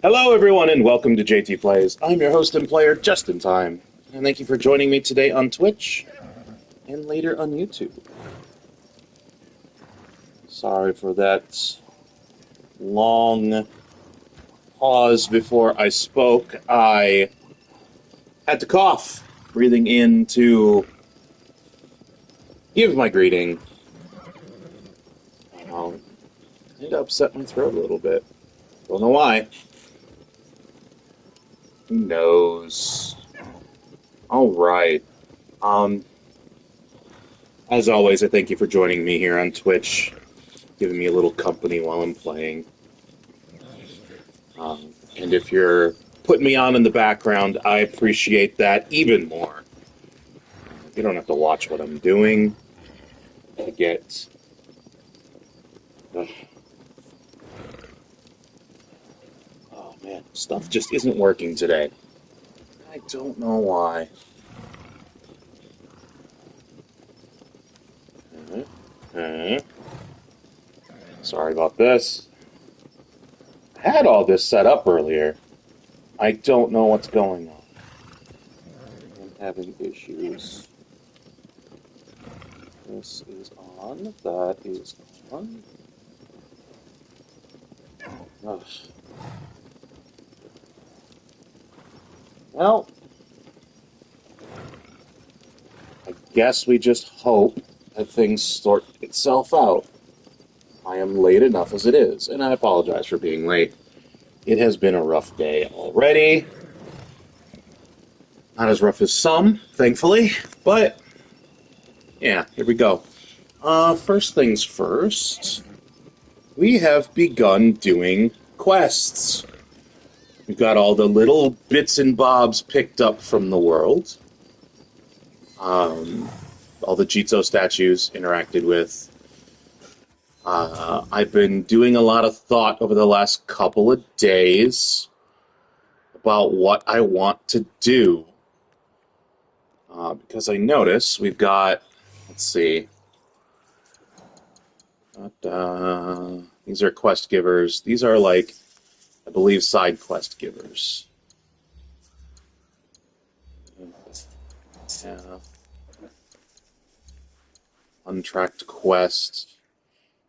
Hello, everyone, and welcome to JTPlays. I'm your host and player, Just in Time, and thank you for joining me today on Twitch and later on YouTube. Sorry for that long pause before I spoke. I had to cough, breathing in to give my greeting. I think I upset my throat a little bit. Don't know why. Who knows? Alright. As always, I thank you for joining me here on Twitch, giving me a little company while I'm playing. And if you're putting me on in the background, I appreciate that even more. You don't have to watch what I'm doing to get... Oh man, stuff just isn't working today. I don't know why. Sorry about this. I had all this set up earlier. I don't know what's going on. I'm having issues. This is on. That is on. Ugh. Well, I guess we just hope that things sort itself out. I am late enough as it is, and I apologize for being late. It has been a rough day already. Not as rough as some, thankfully, but yeah, here we go. First things first, we have begun doing quests. We've got all the little bits and bobs picked up from the world. All the Jitsu statues interacted with. I've been doing a lot of thought over the last couple of days about what I want to do. Because I notice we've got, let's see, these are quest givers. These are like, I believe, side quest givers. Yeah. Untracked quest.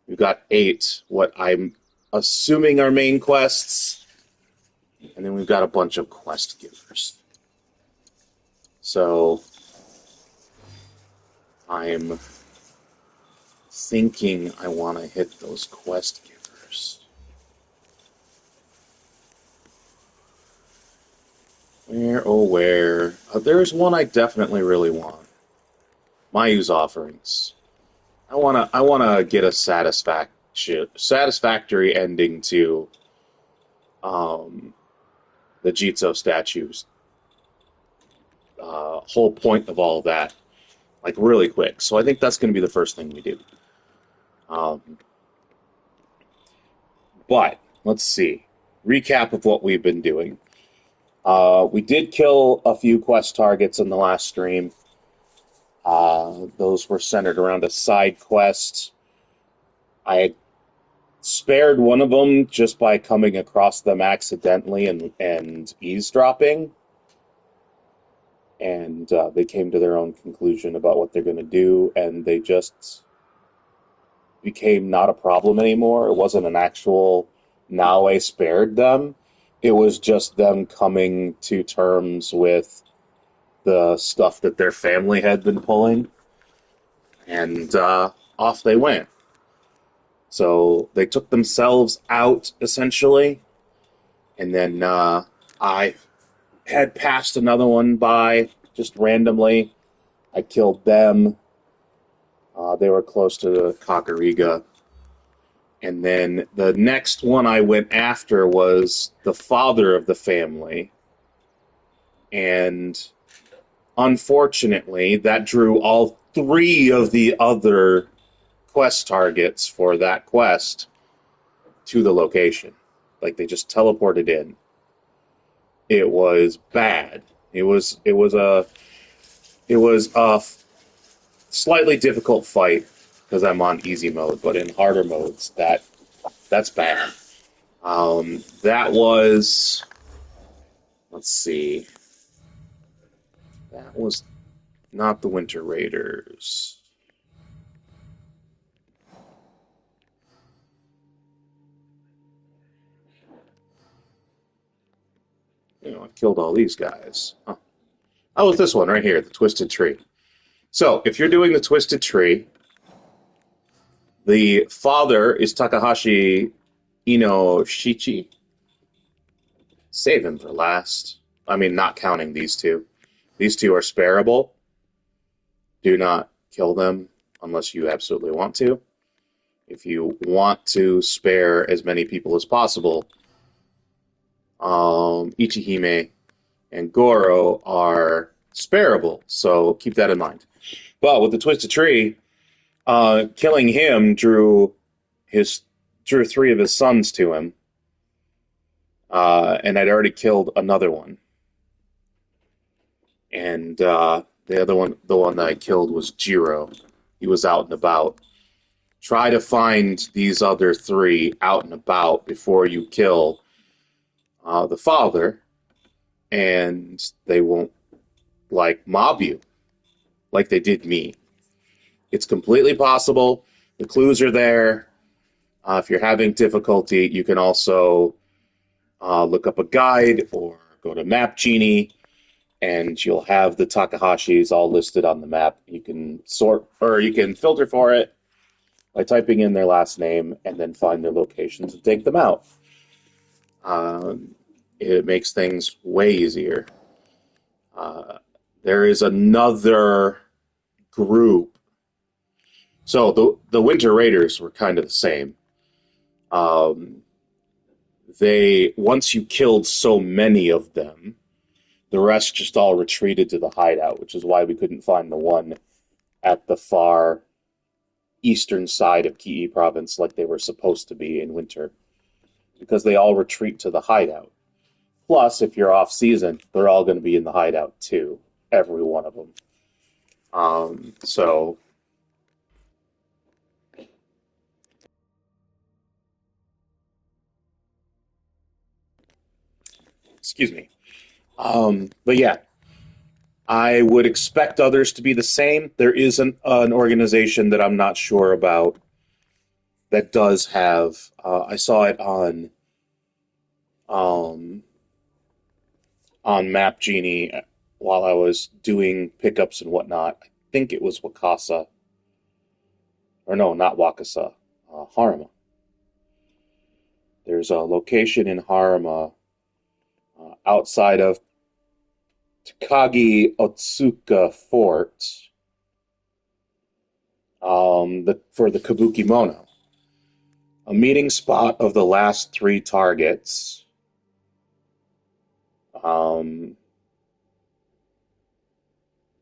We've got 8, what I'm assuming are main quests, and then we've got a bunch of quest givers. So, I'm thinking I want to hit those quest givers. Where, oh where? There's one I definitely really want. Mayu's offerings. I wanna get a satisfactory ending to the Jitsu statues. Whole point of all of that, like really quick. So I think that's going to be the first thing we do. But let's see. Recap of what we've been doing. We did kill a few quest targets in the last stream. Those were centered around a side quest. I had spared one of them just by coming across them accidentally and eavesdropping. And they came to their own conclusion about what they're going to do, and they just became not a problem anymore. It wasn't an actual, now I spared them. It was just them coming to terms with the stuff that their family had been pulling, and off they went. So they took themselves out, essentially, and then I had passed another one by, just randomly. I killed them. They were close to Kakurega. And then the next one I went after was the father of the family. And unfortunately, that drew all 3 of the other quest targets for that quest to the location. Like, they just teleported in. It was bad. It was a slightly difficult fight because I'm on easy mode, but in harder modes, that's bad. That was, let's see, that was not the Winter Raiders. I killed all these guys. Huh. Oh, it's this one right here, the Twisted Tree. So, if you're doing the Twisted Tree, the father is Takahashi Inoshichi. Save him for last. I mean, not counting these two. These two are spareable. Do not kill them unless you absolutely want to. If you want to spare as many people as possible, Ichihime and Goro are spareable, so keep that in mind. But with the Twisted Tree, killing him drew three of his sons to him, and I'd already killed another one. And the other one, the one that I killed, was Jiro. He was out and about. Try to find these other three out and about before you kill the father, and they won't mob you like they did me. It's completely possible. The clues are there. If you're having difficulty, you can also look up a guide or go to Map Genie, and you'll have the Takahashis all listed on the map. You can sort, or you can filter for it by typing in their last name and then find their locations and take them out. It makes things way easier. There is another group. So the Winter Raiders were kind of the same. Once you killed so many of them, the rest just all retreated to the hideout, which is why we couldn't find the one at the far eastern side of Kii province like they were supposed to be in winter, because they all retreat to the hideout. Plus, if you're off season, they're all going to be in the hideout too, every one of them. So excuse me. But yeah, I would expect others to be the same. There is an organization that I'm not sure about that does have. I saw it on Map Genie while I was doing pickups and whatnot. I think it was Wakasa, or no, not Wakasa, Haruma. There's a location in Haruma outside of Takagi Otsuka Fort for the Kabukimono. A meeting spot of the last three targets.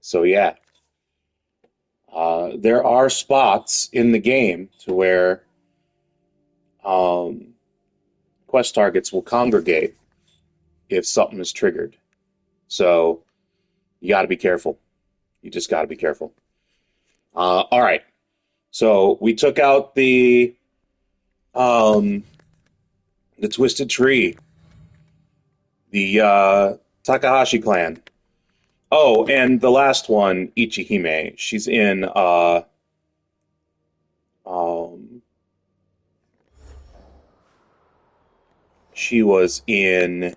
So yeah, there are spots in the game to where quest targets will congregate if something is triggered. So you got to be careful. You just got to be careful. All right. So we took out the Twisted Tree, the Takahashi clan. Oh, and the last one, Ichihime. She's in she was in.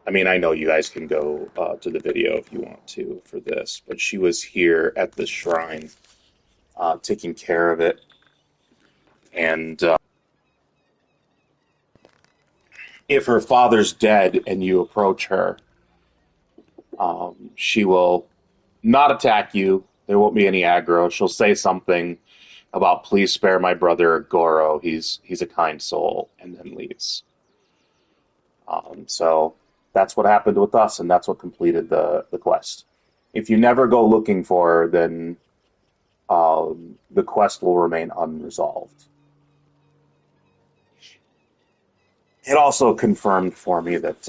I mean, I know you guys can go to the video if you want to for this, but she was here at the shrine, taking care of it. And if her father's dead and you approach her, she will not attack you. There won't be any aggro. She'll say something about "please spare my brother Goro. He's a kind soul," and then leaves. So that's what happened with us, and that's what completed the quest. If you never go looking for her, then the quest will remain unresolved. It also confirmed for me that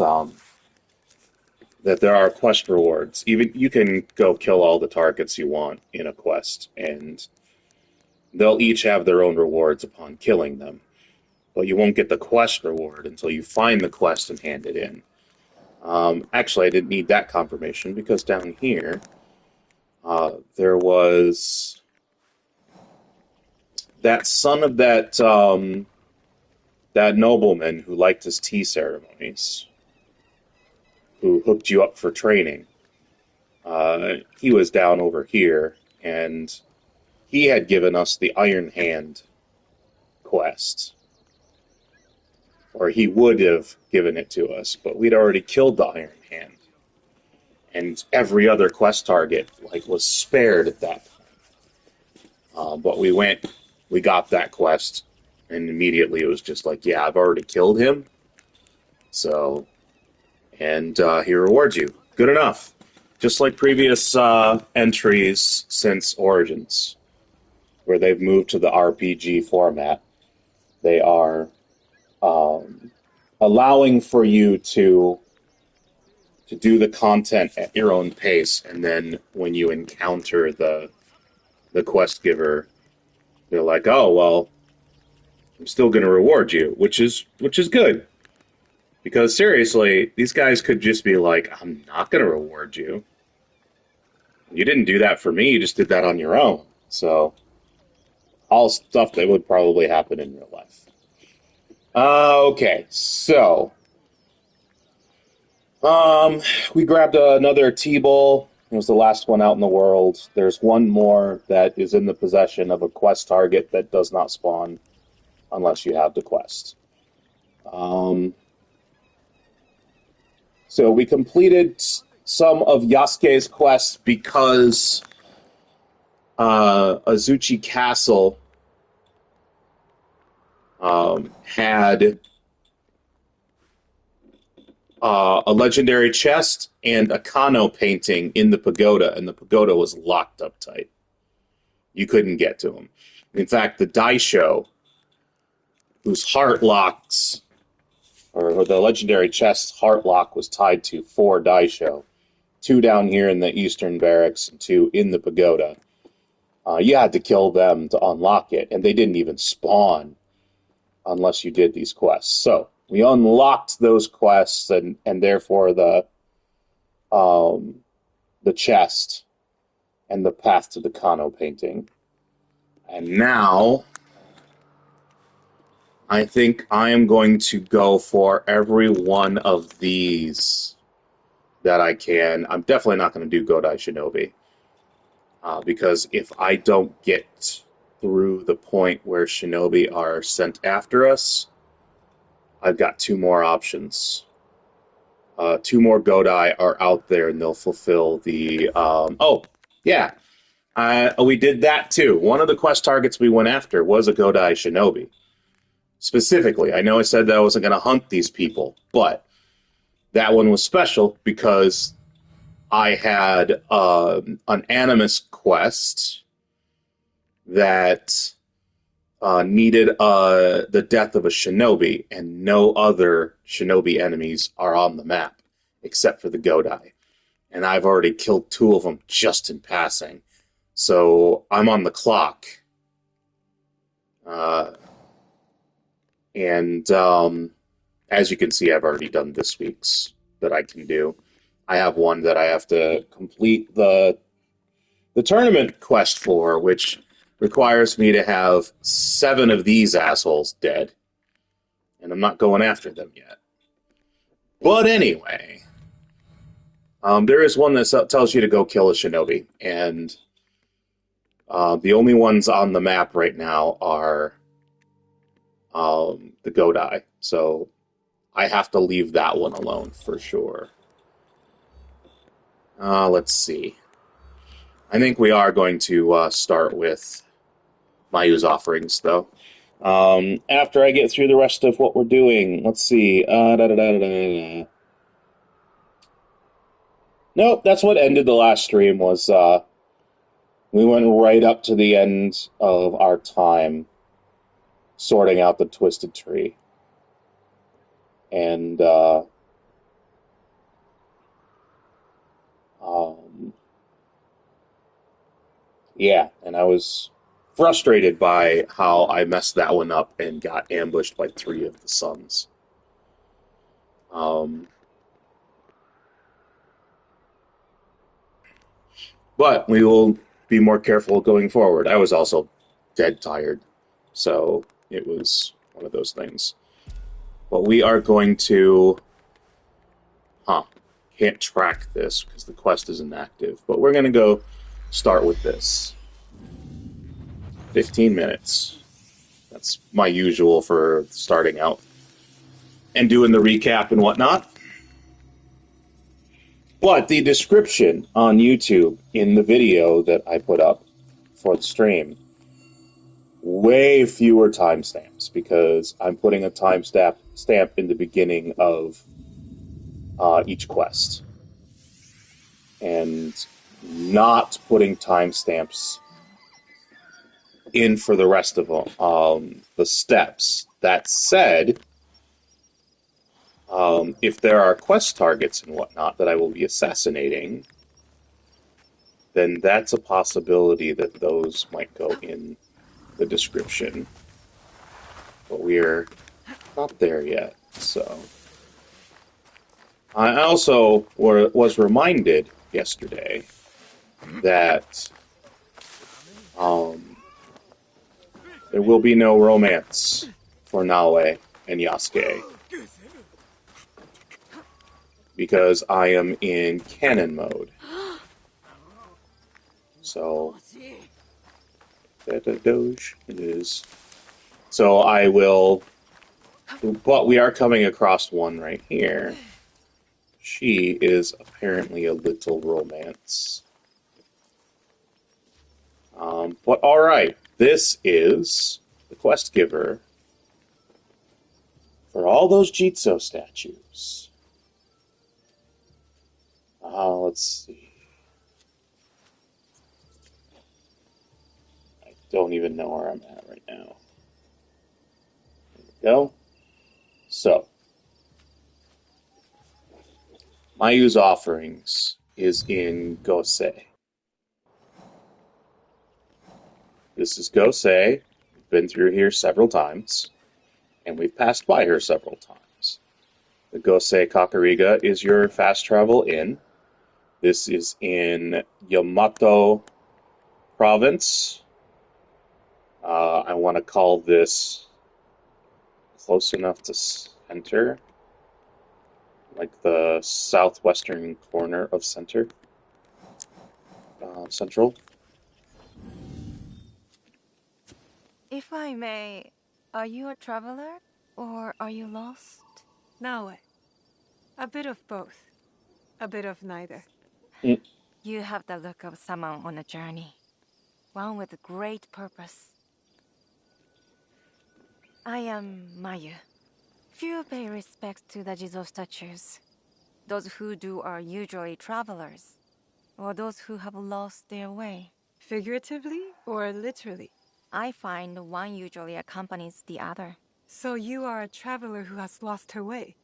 that there are quest rewards. Even you can go kill all the targets you want in a quest, and they'll each have their own rewards upon killing them. but you won't get the quest reward until you find the quest and hand it in. Actually, I didn't need that confirmation because down here there was that son of that that nobleman who liked his tea ceremonies, who hooked you up for training. He was down over here, and he had given us the Iron Hand quest. Or he would have given it to us, but we'd already killed the Iron Hand. And every other quest target was spared at that point. But we got that quest, and immediately it was just like, yeah, I've already killed him. So, and he rewards you. Good enough. Just like previous entries since Origins, where they've moved to the RPG format, they are allowing for you to do the content at your own pace, and then when you encounter the quest giver, they're like, oh well, I'm still going to reward you, which is good, because seriously, these guys could just be like, I'm not going to reward you. You didn't do that for me, you just did that on your own. So all stuff that would probably happen in real life. Okay, so we grabbed another T-Bowl. It was the last one out in the world. There's one more that is in the possession of a quest target that does not spawn unless you have the quest. So we completed some of Yasuke's quests because Azuchi Castle had a legendary chest and a Kano painting in the pagoda, and the pagoda was locked up tight. You couldn't get to him. In fact, the Daisho, whose heart locks, or the legendary chest's heart lock was tied to 4 Daisho, 2 down here in the eastern barracks and 2 in the pagoda. You had to kill them to unlock it, and they didn't even spawn unless you did these quests. So we unlocked those quests, and therefore the chest and the path to the Kano painting. And now I think I am going to go for every one of these that I can. I'm definitely not going to do Godai Shinobi, because if I don't get through the point where Shinobi are sent after us, I've got 2 more options. 2 more Godai are out there, and they'll fulfill the... we did that too. One of the quest targets we went after was a Godai Shinobi. Specifically, I know I said that I wasn't going to hunt these people, but that one was special because I had an Animus quest that needed the death of a shinobi, and no other shinobi enemies are on the map except for the Godai. And I've already killed 2 of them just in passing. So I'm on the clock. And as you can see, I've already done this week's that I can do. I have one that I have to complete the tournament quest for, which requires me to have 7 of these assholes dead. And I'm not going after them yet. But anyway, there is one that tells you to go kill a shinobi, and the only ones on the map right now are the Godai. So I have to leave that one alone for sure. Let's see. I think we are going to start with Mayu's offerings, though. After I get through the rest of what we're doing, let's see. Nope, that's what ended the last stream. Was we went right up to the end of our time sorting out the Twisted Tree, and yeah, and I was frustrated by how I messed that one up and got ambushed by 3 of the suns. But we will be more careful going forward. I was also dead tired, so it was one of those things. But we are going to... Can't track this because the quest isn't active. But we're going to go start with this. 15 minutes. That's my usual for starting out and doing the recap and whatnot. But the description on YouTube in the video that I put up for the stream, way fewer timestamps because I'm putting a timestamp in the beginning of each quest and not putting timestamps in for the rest of them, the steps. That said, if there are quest targets and whatnot that I will be assassinating, then that's a possibility that those might go in the description. But we're not there yet, so... I also was reminded yesterday that there will be no romance for Naoe and Yasuke because I am in canon mode. So, Doge is. So I will, but we are coming across one right here. She is apparently a little romance. But alright, this is the quest giver for all those Jitsu statues. Let's see. I don't even know where I'm at right now. There we go. So, Mayu's offerings is in Gose. This is Gose. We've been through here several times, and we've passed by her several times. The Gose Kakurega is your fast travel inn. This is in Yamato Province. I want to call this close enough to center, like the southwestern corner of central. If I may, are you a traveler or are you lost? Naoe. A bit of both. A bit of neither. You have the look of someone on a journey. One with great purpose. I am Mayu. Few pay respect to the Jizo statues. Those who do are usually travelers, or those who have lost their way. Figuratively or literally? I find one usually accompanies the other. So you are a traveler who has lost her way?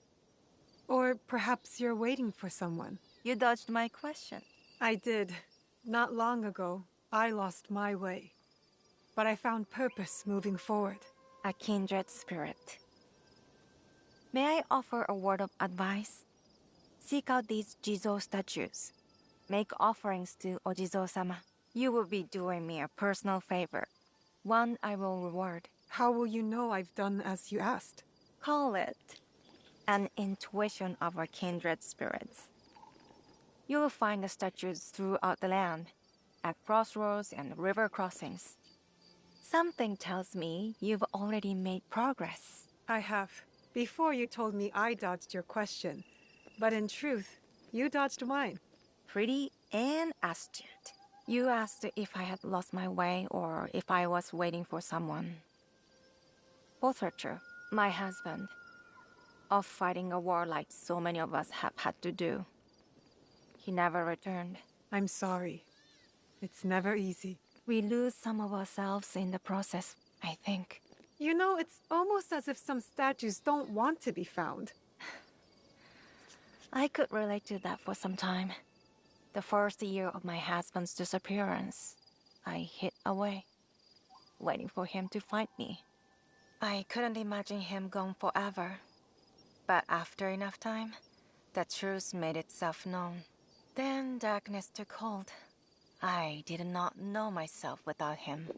Or perhaps you're waiting for someone? You dodged my question. I did. Not long ago, I lost my way. But I found purpose moving forward. A kindred spirit. May I offer a word of advice? Seek out these Jizo statues. Make offerings to Ojizo-sama. You will be doing me a personal favor. One I will reward. How will you know I've done as you asked? Call it an intuition of our kindred spirits. You will find the statues throughout the land, at crossroads and river crossings. Something tells me you've already made progress. I have. Before you told me I dodged your question. But in truth, you dodged mine. Pretty and astute. You asked if I had lost my way or if I was waiting for someone. Both are true. My husband. Off fighting a war like so many of us have had to do. He never returned. I'm sorry. It's never easy. We lose some of ourselves in the process, I think. You know, it's almost as if some statues don't want to be found. I could relate to that for some time. The first year of my husband's disappearance, I hid away. waiting for him to find me. I couldn't imagine him gone forever. But after enough time, the truth made itself known. Then darkness took hold. I did not know myself without him.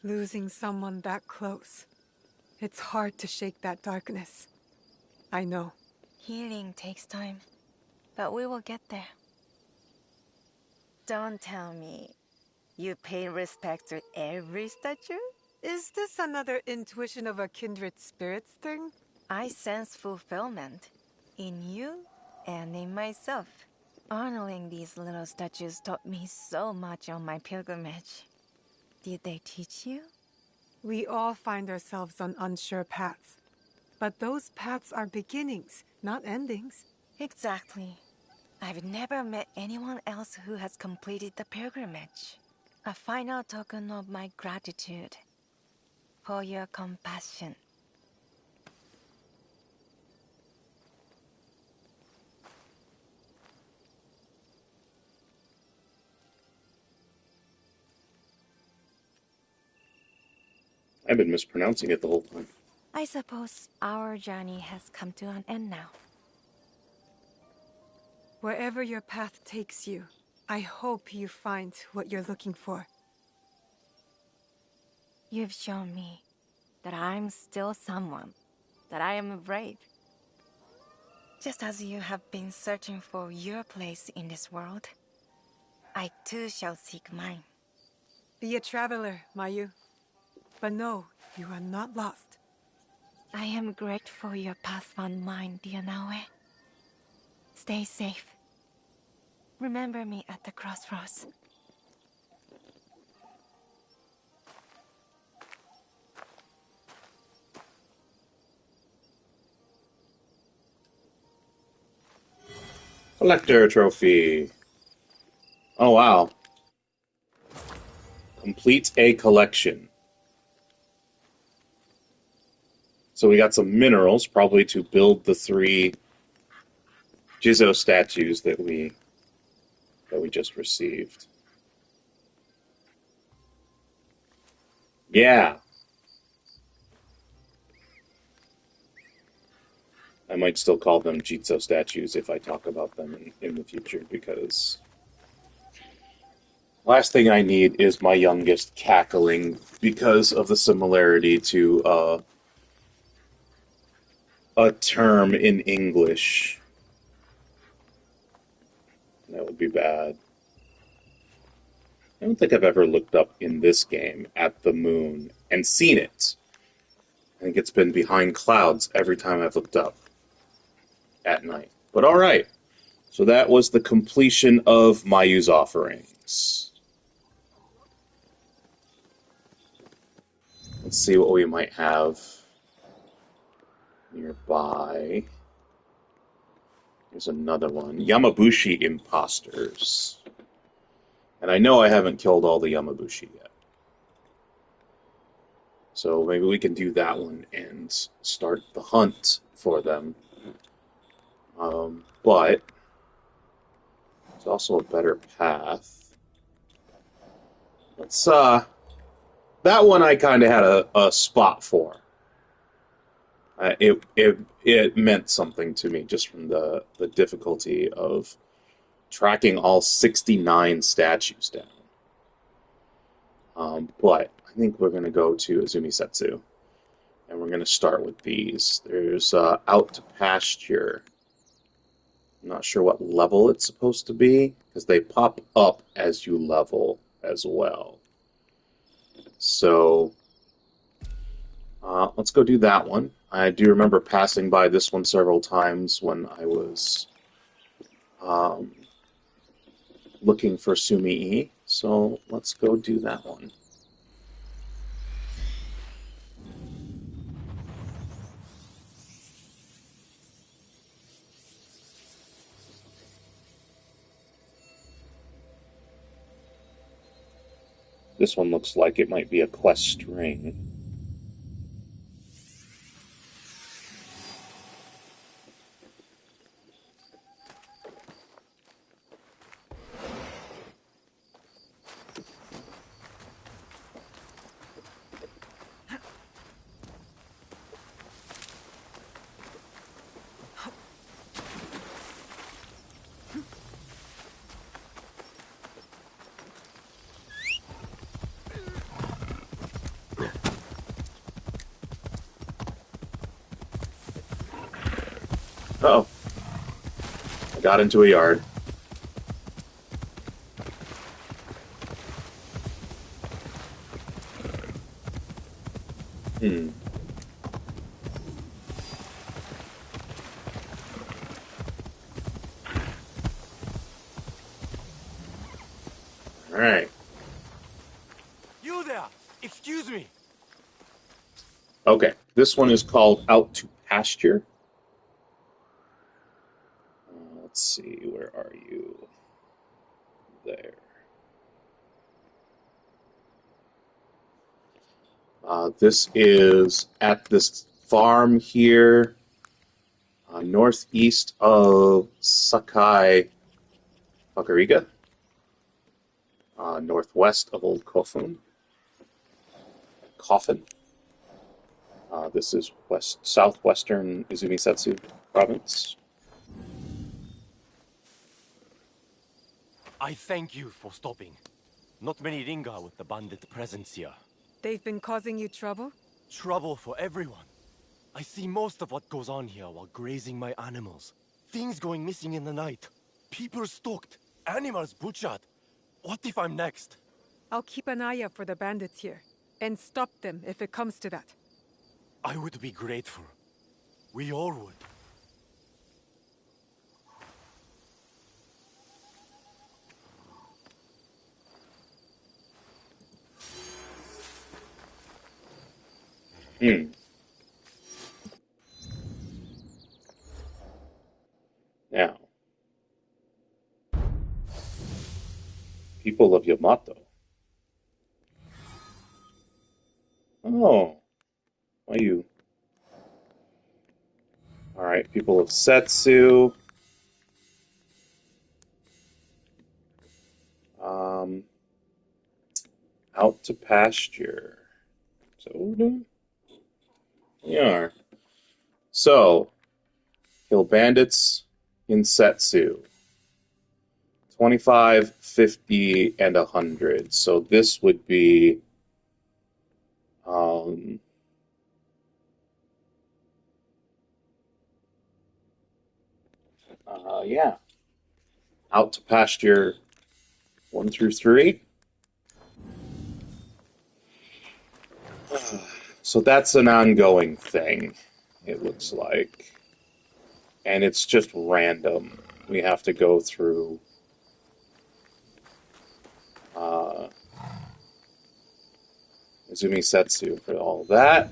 Losing someone that close. It's hard to shake that darkness. I know. Healing takes time, but we will get there. Don't tell me you pay respect to every statue? Is this another intuition of a kindred spirits thing? I sense fulfillment in you and in myself. Honoring these little statues taught me so much on my pilgrimage. Did they teach you? We all find ourselves on unsure paths. But those paths are beginnings, not endings. Exactly. I've never met anyone else who has completed the pilgrimage. A final token of my gratitude for your compassion. I've been mispronouncing it the whole time. I suppose our journey has come to an end now. Wherever your path takes you, I hope you find what you're looking for. You've shown me that I'm still someone, that I am brave. Just as you have been searching for your place in this world, I too shall seek mine. Be a traveler, Mayu. But no, you are not lost. I am grateful your path found mine, dear Naoe. Stay safe. Remember me at the crossroads. Collector trophy. Oh, wow. Complete a collection. So we got some minerals, probably to build the 3 Jizo statues that we just received. Yeah. I might still call them Jitsu statues if I talk about them in the future, because last thing I need is my youngest cackling because of the similarity to a term in English. That would be bad. I don't think I've ever looked up in this game at the moon and seen it. I think it's been behind clouds every time I've looked up at night. But alright. So that was the completion of Mayu's offerings. Let's see what we might have nearby. There's another one. Yamabushi imposters. And I know I haven't killed all the Yamabushi yet. So maybe we can do that one and start the hunt for them. But there's also a better path. Let's, that one I kind of had a spot for. It meant something to me just from the difficulty of tracking all 69 statues down. But I think we're going to go to Izumi Settsu, and we're going to start with these. There's Out to Pasture. I'm not sure what level it's supposed to be, because they pop up as you level as well. So let's go do that one. I do remember passing by this one several times when I was looking for Sumi-e, so let's go do that one. This one looks like it might be a quest string. got into a yard. Alright. You there! Excuse me! Okay, this one is called Out to Pasture. Let's see, where are you? There. This is at this farm here, northeast of Sakai Kakurega, northwest of Old Coffin. This is Southwestern Izumi Settsu Province. I thank you for stopping. Not many linger with the bandit presence here. They've been causing you trouble? Trouble for everyone. I see most of what goes on here while grazing my animals. Things going missing in the night. People stalked. Animals butchered. What if I'm next? I'll keep an eye out for the bandits here, and stop them if it comes to that. I would be grateful. We all would. Now, people of Yamato. Oh, Mayu. Alright, people of Setsu. Out to Pasture. So what we're doing? We are. So, kill bandits in Setsu. 25, 50, and 100. So this would be yeah. Out to Pasture 1 through 3. So that's an ongoing thing, it looks like. And it's just random. We have to go through Izumi Settsu for all that.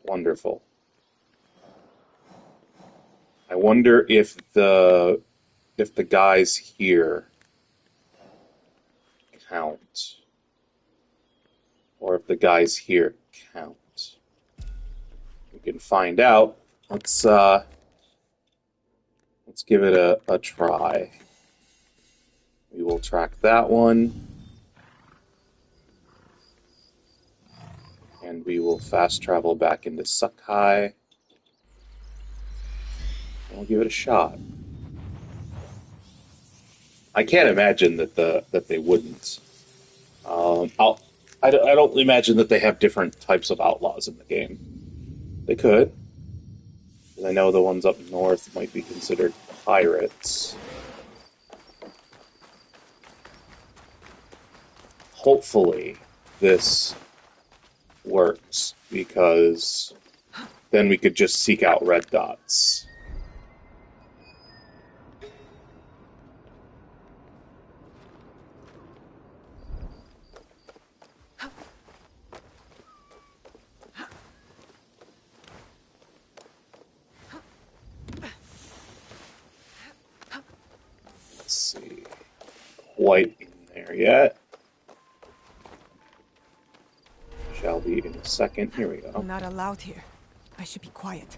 Wonderful. I wonder if the guys here count. Or if the guys here count. We can find out. Let's give it a try. We will track that one. And we will fast travel back into Sakai. And we'll give it a shot. I can't imagine that they wouldn't. I don't imagine that they have different types of outlaws in the game. They could. I know the ones up north might be considered pirates. Hopefully, this works, because then we could just seek out red dots. Let's see. Quite in there yet. Shall be in a second. Here we go. I'm not allowed here. I should be quiet.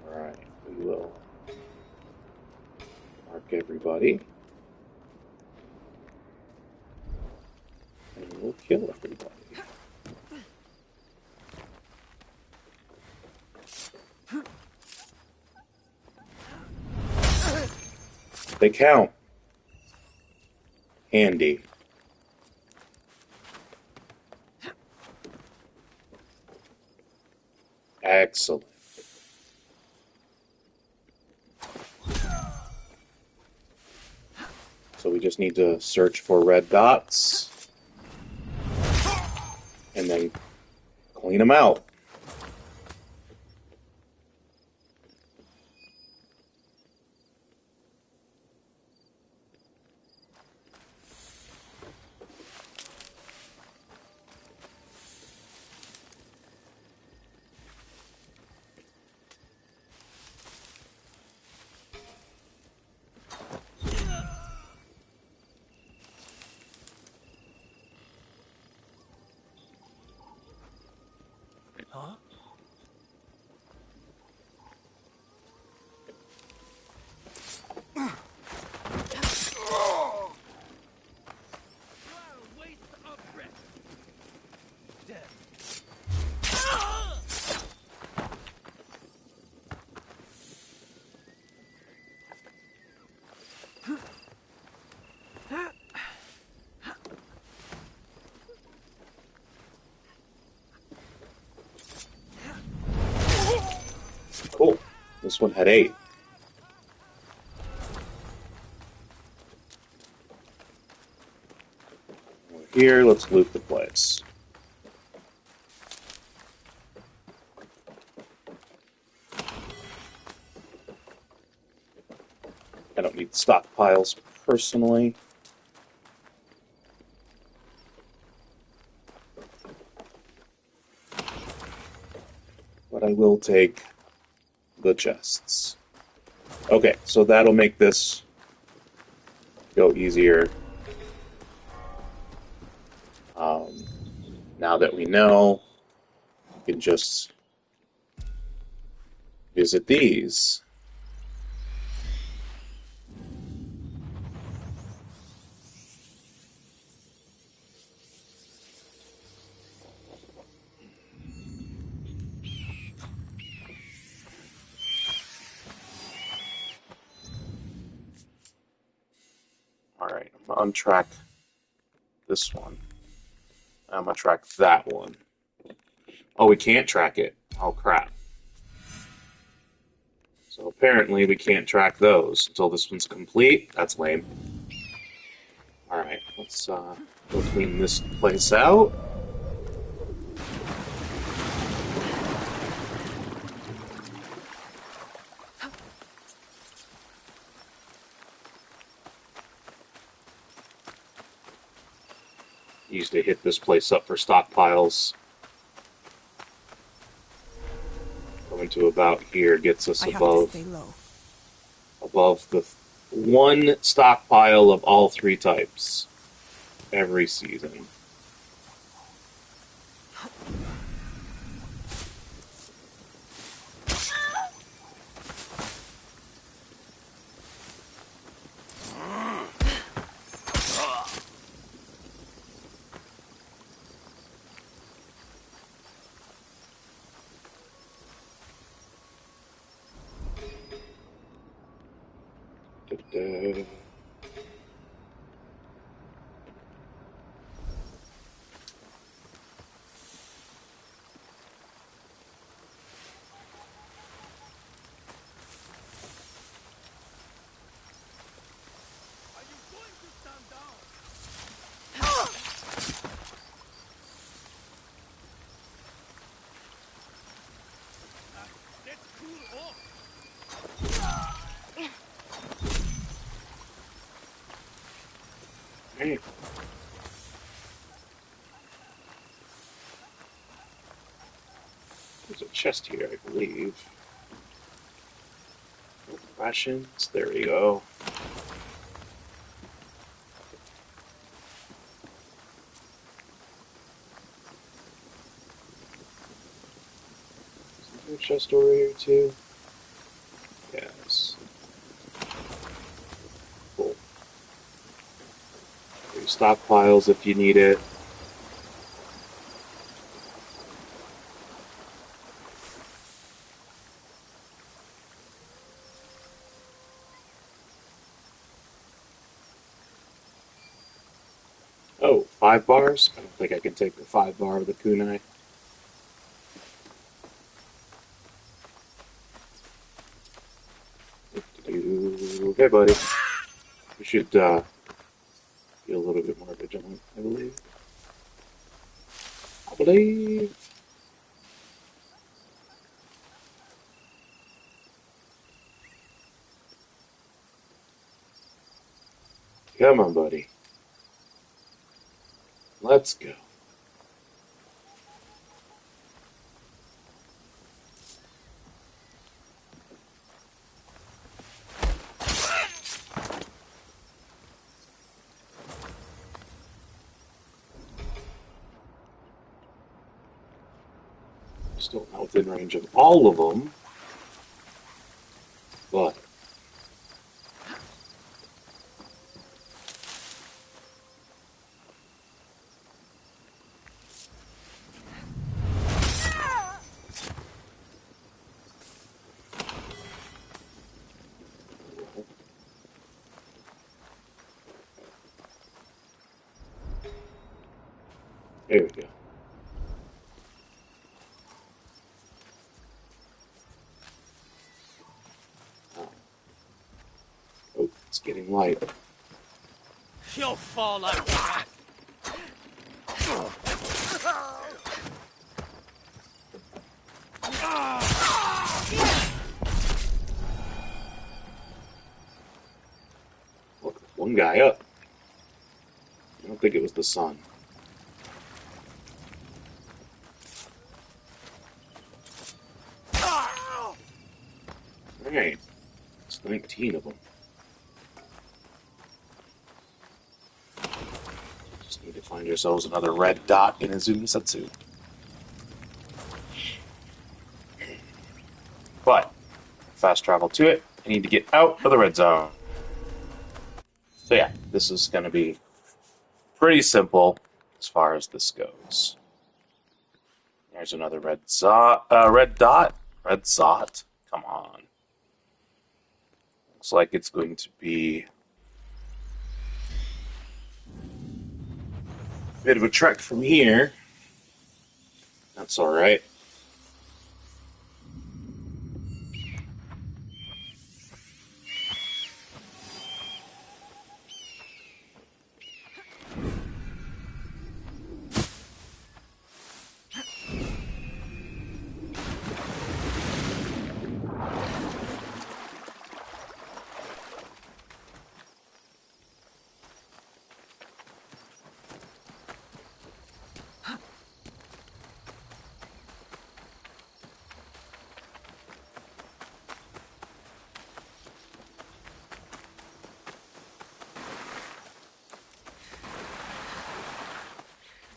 Alright, we will mark everybody. And we'll kill everybody. They count. Handy. Excellent. So we just need to search for red dots and then clean them out. Huh? Cool. This one had 8. We're here. Let's loot the place. I don't need stockpiles personally. But I will take the chests. Okay, so that'll make this go easier. Now that we know, we can just visit these. Alright, I'm going to untrack this one. I'm going to track that one. Oh, we can't track it. Oh, crap. So apparently we can't track those until this one's complete. That's lame. Alright, let's go clean this place out. Used to hit this place up for stockpiles. Going to about here gets us above the one stockpile of all 3 types every season. Da-da. Hey. There's a chest here, I believe. Rations. There we go. Is there a chest over here too? Yes. Cool. There's stockpiles if you need it. Oh, 5 bars? I don't think I can take the 5 bar of the kunai. Okay, buddy. We should be a little bit more vigilant, I believe. Come on, buddy. Let's go. Still not within range of all of them, but there we go. Oh, it's getting light. You'll fall like that. Look, one guy up. I don't think it was the sun. Alright. It's 19 of them. Just need to find ourselves another red dot in Izumi Settsu. But, fast travel to it, I need to get out of the red zone. So yeah, this is going to be pretty simple as far as this goes. There's another red dot. Red zot. Come on. Looks like it's going to be a bit of a trek from here. That's all right.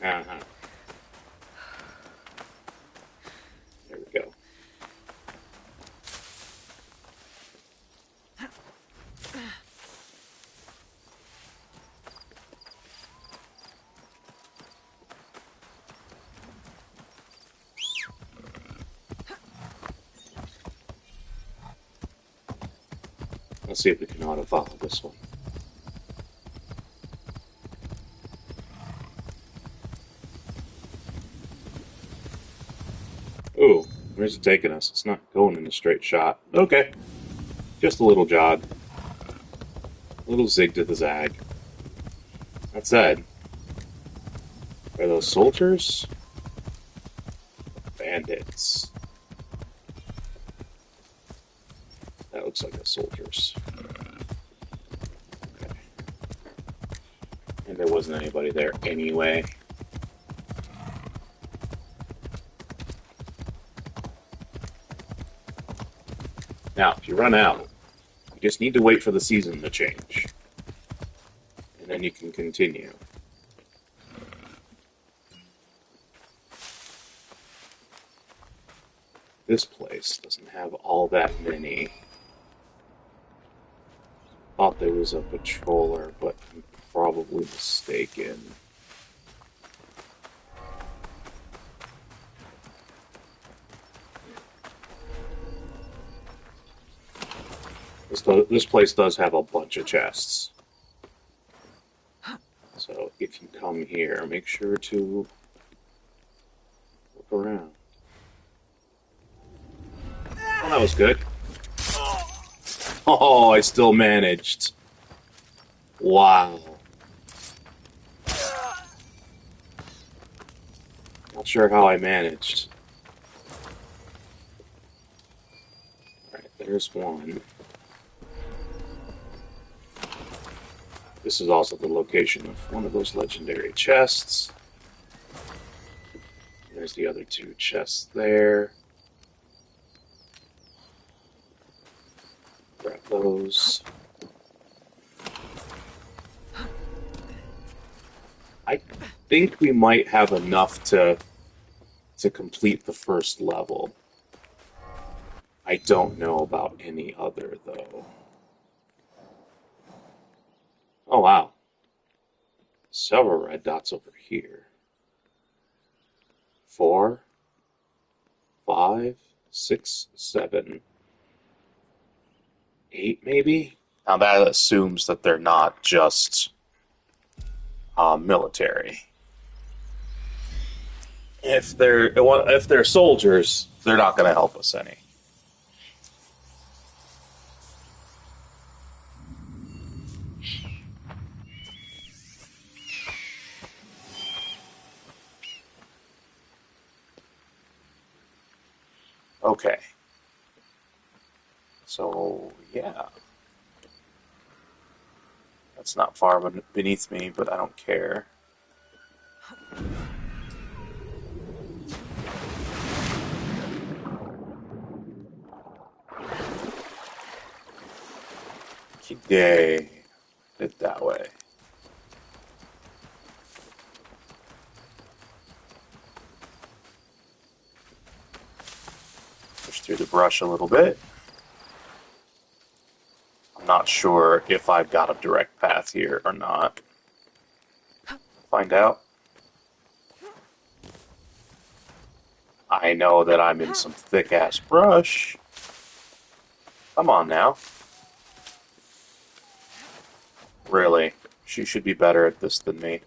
Uh-huh. There we go. Let's see if we can auto-follow this one. Ooh, where's it taking us? It's not going in a straight shot. Okay. Just a little jog. A little zig to the zag. That said, are those soldiers? Bandits. That looks like the soldiers. Okay. And there wasn't anybody there anyway. Now, if you run out, you just need to wait for the season to change. And then you can continue. This place doesn't have all that many. Thought there was a patroller, but I'm probably mistaken. This place does have a bunch of chests. So if you come here, make sure to look around. Well, that was good. Oh, I still managed. Wow. Not sure how I managed. Alright, there's one. This is also the location of one of those legendary chests. There's the other two chests there. Grab those. I think we might have enough to complete the first level. I don't know about any other, though. Oh, wow. Several red dots over here. 4, 5, 6, 7, 8, maybe? Now that assumes that they're not just military. If they're soldiers, they're not going to help us any. Okay. So, yeah. That's not far beneath me, but I don't care. Kide. It that way. Push through the brush a little bit. I'm not sure if I've got a direct path here or not. Find out. I know that I'm in some thick-ass brush. Come on now. Really, she should be better at this than me.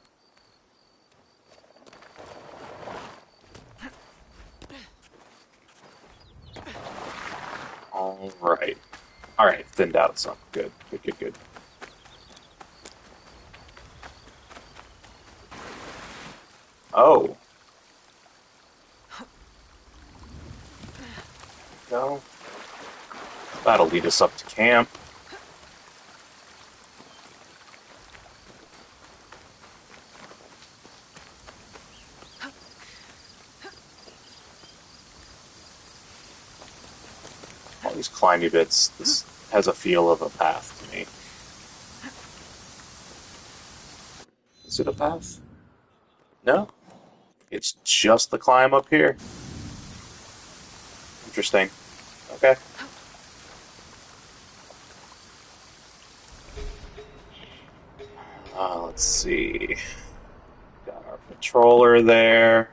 Alright. Alright, thinned out some. Good, good, good, good. Oh. No. That'll lead us up to camp. All these climby bits, this has a feel of a path to me. Is it a path? No? It's just the climb up here? Interesting. Okay. Let's see. Got our patroller there.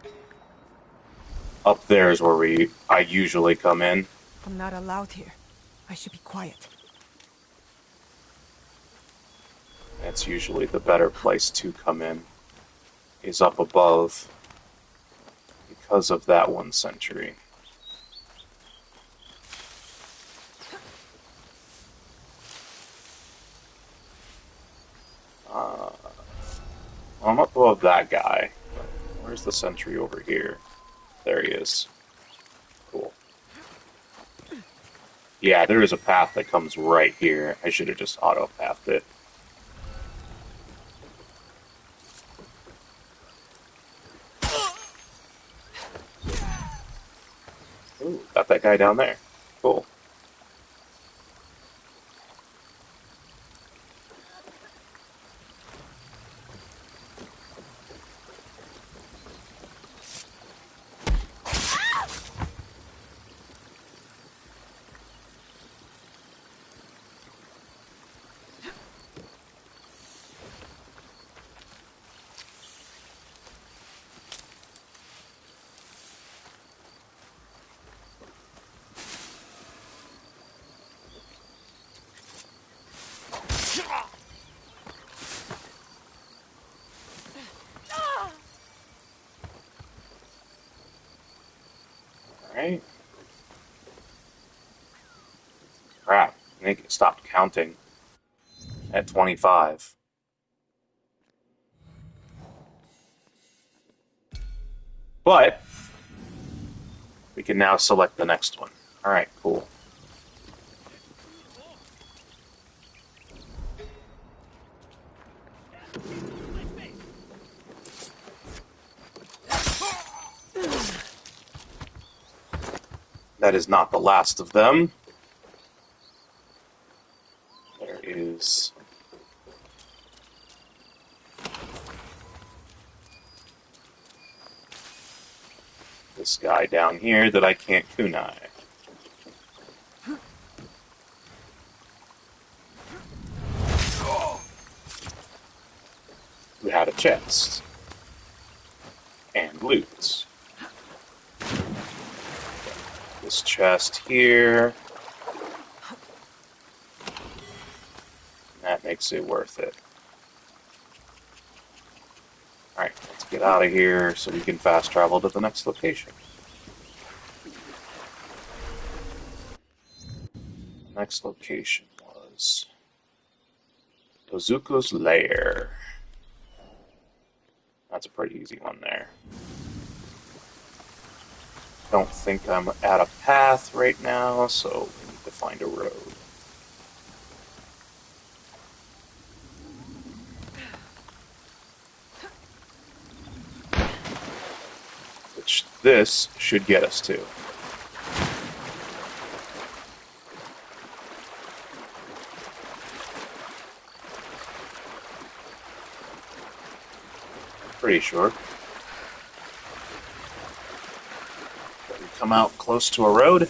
Up there is where I usually come in. I'm not allowed here. I should be quiet. That's usually the better place to come in, is up above, because of that one sentry. I'm up above that guy. Where's the sentry over here? There he is. Cool. Yeah, there is a path that comes right here. I should have just auto-pathed it. Ooh, got that guy down there. Cool. Alright. Crap. think it stopped counting at 25. But we can now select the next one. Alright, cool. That is not the last of them. There is this guy down here that I can't kunai. Who had a chest. And loot. This chest here. That makes it worth it. Alright, let's get out of here so we can fast travel to the next location. The next location was Ozuko's Lair. That's a pretty easy one there. Don't think I'm at a path right now, so we need to find a road. Which this should get us to. Pretty sure. We come out close to a road.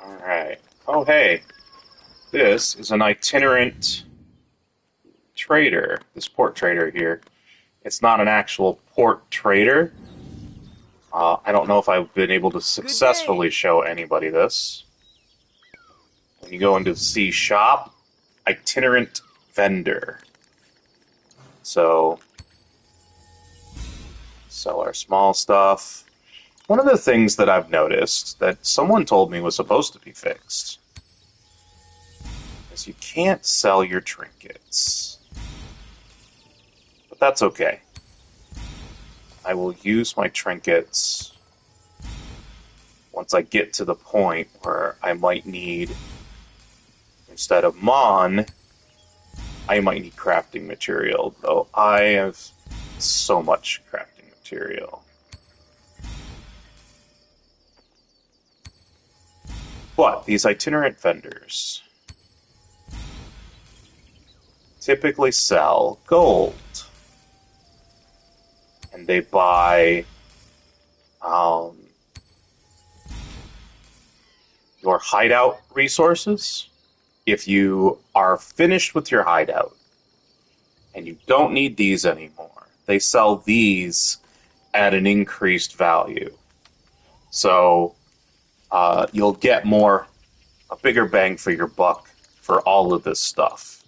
Alright. Oh, hey. This is an itinerant trader. This port trader here. It's not an actual port trader. I don't know if I've been able to successfully show anybody this. When you go into C shop, itinerant vendor. So, sell our small stuff. One of the things that I've noticed that someone told me was supposed to be fixed is you can't sell your trinkets. But that's okay. I will use my trinkets once I get to the point where I might need, instead of Mon, I might need crafting material, though I have so much crafting material. But these itinerant vendors typically sell gold. And they buy your hideout resources. If you are finished with your hideout and you don't need these anymore, they sell these at an increased value. So you'll get a bigger bang for your buck for all of this stuff.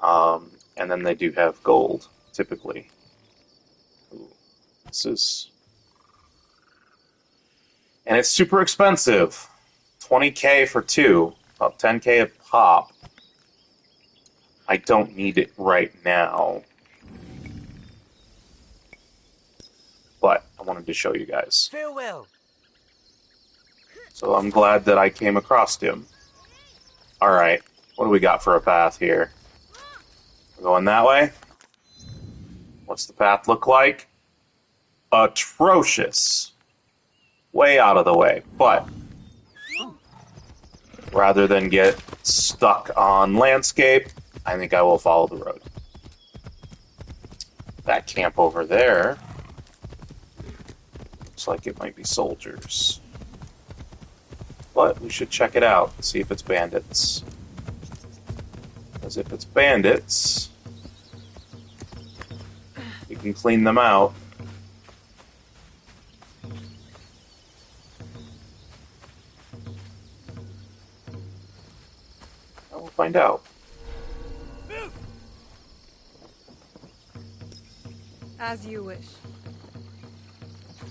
And then they do have gold, typically. Ooh, this is... And it's super expensive. 20k for two, about 10k a pop. I don't need it right now. But I wanted to show you guys. Farewell. So I'm glad that I came across him. Alright, what do we got for a path here? We're going that way? What's the path look like? Atrocious. Way out of the way. But rather than get stuck on landscape, I think I will follow the road. That camp over there looks like it might be soldiers. But we should check it out, see if it's bandits. Because if it's bandits, we can clean them out. And we'll find out. As you wish.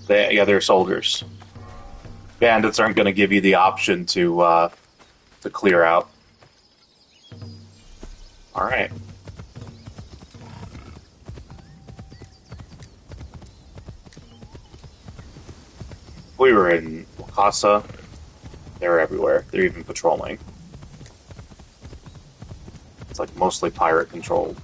They're soldiers. Bandits aren't going to give you the option to clear out. All right. We were in Wakasa. They're everywhere. They're even patrolling. It's like mostly pirate controlled.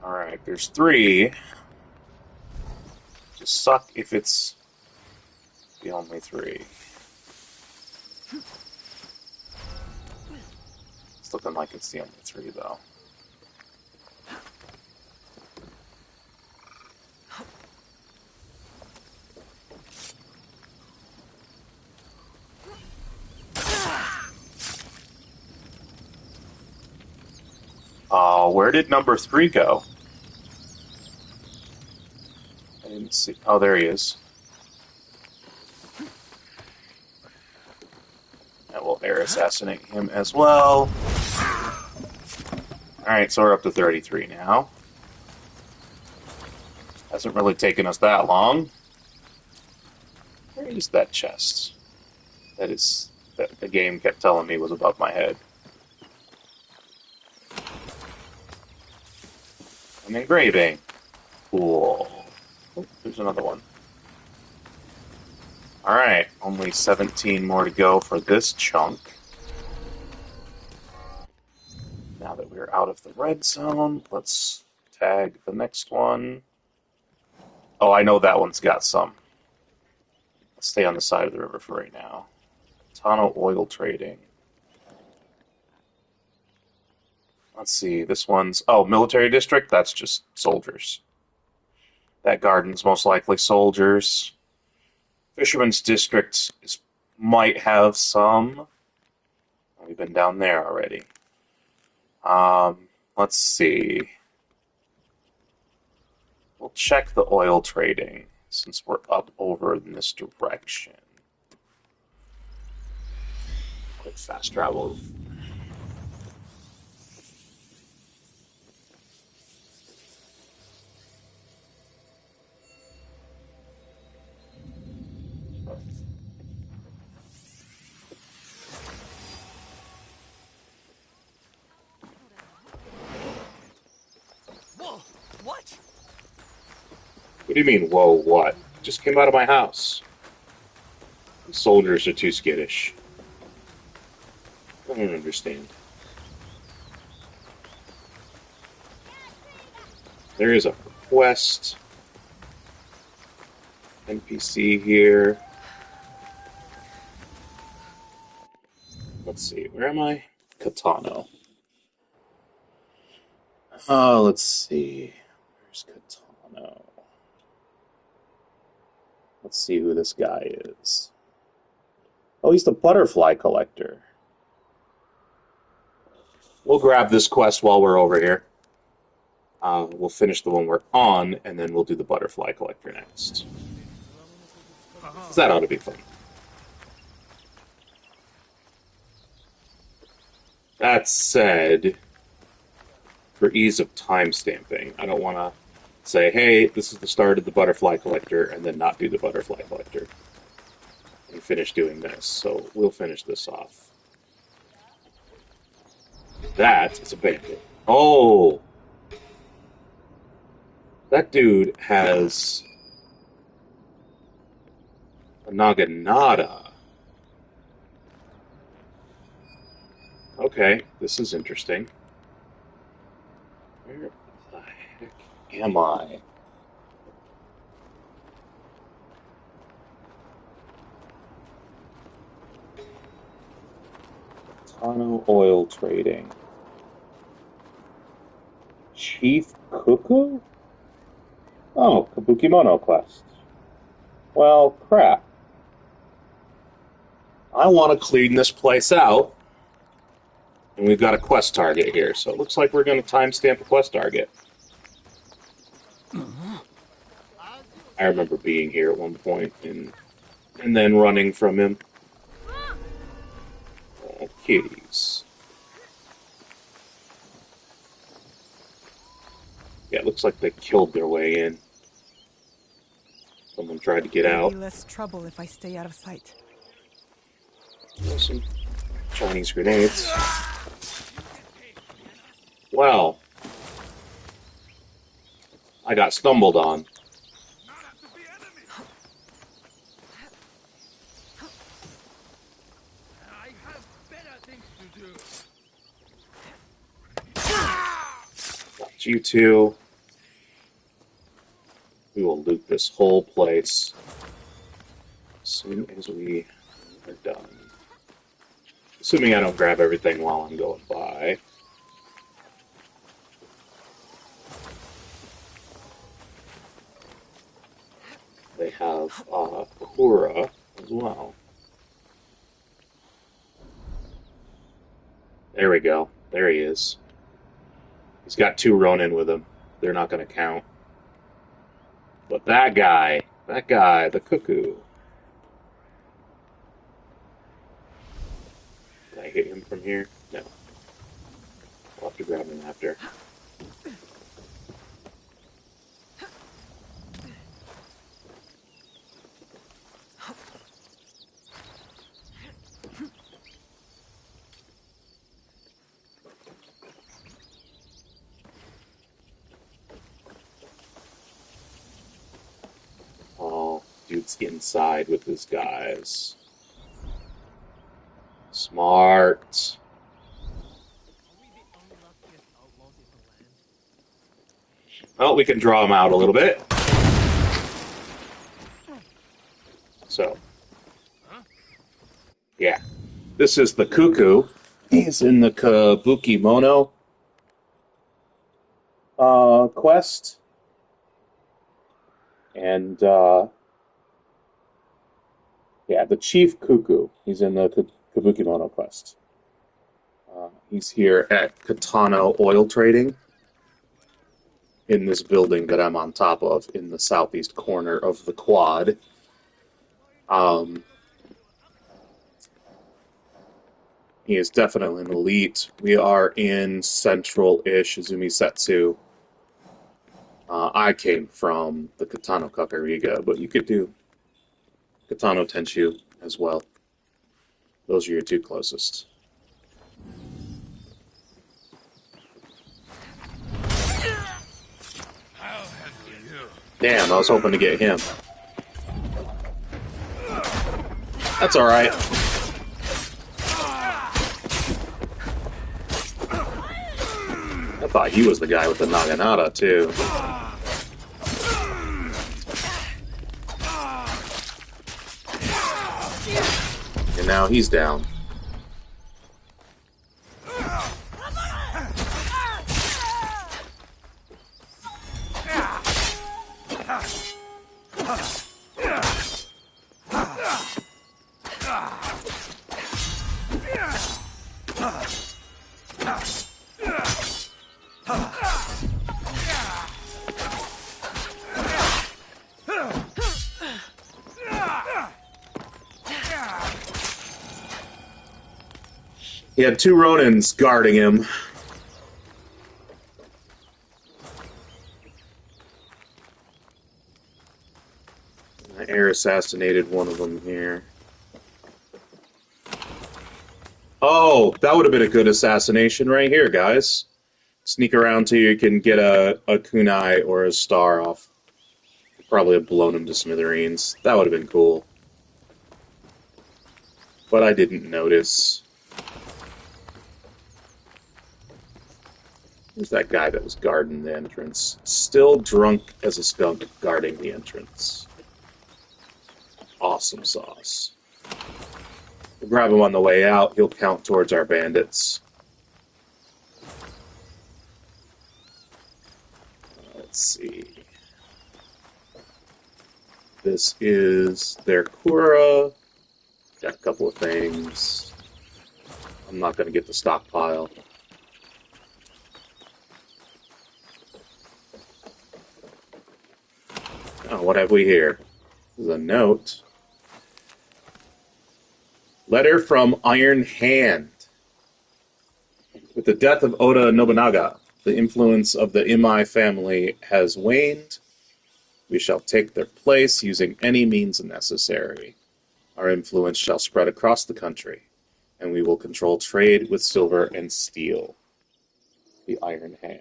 Alright, there's 3. Just suck if it's the only 3. It's looking like it's the only 3, though. Where did number 3 go? I didn't see. Oh, there he is. And we'll air assassinate him as well. Alright, so we're up to 33 now. Hasn't really taken us that long. Where is that chest? That the game kept telling me was above my head. An engraving. Cool. Oh, there's another one. Alright, only 17 more to go for this chunk. Now that we're out of the red zone, let's tag the next one. Oh, I know that one's got some. Let's stay on the side of the river for right now. Katano oil trading. Let's see, this one's... Oh, military district? That's just soldiers. That garden's most likely soldiers. Fisherman's district might have some. We've been down there already. Let's see. We'll check the oil trading since we're up over in this direction. Quick fast travel. Whoa! What? What do you mean, whoa, what? Just came out of my house. The soldiers are too skittish. I don't understand. There is a quest. NPC here. Let's see, where am I? Katano. Let's see. Where's Katano? Let's see who this guy is. Oh, he's the butterfly collector. We'll grab this quest while we're over here. We'll finish the one we're on, and then we'll do the butterfly collector next. That ought to be fun. That said, for ease of timestamping, I don't want to say, hey, this is the start of the butterfly collector, and then not do the butterfly collector. And finish doing this. So we'll finish this off. That is a bandit. Oh! That dude has a Naginata. Okay, this is interesting. Where the heck am I? Katano oil trading. Chief Cuckoo? Oh, Kabukimono quest. Well, crap. I want to clean this place out. And we've got a quest target here, so it looks like we're going to timestamp a quest target. I remember being here at one point and then running from him. Oh, kitties. Yeah, it looks like they killed their way in. Someone tried to get There'll out. be less trouble if I stay out of sight. Some Chinese grenades. Well, I got stumbled on. Got you two. We will loot this whole place as soon as we are done. Assuming I don't grab everything while I'm going by. They have Kura as well. There we go. There he is. He's got 2 Ronin with him. They're not going to count. But that guy, the Cuckoo. Did I hit him from here? No. I'll have to grab him after. Oh, dude's inside with his guys. Smart. Well, we can draw him out a little bit. So, yeah. This is the Cuckoo. He's in the Kabukimono quest. And, yeah, the Chief Cuckoo. He's in the Kabukimono quest. He's here at Katano Oil Trading in this building that I'm on top of in the southeast corner of the quad. He is definitely an elite. We are in central-ish Izumi Settsu. I came from the Katano Kakurega, but you could do Katano Tenshu as well. Those are your 2 closest. Damn, I was hoping to get him. That's alright. I thought he was the guy with the Naginata, too. And now he's down. He had 2 Ronins guarding him. I air assassinated one of them here. Oh, that would have been a good assassination right here, guys. Sneak around till you can get a kunai or a star off. Probably have blown him to smithereens. That would have been cool. But I didn't notice. Who's that guy that was guarding the entrance? Still drunk as a skunk guarding the entrance. Awesome sauce. We'll grab him on the way out. He'll count towards our bandits. Let's see. This is their Kura. Got a couple of things. I'm not going to get the stockpile. Oh, what have we here? This is a note. Letter from Iron Hand. With the death of Oda Nobunaga, the influence of the Imai family has waned. We shall take their place using any means necessary. Our influence shall spread across the country, and we will control trade with silver and steel. The Iron Hand.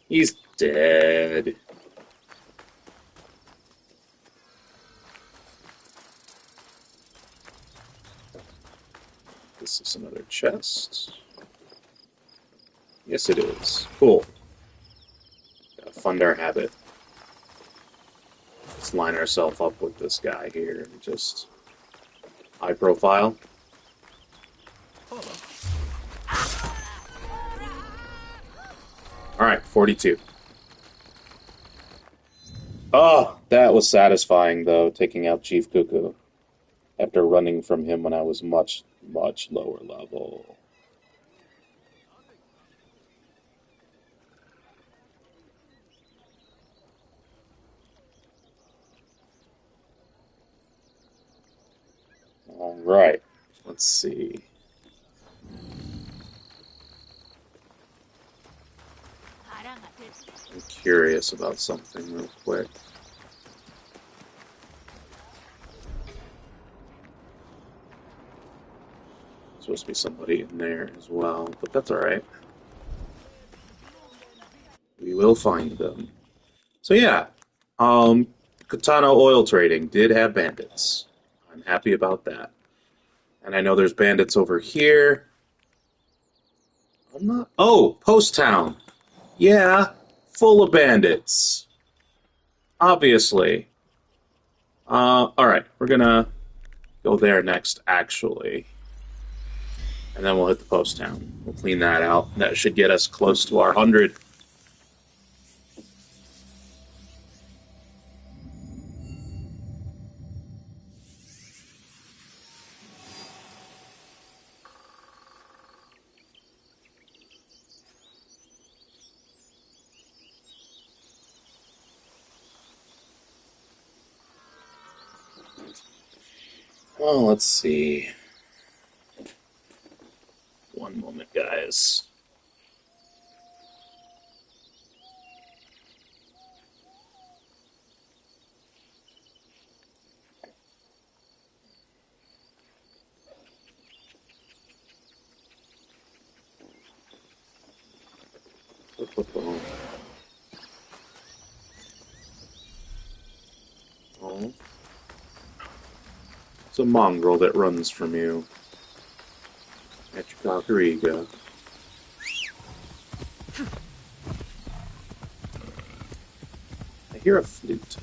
He's dead. This is another chest. Yes, it is. Cool. Gotta fund our habit. Let's line ourselves up with this guy here and just high profile. Alright, 42. Oh, that was satisfying, though, taking out Chief Cuckoo after running from him when I was much, much lower level. Alright, let's see. I'm curious about something real quick. Supposed to be somebody in there as well, but that's alright. We will find them. So yeah, Katano oil trading did have bandits. I'm happy about that. And I know there's bandits over here. I'm not... Oh, Post Town. Yeah, full of bandits. Obviously. Alright, we're gonna go there next, actually. And then we'll hit the Post Town. We'll clean that out. That should get us close to our 100. Well, let's see. One moment, guys. Oh. It's a mongrel that runs from you. At your Kakurega. I hear a flute.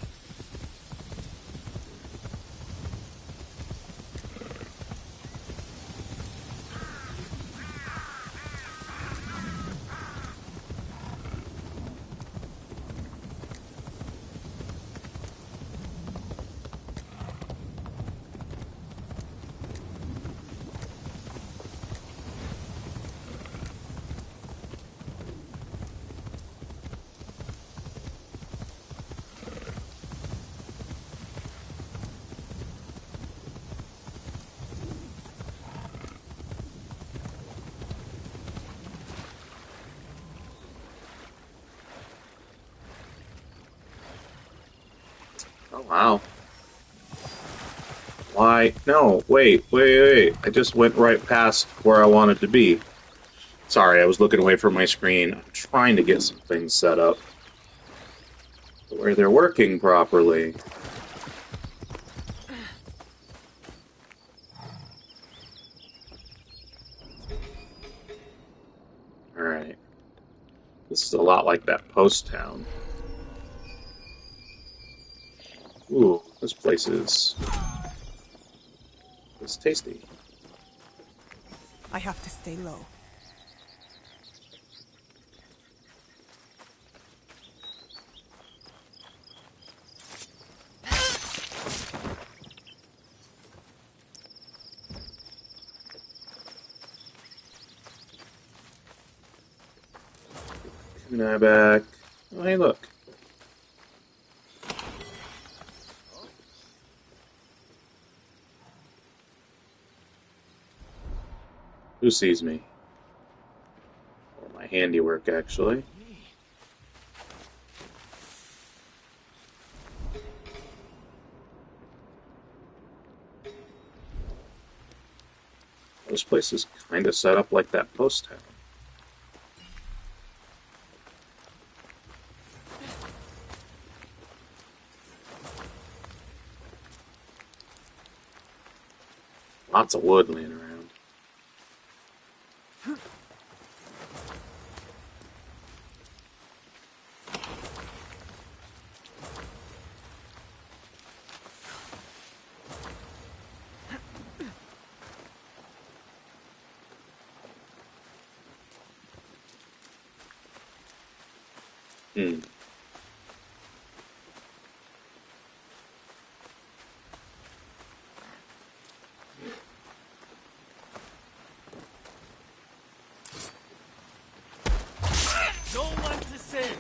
Oh, wow. Why? No, wait. I just went right past where I wanted to be. Sorry, I was looking away from my screen. I'm trying to get some things set up where they're working properly. Alright. This is a lot like that post town. Ooh, this place is... It's tasty. I have to stay low. Kunai back. Oh, hey, look. Who sees me? Or my handiwork, actually. This place is kind of set up like that post town. Lots of wood laying around. Hmm. No one to save.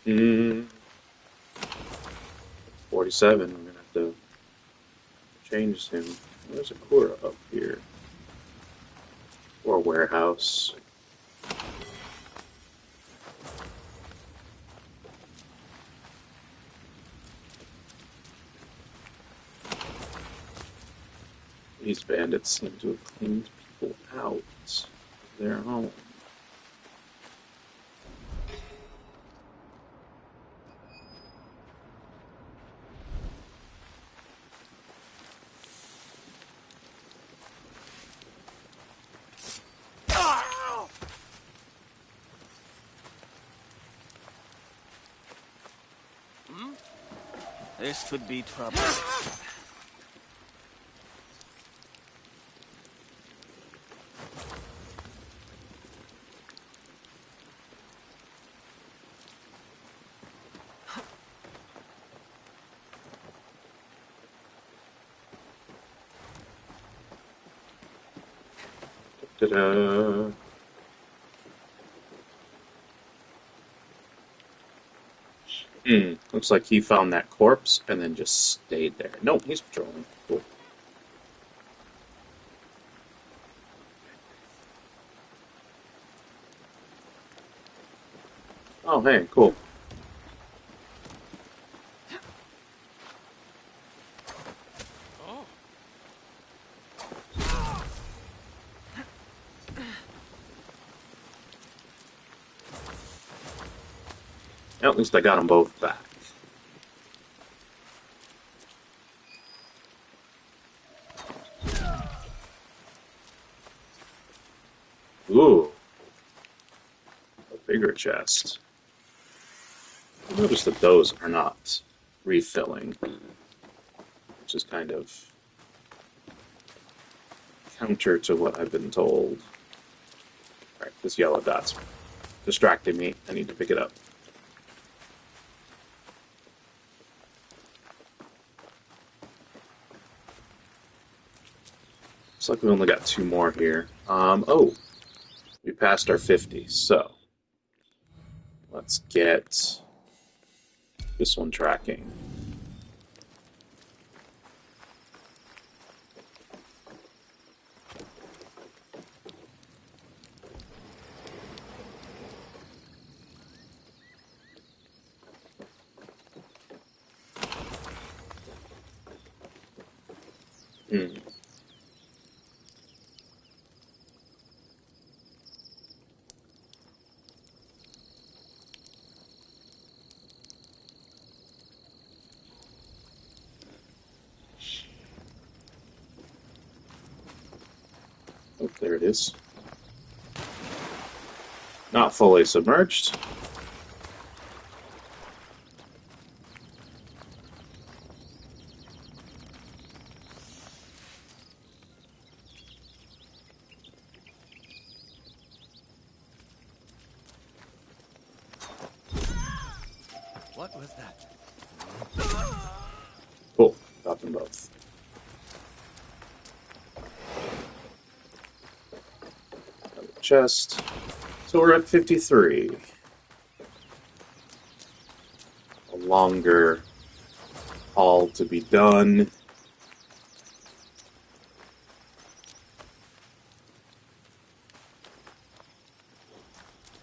Hmm. 47. We're gonna have to change him. There's a Kura up here. Or a warehouse. These bandits seem to have cleaned people out of their home. This could be trouble. Ta-da! Looks like he found that corpse and then just stayed there. Nope, he's patrolling. Cool. Oh, hey, cool. At least I got them both back. Ooh. A bigger chest. I noticed that those are not refilling, which is kind of counter to what I've been told. Alright, this yellow dot's distracting me. I need to pick it up. Looks like we only got 2 more here. Oh, we passed our 50, so let's get this one tracking. Oh, there it is. Not fully submerged. What was that? Cool. Got them both. chest. So we're at 53. A longer haul to be done.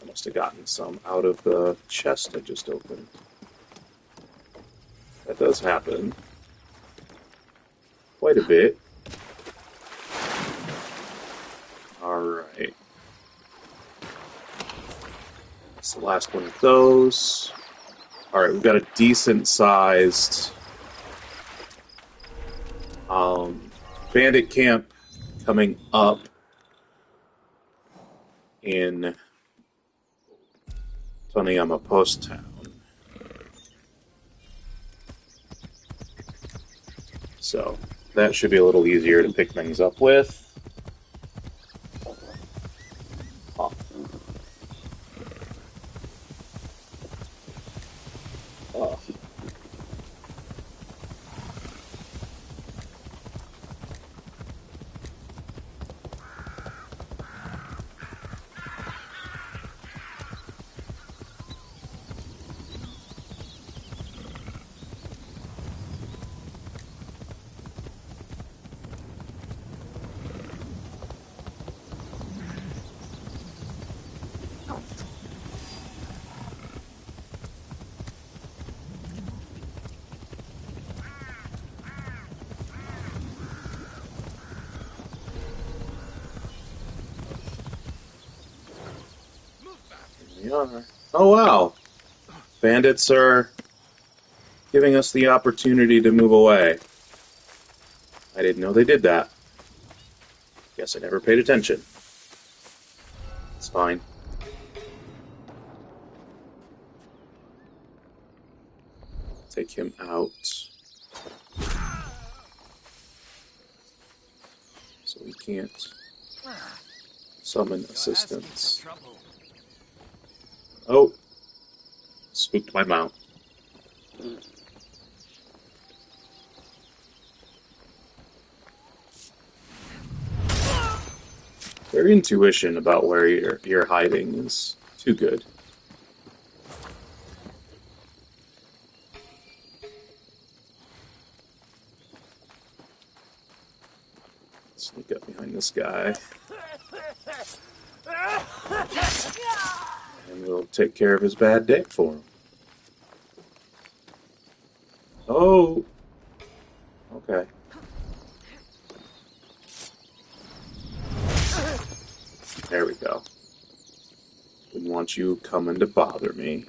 I must have gotten some out of the chest I just opened. That does happen. Quite a bit. Alright. That's the last one of those. Alright, we've got a decent-sized bandit camp coming up in Taniyama Post Town. So that should be a little easier to pick things up with. Oh. Oh. Oh wow! Bandits are giving us the opportunity to move away. I didn't know they did that. Guess I never paid attention. It's fine. Take him out. So we can't summon assistance. Oh! Spooked my mount. Their intuition about where you're hiding is too good. Sneak up behind this guy. And we'll take care of his bad day for him. Oh! Okay. There we go. Didn't want you coming to bother me.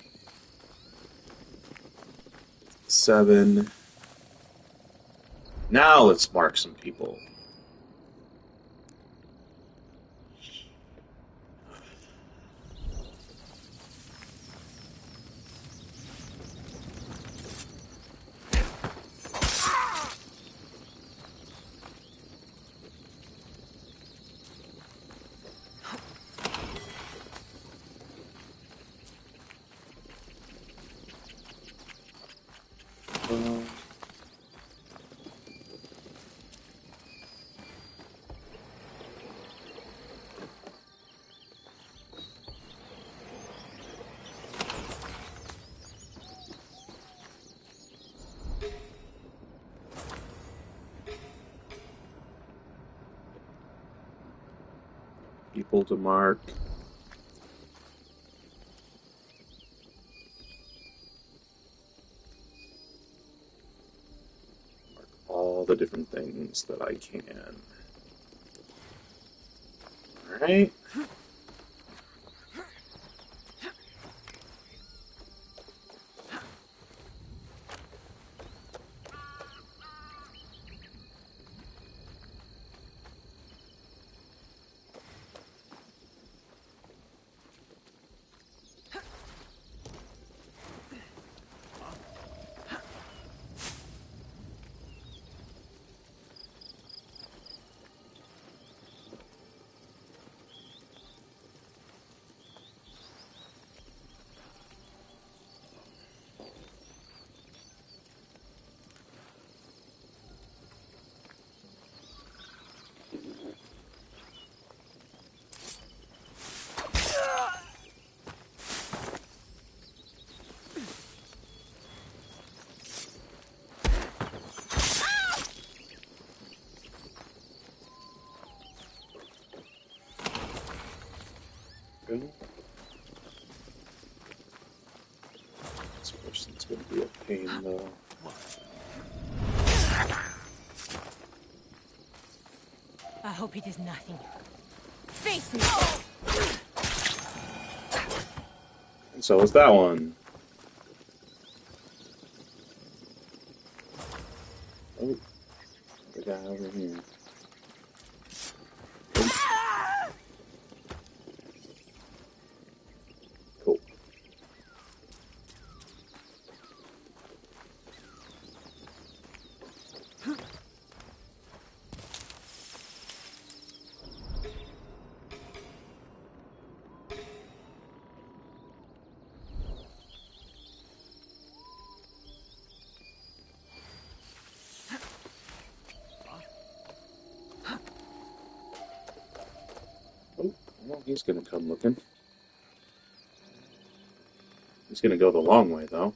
7. Now let's mark some people. People to mark. Mark all the different things that I can. Alright. This person's going to be a pain, though. I hope it is nothing. Face me! And so is that one. Oh, the guy over here. Oh. Cool. Oh, well, he's gonna come looking. He's gonna go the long way, though.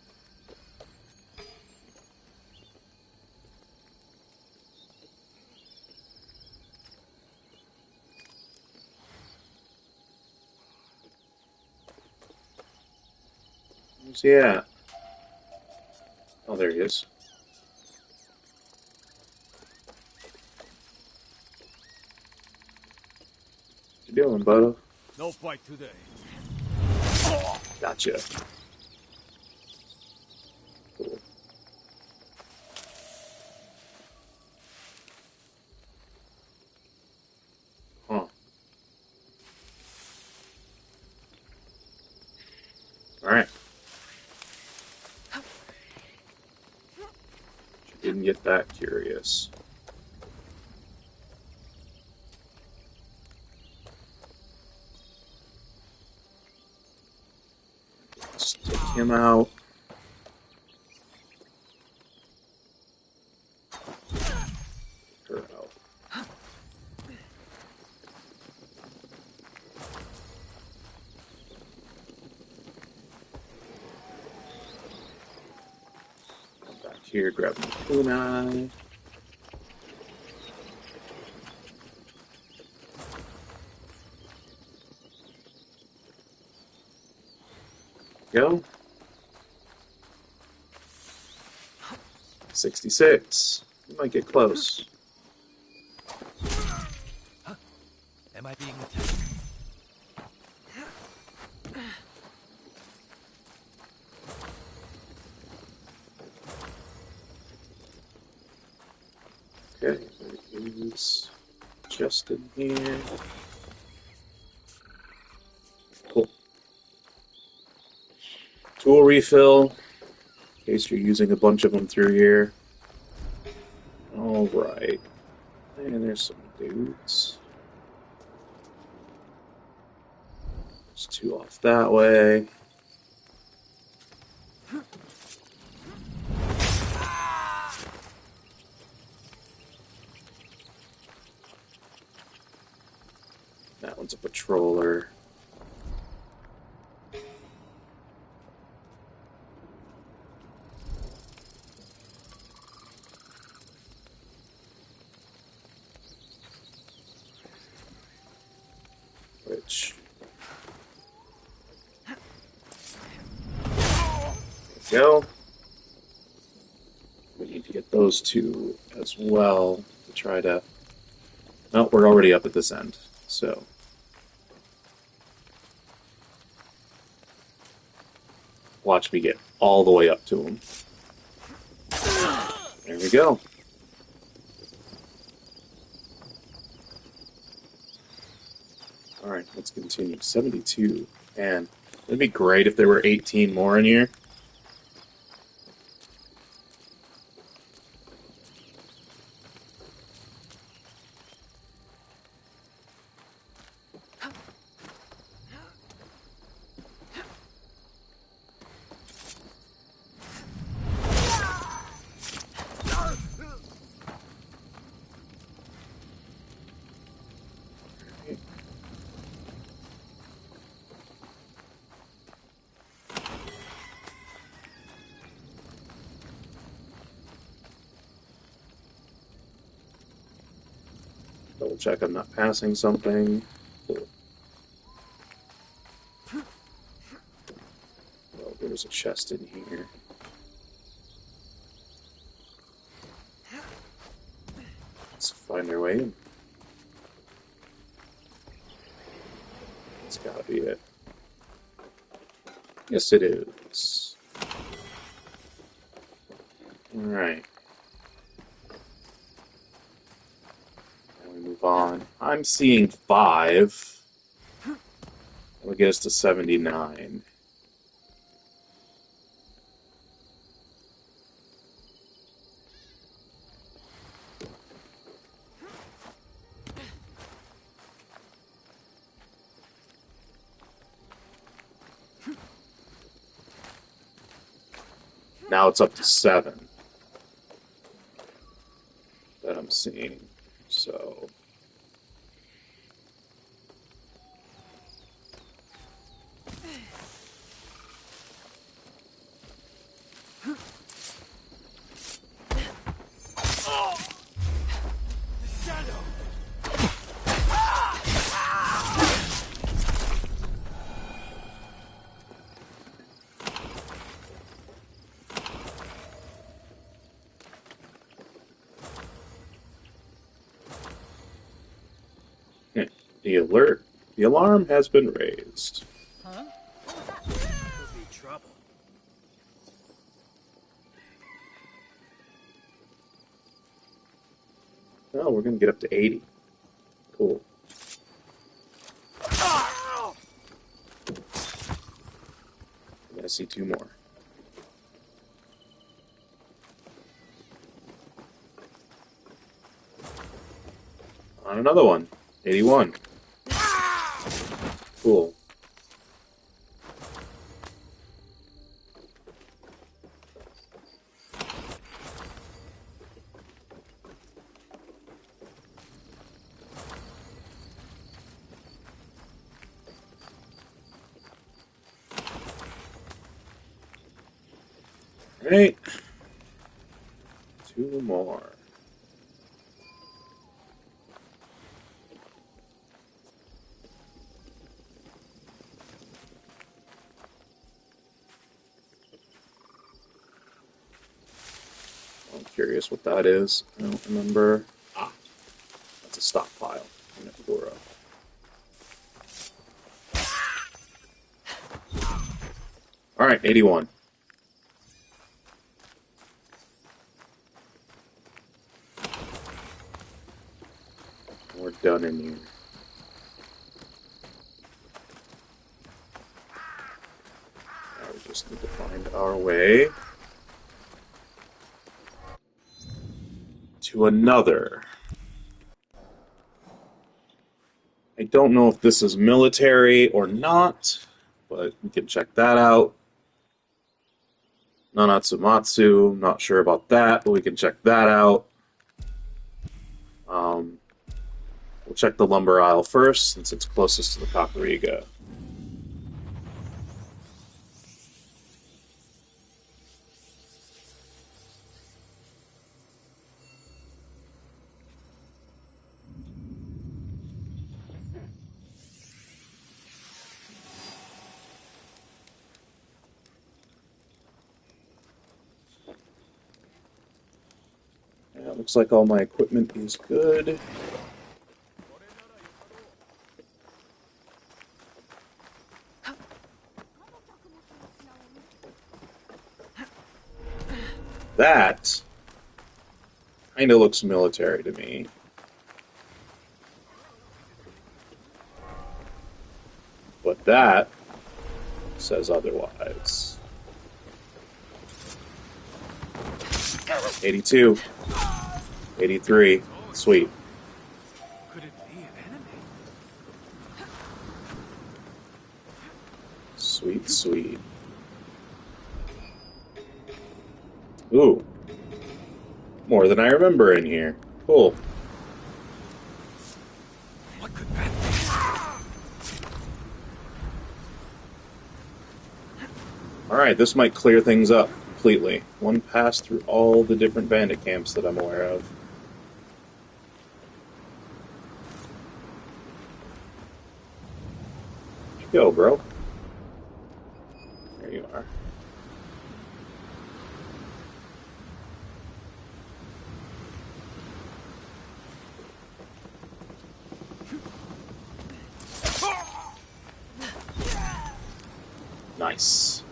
Where's he at? Oh, there he is. What you doing, Butta? No fight today. Gotcha. Cool. Huh. Alright. Didn't get that curious. Let's take him out. Her out. Come back here, grab my kunai. Go. 66. We might get close. Am I being attacked? Okay, there is just in here. Cool. Tool refill, in case you're using a bunch of them through here. Alright. And there's some dudes. There's two off that way. That one's a patroller. Which... There we go. We need to get those two as well to try to... No, we're already up at this end, so... Watch me get all the way up to him. There we go. Alright, let's continue. 72. And it'd be great if there were 18 more in here. Double check I'm not passing something. Cool. there was a chest in here. Let's find our way in. It's gotta be it. Yes, it is. Alright. Now we move on. I'm seeing 5. That'll get us to 79. Now it's up to 7 that I'm seeing. So the alarm has been raised. Huh? Could be trouble. Oh, we're gonna get up to 80. Cool. I'm gonna see 2 more. On another one. 81. Cool. Right. 2 more. I'm curious what that is. I don't remember. Ah, that's a stockpile in Agora. Alright, 81. We're done in here. Now we just need to find our way to another. I don't know if this is military or not, but we can check that out. Nanatsumatsu, not sure about that, but we can check that out. We'll check the lumber aisle first, since it's closest to the Kakurega. Yeah, looks like all my equipment is good. That kind of looks military to me. But that says otherwise. 82. 83. Sweet. Could it be an enemy? Sweet, sweet. Ooh. More than I remember in here. Cool. What could that be? Alright, this might clear things up completely. One pass through all the different bandit camps that I'm aware of. Where'd you go, bro? There you are. Nice.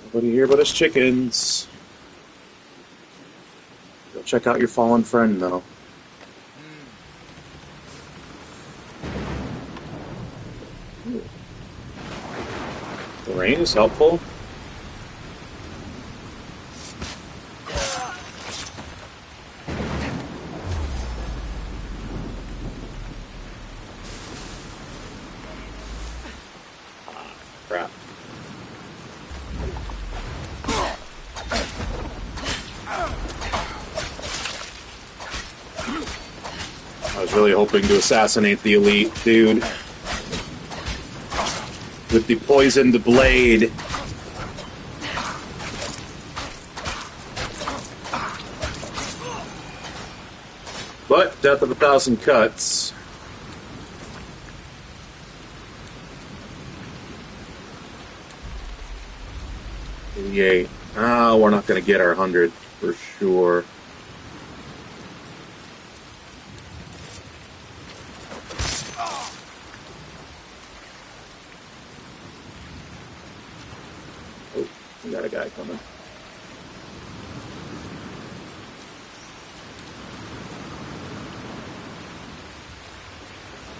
Nobody here but us chickens. Go check out your fallen friend, though. The rain is helpful. Crap. I was really hoping to assassinate the elite dude with the poisoned blade. But death of 1,000 cuts. Yay. Ah, we're not going to get our 100 for sure. Oh, we got a guy coming.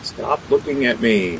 Stop looking at me.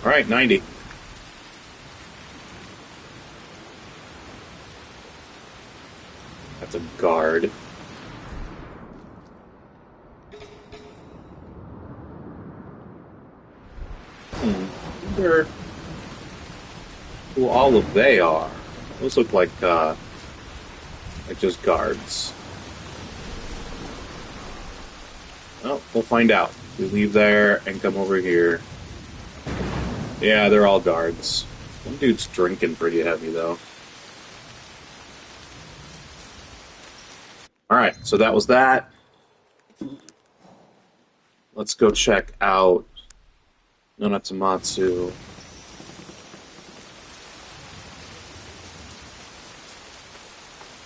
All right, 90. That's a guard. Wonder who all of they are. Those look like just guards. Well, we'll find out. We leave there and come over here. Yeah, they're all guards. One dude's drinking pretty heavy, though. Alright, so that was that. Let's go check out Nonatsumatsu.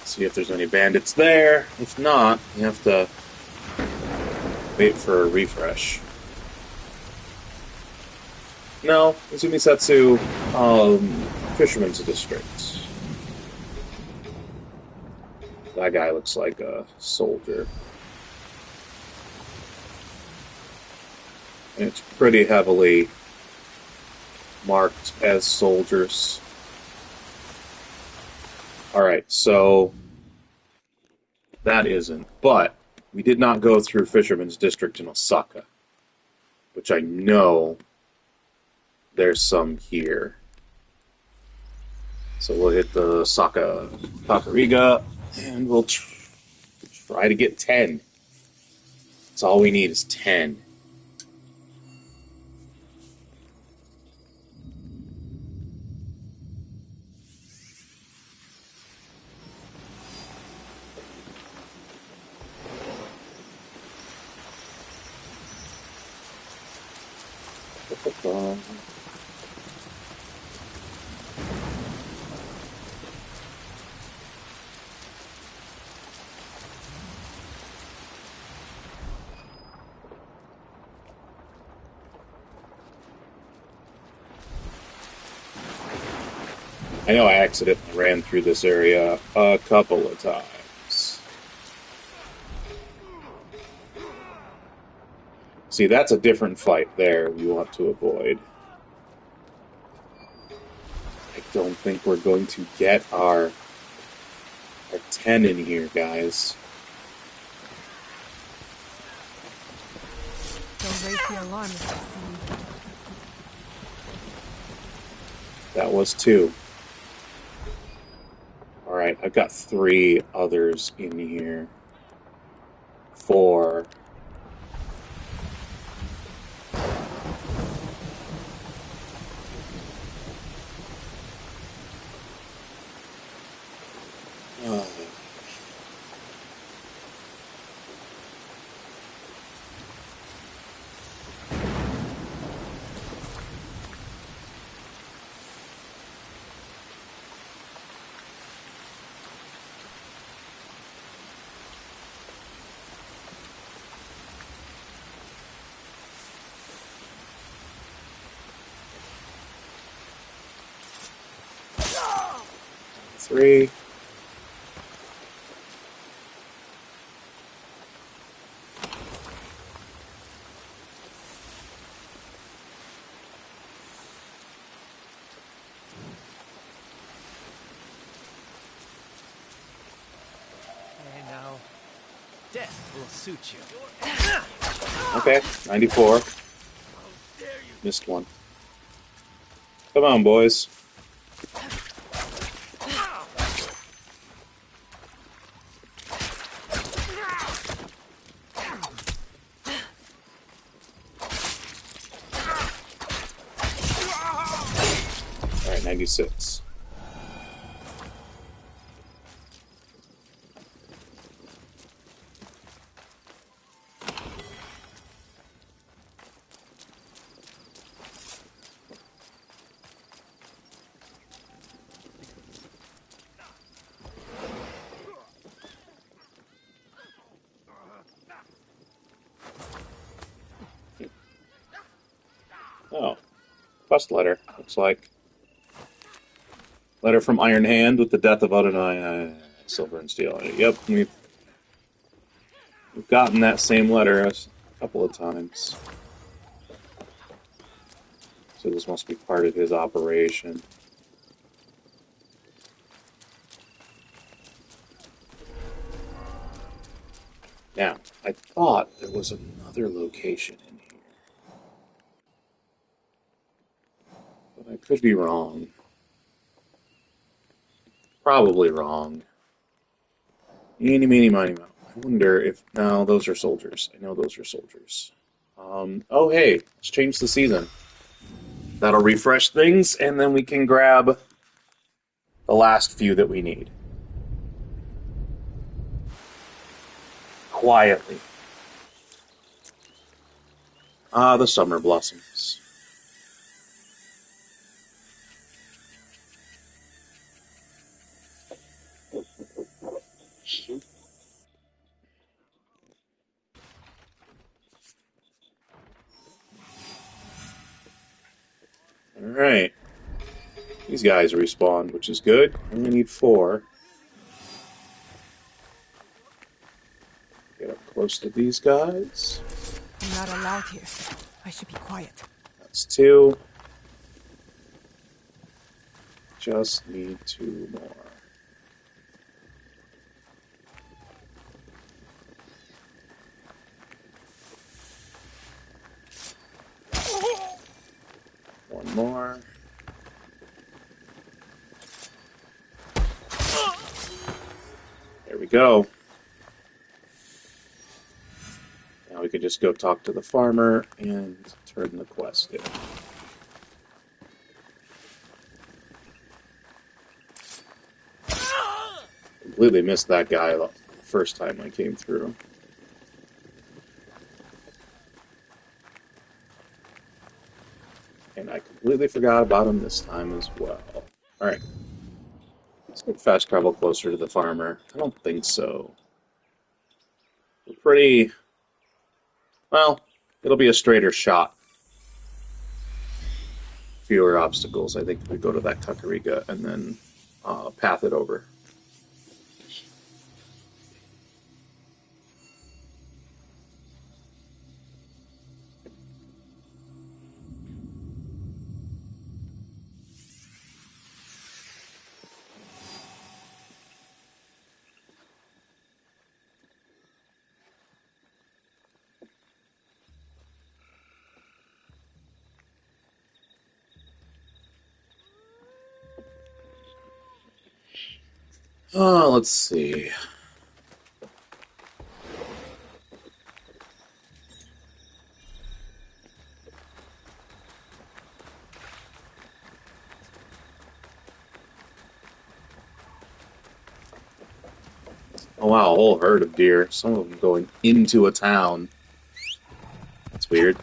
See if there's any bandits there. If not, you have to wait for a refresh. No, Izumi Settsu, Fisherman's District. That guy looks like a soldier. And it's pretty heavily marked as soldiers. Alright, so that isn't. But we did not go through Fisherman's District in Osaka, which I know there's some here. So we'll hit the Osaka Kakurega, and we'll try to get 10. That's all we need is 10. I know I accidentally ran through this area a couple of times. See, that's a different fight there we want to avoid. I don't think we're going to get our 10 in here, guys. Don't raise the alarm if you see me. That was 2. Alright, I've got 3 others in here. 4. Three. And now, death will suit you. Okay, 94. Missed one. Come on, boys. Alright, 96. Oh, quest letter. Looks like letter from Iron Hand with the death of Adonai, silver and steel. Yep, we've gotten that same letter a couple of times. So this must be part of his operation. Now, I thought there was another location in here. But I could be wrong. Probably wrong. Eeny, meeny, miny, moe. I wonder if... No, those are soldiers. I know those are soldiers. Oh, hey, let's change the season. That'll refresh things, and then we can grab the last few that we need. Quietly. Ah, the summer blossoms. Alright. These guys respawned, which is good. Only need 4. Get up close to these guys. I'm not allowed here. I should be quiet. That's 2. Just need 2 more. One more. There we go. Now we could just go talk to the farmer and turn the quest in. Completely missed that guy the first time I came through. And I completely forgot about him this time as well. Alright. Let's get fast travel closer to the farmer. I don't think so. We're pretty... Well, it'll be a straighter shot. Fewer obstacles, I think, if we go to that Kakurega and then path it over. Let's see. Oh wow, a whole herd of deer. Some of them going into a town. That's weird.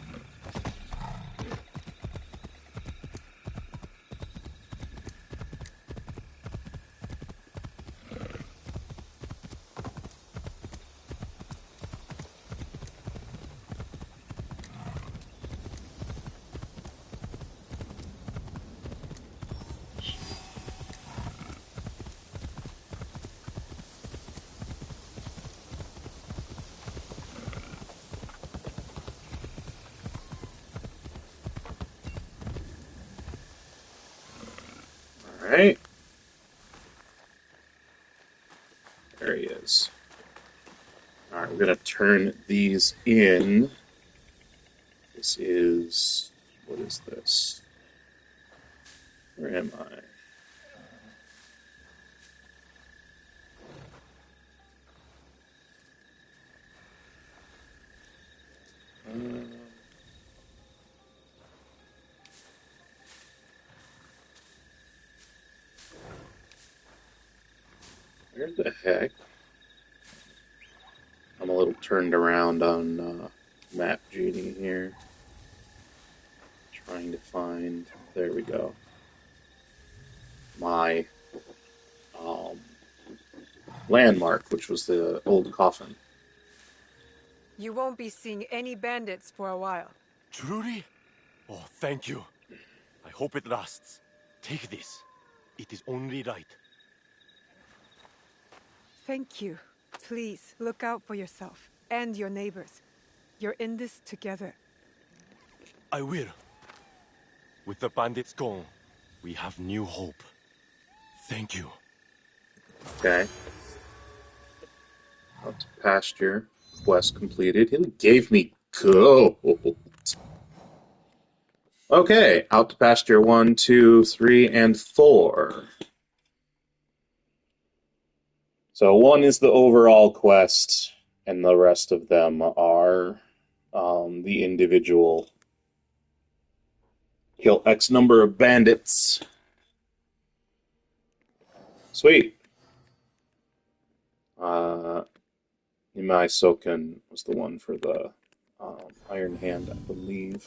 Alright. There he is. Alright, we're gonna turn these in. This is... What is this? Where am I? Where the heck? I'm a little turned around on Map Genie here. Trying to find... There we go. My landmark, which was the old coffin. You won't be seeing any bandits for a while. Truly? Oh, thank you. I hope it lasts. Take this. It is only right. Thank you. Please, look out for yourself and your neighbors. You're in this together. I will. With the bandits gone, we have new hope. Thank you. Okay. Up to Pasture. Quest completed. He gave me gold. Okay, out to Pasture 1, 2, 3, and 4. So 1 is the overall quest, and the rest of them are the individual. Kill X number of bandits. Sweet. Imai Soken was the one for the Iron Hand, I believe.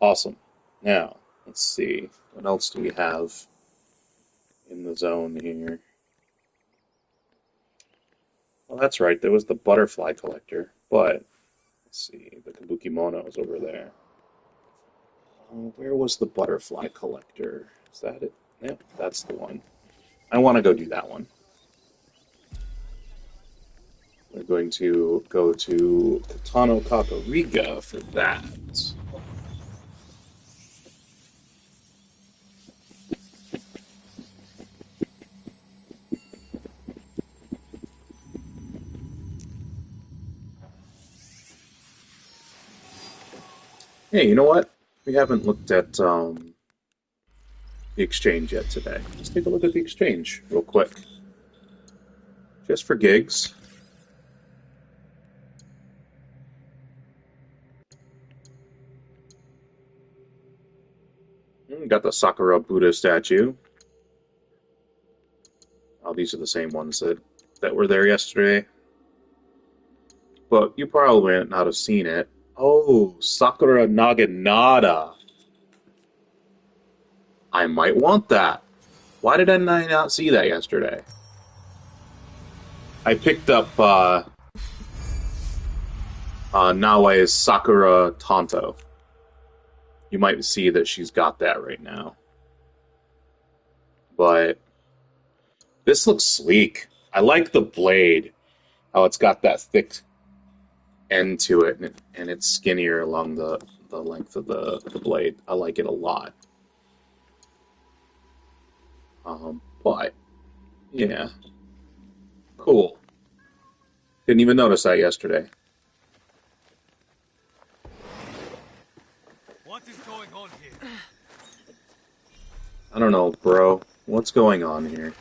Awesome. Now, let's see. What else do we have in the zone here? Well, that's right. There was the butterfly collector, but let's see. The Kabukimono is over there. Where was the butterfly collector? Is that it? Yep, that's the one. I want to go do that one. We're going to go to Katano Kakurega for that. Hey, you know what? We haven't looked at the exchange yet today. Let's take a look at the exchange real quick. Just for gigs. Got the Sakura Buddha statue. Oh, these are the same ones that were there yesterday. But you probably might not have seen it. Oh, Sakura Naginata. I might want that. Why did I not see that yesterday? I picked up Nawe's Sakura Tonto. You might see that she's got that right now. But this looks sleek. I like the blade. How it's got that thick end to it, and it's skinnier along the length of the blade. I like it a lot. But, yeah. Cool. Didn't even notice that yesterday. What is going on here? I don't know, bro. What's going on here?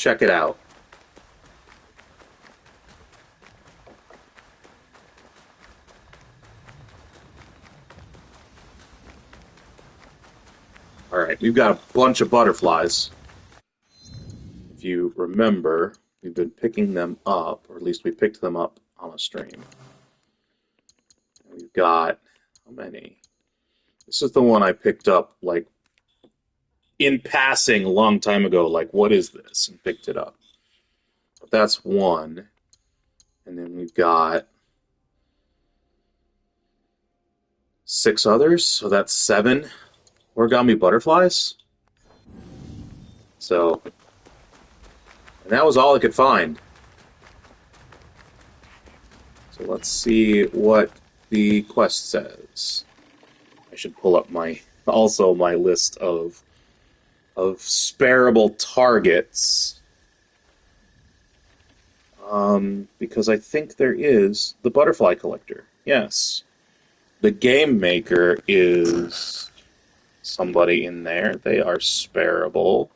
check it out. Alright, we've got a bunch of butterflies. If you remember, we've been picking them up, or at least we picked them up on a stream. We've got, how many? This is the one I picked up, like, in passing a long time ago, like, what is this? And picked it up. But that's one. And then we've got 6 others, so that's 7 origami butterflies. So, and that was all I could find. So let's see what the quest says. I should pull up my list of spareable targets. Because I think there is the butterfly collector. Yes. The Gamemaker is somebody in there. They are spareable.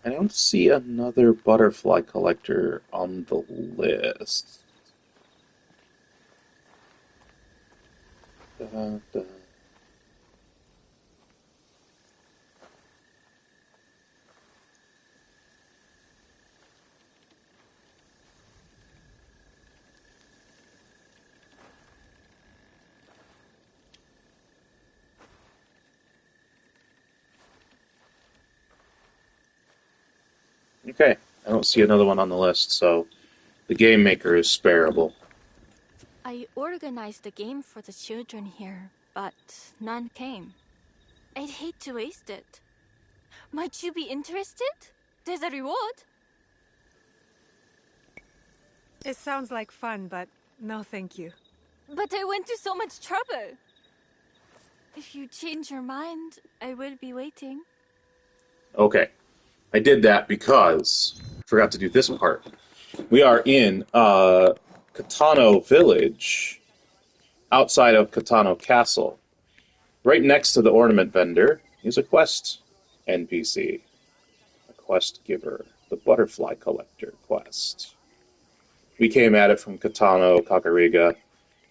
I don't see another butterfly collector on the list. Okay, I don't see another one on the list, so the Gamemaker is spareable. I organized the game for the children here, but none came. I'd hate to waste it. Might you be interested? There's a reward. It sounds like fun, but no thank you. But I went to so much trouble. If you change your mind, I will be waiting. Okay, I did that because I forgot to do this part. We are in Katano Village, outside of Katano Castle. Right next to the ornament vendor is a quest NPC, a quest giver, the butterfly collector quest. We came at it from Katano Kakurega.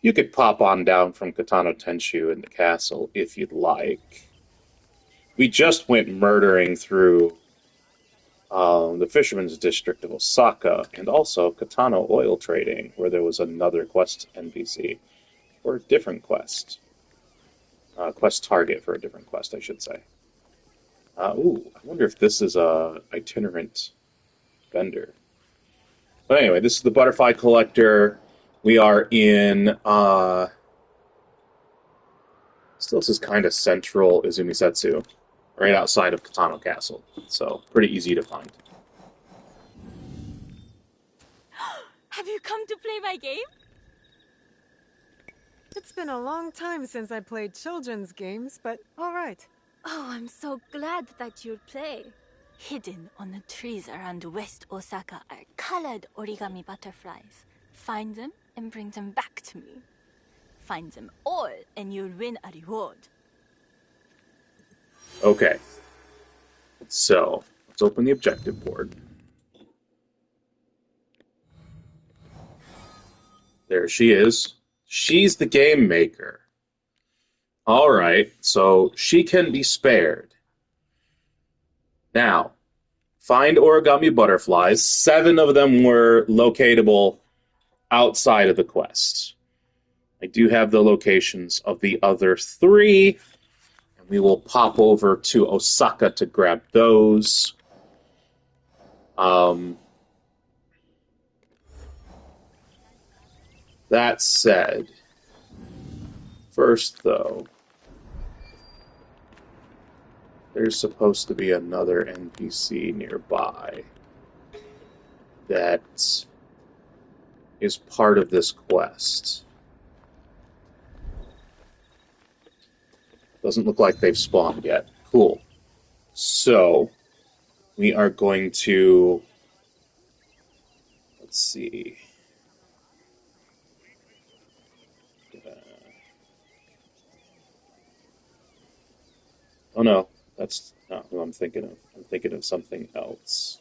You could pop on down from Katano Tenshu in the castle if you'd like. We just went murdering through the fisherman's district of Osaka, and also Katano oil trading, where there was another quest NPC, or a different quest. Quest target for a different quest, I should say. I wonder if this is a itinerant vendor. But anyway, this is the butterfly collector. We are in still this is kind of central Izumi Settsu, right outside of Katano Castle. So pretty easy to find. Have you come to play my game? It's been a long time since I played children's games, but all right. Oh, I'm so glad that you'll play. Hidden on the trees around West Osaka are colored origami butterflies. Find them and bring them back to me. Find them all and you'll win a reward. Okay. So, let's open the objective board. There she is. She's the Gamemaker. Alright, so she can be spared. Now, find origami butterflies. 7 of them were locatable outside of the quest. I do have the locations of the other 3, and we will pop over to Osaka to grab those. That said, first though, there's supposed to be another NPC nearby that is part of this quest. Doesn't look like they've spawned yet. Cool. So, we are going to... Let's see. Oh no, that's not who I'm thinking of. I'm thinking of something else.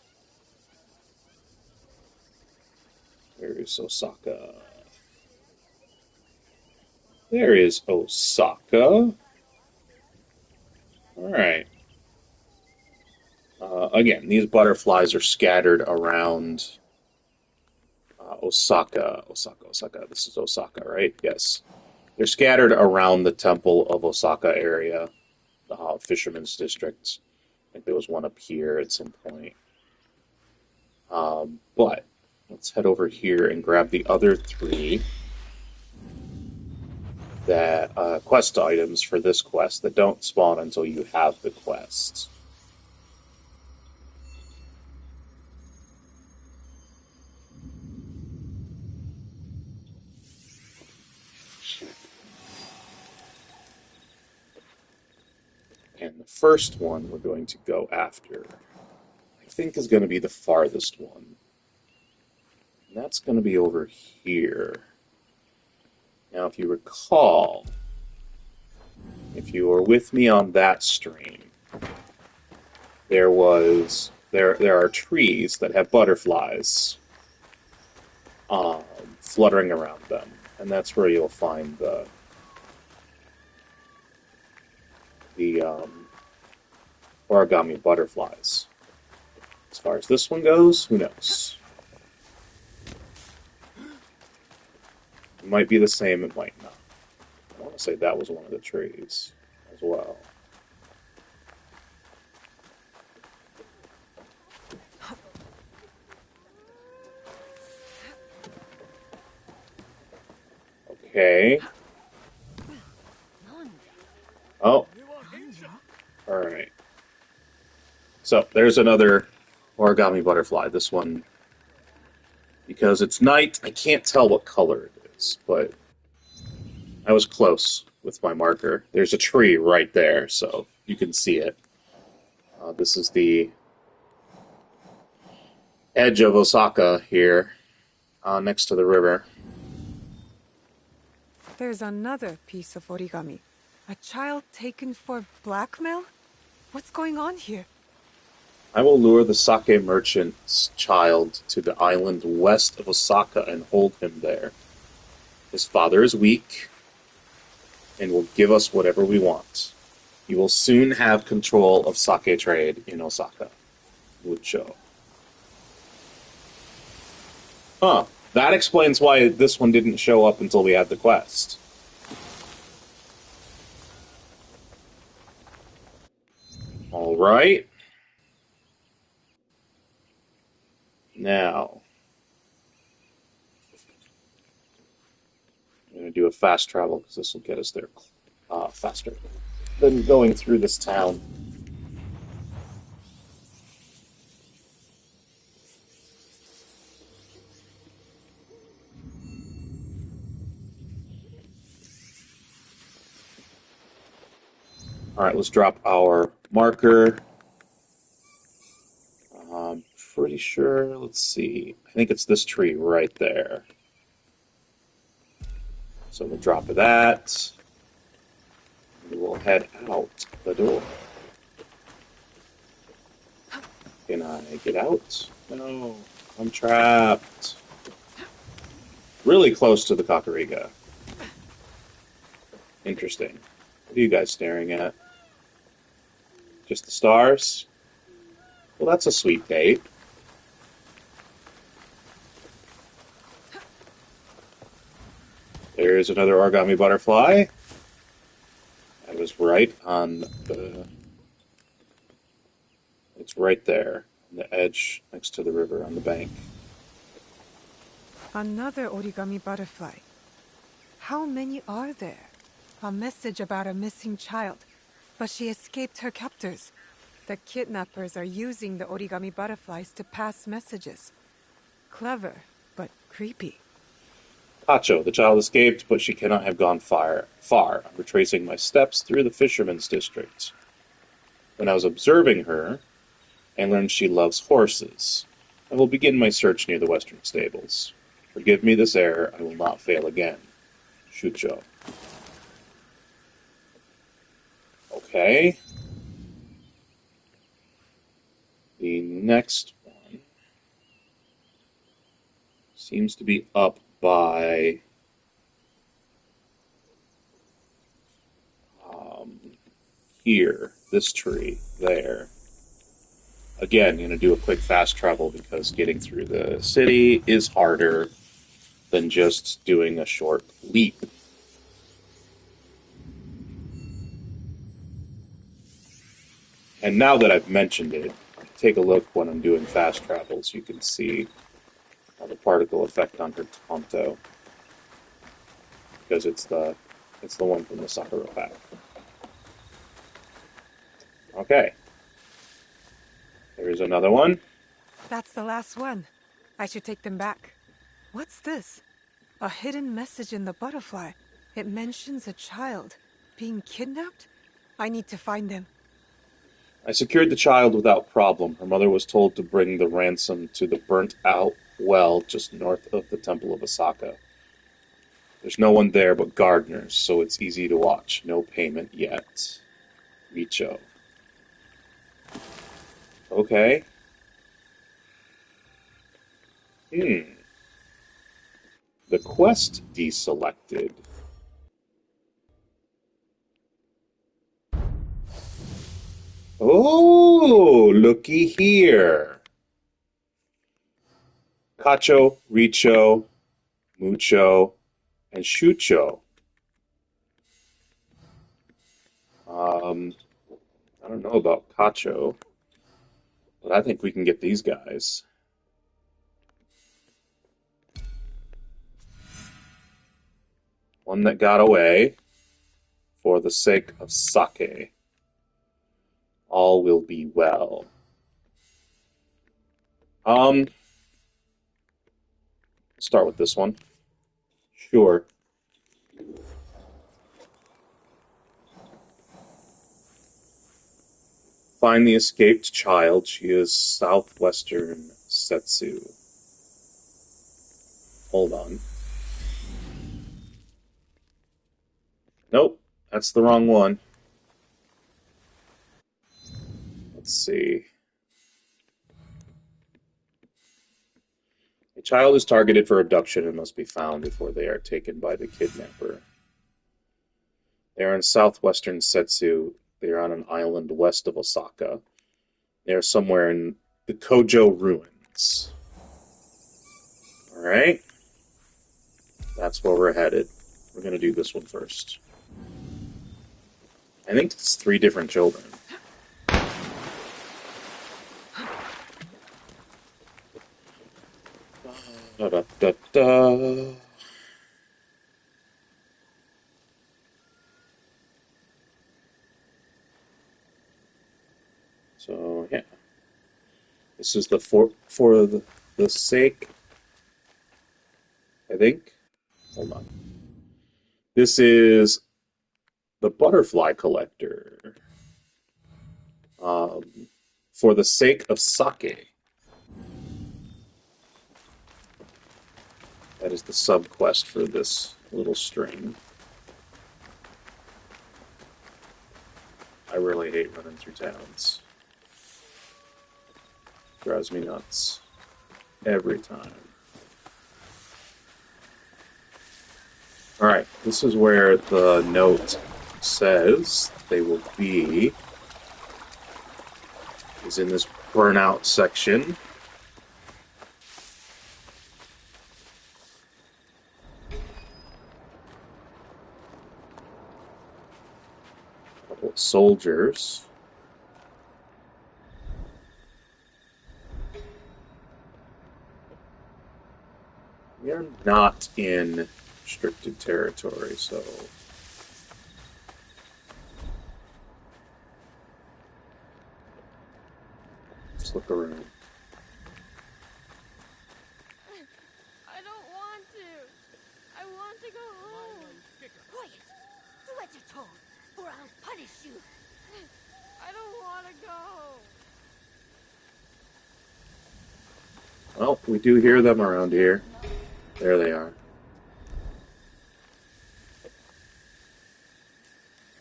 Where is Osaka? There is Osaka. Alright. Again, these butterflies are scattered around Osaka. Osaka. This is Osaka, right? Yes. They're scattered around the Temple of Osaka area, the Fisherman's District. I think there was one up here at some point. But let's head over here and grab the other three that quest items for this quest that don't spawn until you have the quest. And the first one we're going to go after, I think, is going to be the farthest one. And that's going to be over here. Now, if you recall, if you were with me on that stream, there are trees that have butterflies fluttering around them, and that's where you'll find the origami butterflies. As far as this one goes, who knows? It might be the same, it might not. I want to say that was one of the trees as well. Okay. Oh. Alright. So, there's another origami butterfly. This one, because it's night, I can't tell what color it is, but I was close with my marker. There's a tree right there, so you can see it. This is the edge of Osaka here, next to the river. There's another piece of origami. A child taken for blackmail? What's going on here? I will lure the sake merchant's child to the island west of Osaka and hold him there. His father is weak and will give us whatever we want. He will soon have control of sake trade in Osaka. Mucho. Huh. That explains why this one didn't show up until we had the quest. Alright. Now, I'm going to do a fast travel because this will get us there faster than going through this town. Alright, let's drop our marker. I'm pretty sure, let's see, I think it's this tree right there. So we'll drop that. We will head out the door. Can I get out? No, I'm trapped. Really close to the Kakurega. Interesting. What are you guys staring at? Just the stars? Well, that's a sweet date. There's another origami butterfly. I was right on the... It's right there, on the edge next to the river on the bank. Another origami butterfly. How many are there? A message about a missing child, but she escaped her captors. The kidnappers are using the origami butterflies to pass messages. Clever, but creepy. Kacho, the child escaped, but she cannot have gone far. I'm retracing my steps through the Fisherman's District. When I was observing her, I learned she loves horses. I will begin my search near the western stables. Forgive me this error, I will not fail again. Shucho. Okay. The next one seems to be up by here, this tree, there. Again, going to do a quick fast travel because getting through the city is harder than just doing a short leap. And now that I've mentioned it, take a look when I'm doing fast travels. You can see the particle effect on her Tonto, because it's the one from the Sakura pack. Okay. There's another one. That's the last one. I should take them back. What's this? A hidden message in the butterfly. It mentions a child being kidnapped? I need to find him. I secured the child without problem. Her mother was told to bring the ransom to the burnt-out well just north of the Temple of Osaka. There's no one there but gardeners, so it's easy to watch. No payment yet. Richo. Okay. The quest deselected. Oh, looky here. Kacho, Richo, Mucho, and Shucho. I don't know about Kacho, but I think we can get these guys. One that got away for the sake of sake. All will be well. Start with this one. Sure. Find the escaped child. She is Southwestern Settsu. Hold on. Nope, that's the wrong one. Let's see. A child is targeted for abduction and must be found before they are taken by the kidnapper. They are in southwestern Settsu. They are on an island west of Osaka. They are somewhere in the Kojo ruins. Alright. That's where we're headed. We're going to do this one first. I think it's 3 different children. Da, da, da, da. So, yeah. This is the for the sake, I think. Hold on. This is the butterfly collector. For the sake of sake. That is the sub-quest for this little string. I really hate running through towns. Drives me nuts. Every time. Alright, this is where the note says they will be. Is in this burnout section. Soldiers. We are not in restricted territory, so let's look around. I don't want to. I want to go home. Quiet! Do as you're told, or I'll punish you! I don't want to go. Well, we do hear them around here. There they are.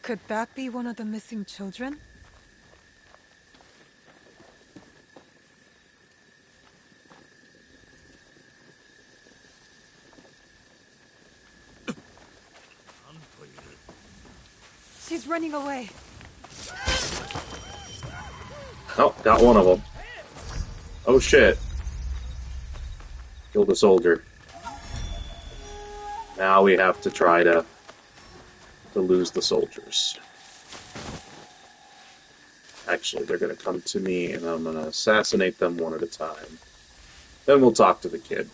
Could that be one of the missing children? She's running away. Oh, got one of them. Oh shit. Killed a soldier. Now we have to try to lose the soldiers. Actually, they're going to come to me, and I'm going to assassinate them one at a time. Then we'll talk to the kid.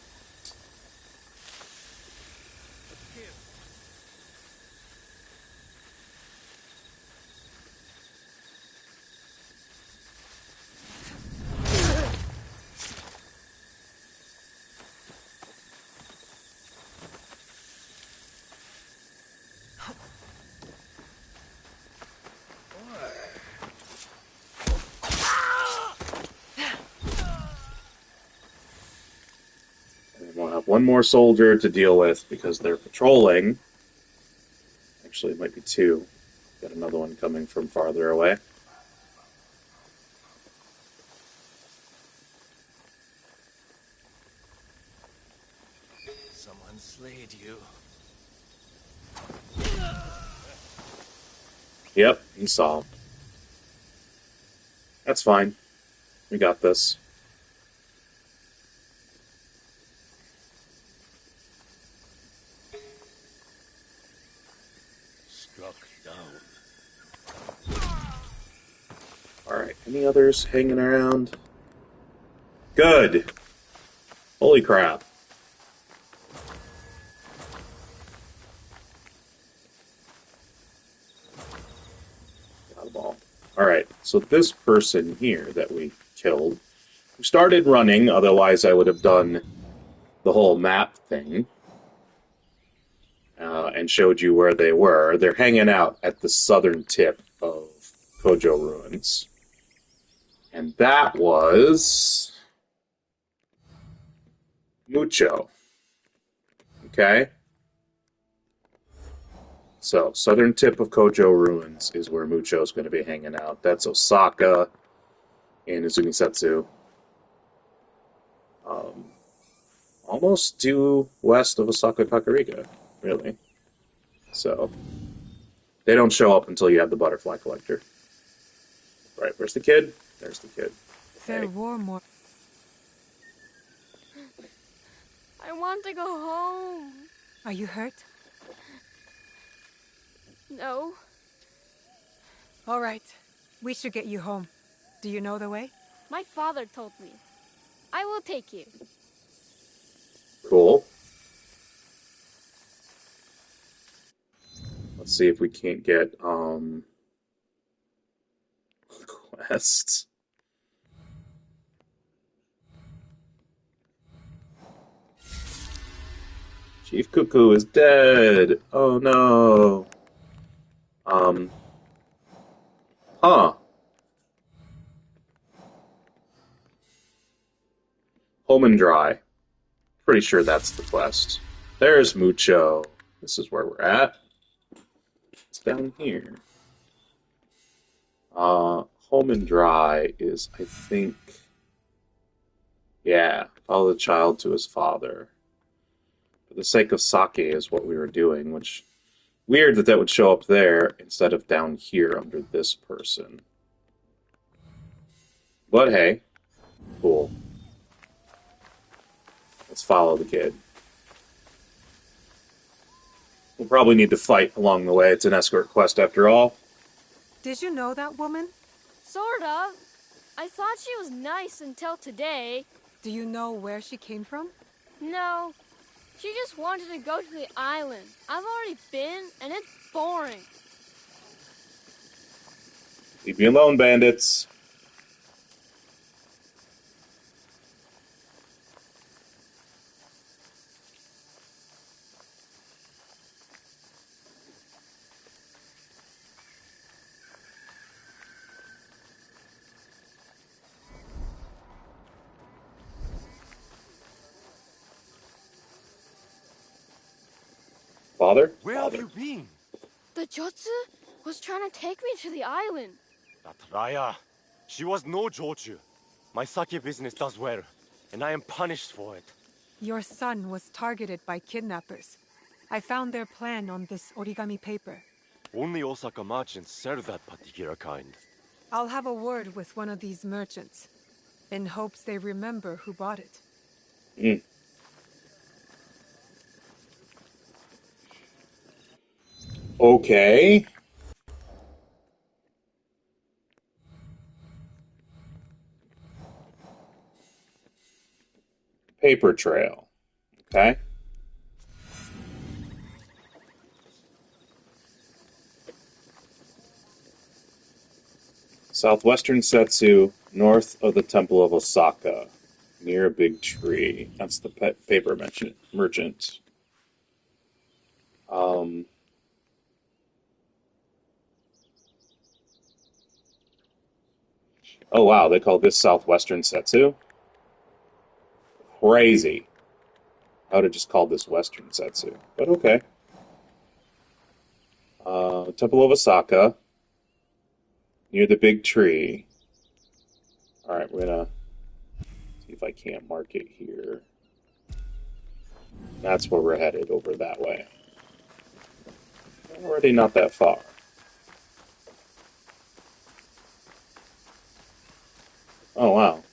We'll have one more soldier to deal with because they're patrolling. Actually, it might be two. Got another one coming from farther away. Someone slayed you. Yep, he saw him. That's fine. We got this. Alright, any others hanging around? Good! Holy crap. Got them all. Alright, so this person here that we killed, who started running, otherwise I would have done the whole map thing, and showed you where they were. They're hanging out at the southern tip of Kojo Ruins. And that was Mucho. Okay? So, southern tip of Kojo Ruins is where Mucho's going to be hanging out. That's Osaka and Izumi Settsu. Almost due west of Osaka Kakurega, really. So, they don't show up until you have the butterfly collector. Right, where's the kid? There's the kid. There were more. I want to go home. Are you hurt? No. All right. We should get you home. Do you know the way? My father told me. I will take you. Cool. Let's see if we can't get quests. Chief Cuckoo is dead. Oh no. Huh. Home and dry. Pretty sure that's the quest. There's Mucho. This is where we're at. It's down here. Home and dry is, I think, yeah, follow the child to his father. For the sake of sake is what we were doing, which, weird that that would show up there instead of down here under this person. But hey, cool. Let's follow the kid. We'll probably need to fight along the way. It's an escort quest after all. Did you know that woman? Sort of. I thought she was nice until today. Do you know where she came from? No. She just wanted to go to the island. I've already been, and it's boring. Leave me alone, bandits. Father? Where have you been? The Jotsu was trying to take me to the island. That Raya. She was no Jochu. My sake business does well, and I am punished for it. Your son was targeted by kidnappers. I found their plan on this origami paper. Only Osaka merchants sell that particular kind. I'll have a word with one of these merchants, in hopes they remember who bought it. Mm. Okay. Paper trail. Okay. Southwestern Setsu, north of the Temple of Osaka, near a big tree. That's the paper merchant. Oh wow, they call this Southwestern Setsu? Crazy. I would have just called this Western Setsu, but okay. Temple of Osaka, near the big tree. Alright, we're gonna see if I can't mark it here. That's where we're headed, over that way. Already not that far. Oh wow.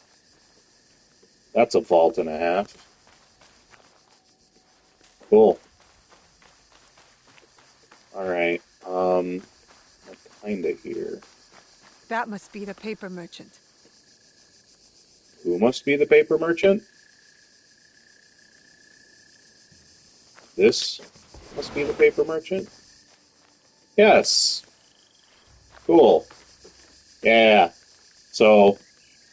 That's a vault and a half. Cool. Alright, kinda here. That must be the paper merchant. Who must be the paper merchant? This must be the paper merchant? Yes. Cool. Yeah. So,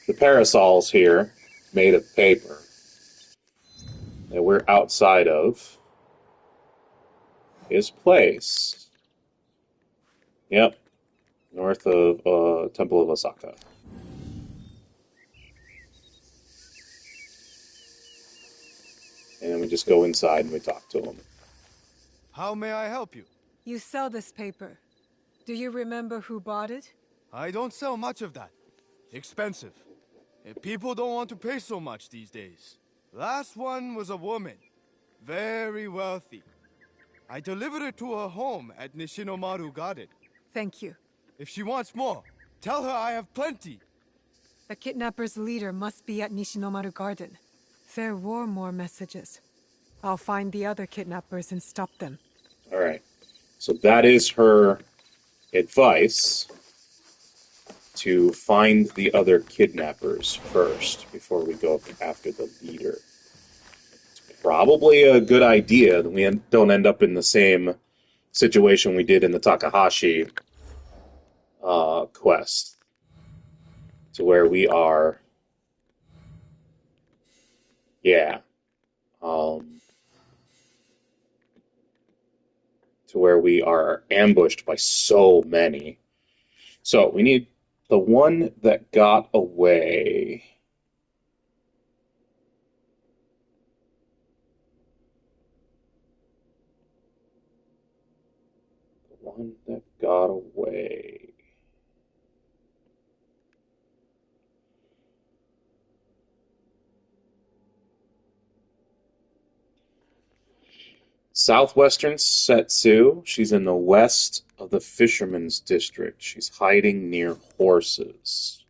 the parasol's here, made of paper, that we're outside of his place. Yep. North of Temple of Osaka. And then we just go inside and we talk to him. How may I help you? You sell this paper. Do you remember who bought it? I don't sell much of that. Expensive. And people don't want to pay so much these days. Last one was a woman. Very wealthy. I delivered it to her home at Nishinomaru Garden. Thank you. If she wants more, tell her I have plenty. The kidnapper's leader must be at Nishinomaru Garden. There were more messages. I'll find the other kidnappers and stop them. Alright. So that is her advice, to find the other kidnappers first before we go after the leader. It's probably a good idea that we don't end up in the same situation we did in the Takahashi quest, to where we are, to where we are ambushed by so many. So we need the one that got away. The one that got away. Southwestern Setsu. She's in the west of the Fisherman's District. She's hiding near horses.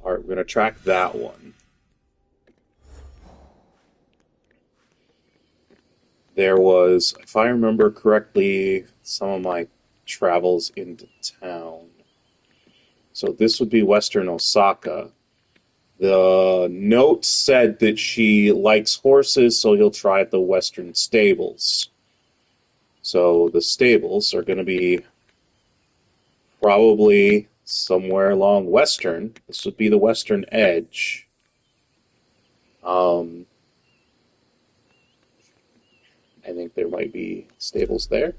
Alright, we're going to track that one. There was, if I remember correctly, some of my travels into town. So this would be Western Osaka. The note said that she likes horses, so he'll try at the Western Stables. So the stables are going to be probably somewhere along Western. This would be the Western Edge. I think there might be stables there.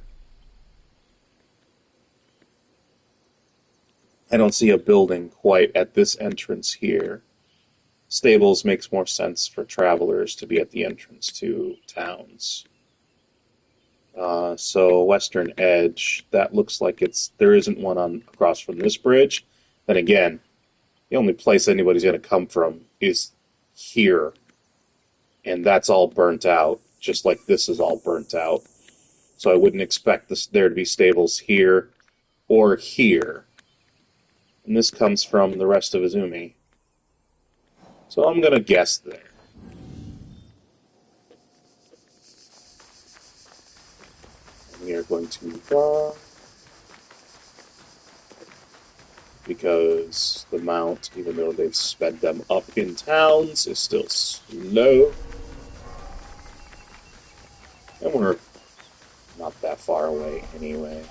I don't see a building quite at this entrance here. Stables makes more sense for travelers to be at the entrance to towns. So Western Edge, that looks like there isn't one across from this bridge. Then again, the only place anybody's going to come from is here, and that's all burnt out, just like this is all burnt out. So I wouldn't expect there to be stables here or here. And this comes from the rest of Izumi. So I'm going to guess there. And we are going to move on, because the mount, even though they've sped them up in towns, is still slow. And we're not that far away anyway.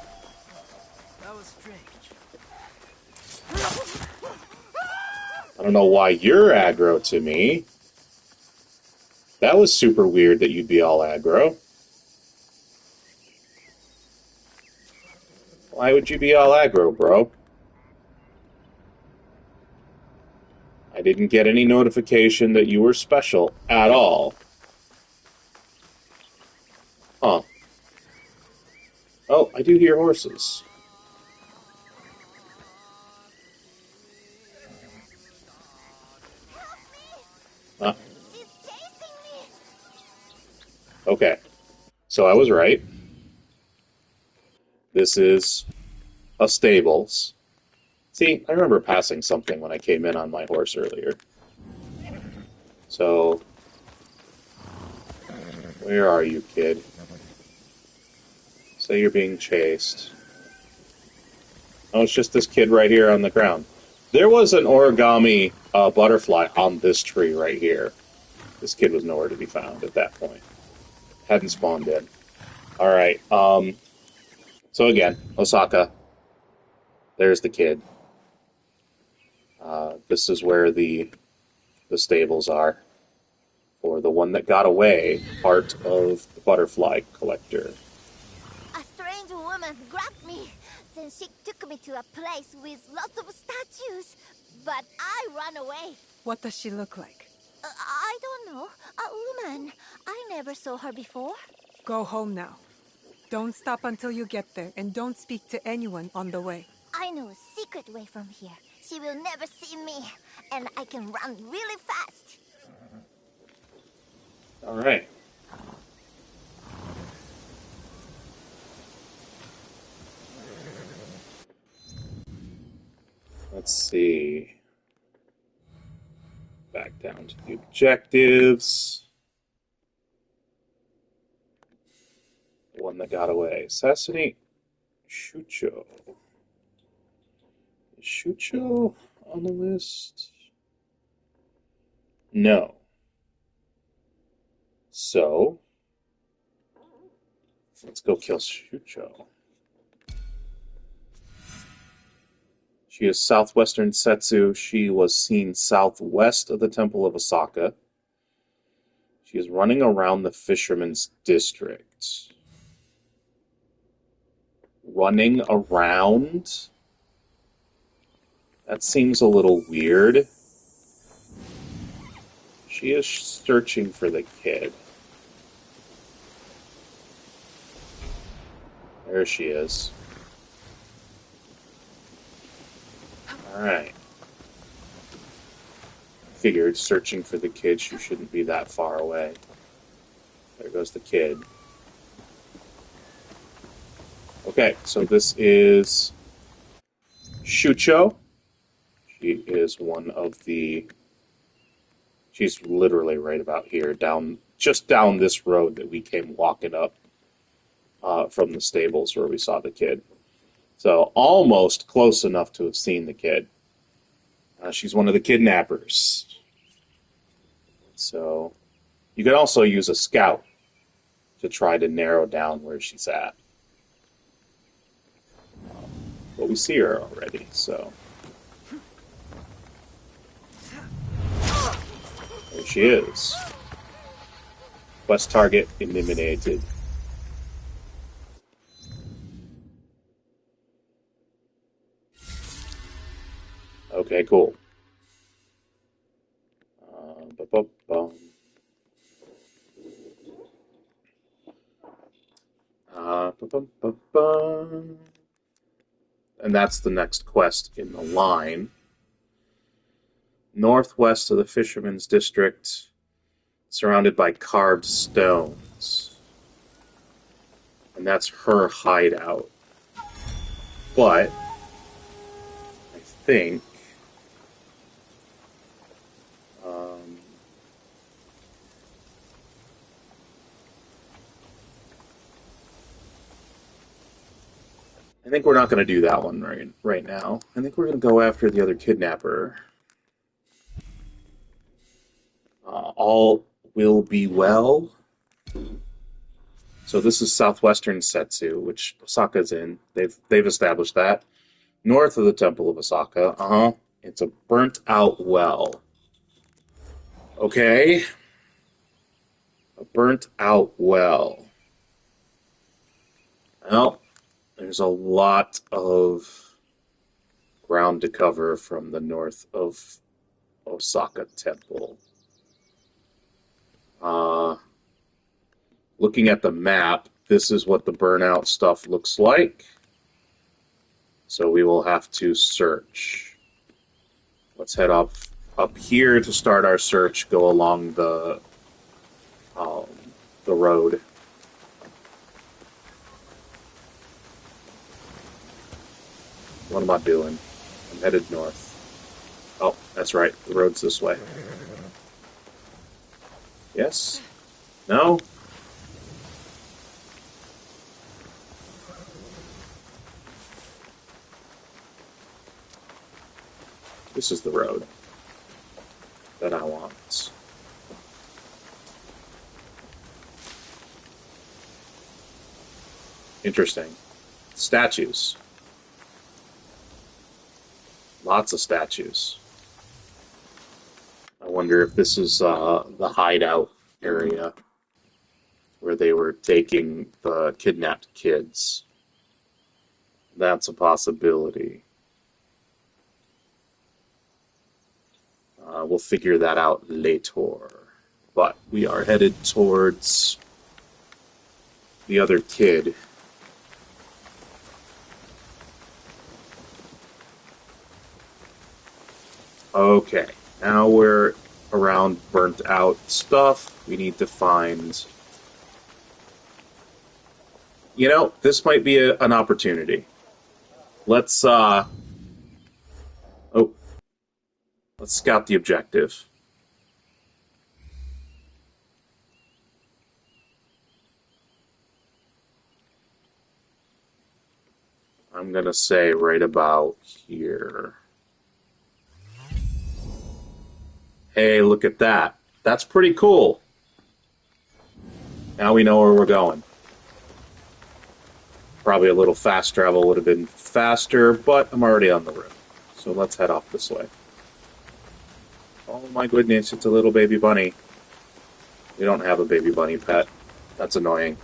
That was strange. I don't know why you're aggro to me. That was super weird that you'd be all aggro. Why would you be all aggro, bro? I didn't get any notification that you were special at all. Huh. Oh, I do hear horses. She's chasing me. Okay. So I was right. This is a stables. See, I remember passing something when I came in on my horse earlier. So, where are you, kid? Say you're being chased. Oh, it's just this kid right here on the ground. There was an origami butterfly on this tree right here. This kid was nowhere to be found at that point. Hadn't spawned in. Alright, so again, Osaka. There's the kid. This is where the stables are. For the one that got away, part of the butterfly collector. A strange woman grabbed me. Then she took me to a place with lots of statues. But I ran away. What does she look like? I don't know. A woman. I never saw her before. Go home now. Don't stop until you get there, and don't speak to anyone on the way. I know a secret way from here. She will never see me. And I can run really fast. Alright. Let's see. Back down to the objectives. The one that got away. Assassinate Shucho. Is Shucho on the list? No. So, let's go kill Shucho. She is Southwestern Setsu. She was seen southwest of the Temple of Osaka. She is running around the Fisherman's District. Running around? That seems a little weird. She is searching for the kid. There she is. Alright. Figured searching for the kid, she shouldn't be that far away. There goes the kid. Okay, so this is Shucho. She is one of the... She's literally right about here, just down this road that we came walking up from the stables where we saw the kid. So almost close enough to have seen the kid. She's one of the kidnappers. So you can also use a scout to try to narrow down where she's at. But we see her already, so... There she is. Quest target eliminated. Okay, cool. Ba-ba-bum. Ba-bum-ba-bum. And that's the next quest in the line. Northwest of the Fisherman's District, surrounded by carved stones. And and that's her hideout. But I think we're not going to do that one right now. I think we're going to go after the other kidnapper. All will be well. So this is Southwestern Setsu, which Osaka's in. They've established that. North of the Temple of Osaka. It's a burnt out well. Okay. A burnt out well. Well, there's a lot of ground to cover from the north of Osaka Temple. Looking at the map, this is what the burnout stuff looks like. So we will have to search. Let's head up here to start our search. Go along the road. What am I doing? I'm headed north. Oh, that's right. The road's this way. Yes? No? This is the road that I want. Interesting. Statues. Lots of statues. I wonder if this is the hideout area where they were taking the kidnapped kids. That's a possibility. We'll figure that out later. But we are headed towards the other kid. Okay, now we're around burnt out stuff. We need to find... You know, this might be an opportunity. Let's scout the objective. I'm going to say right about here. Hey, look at that. That's pretty cool. Now we know where we're going. Probably a little fast travel would have been faster, but I'm already on the road. So let's head off this way. Oh my goodness, it's a little baby bunny. We don't have a baby bunny pet. That's annoying.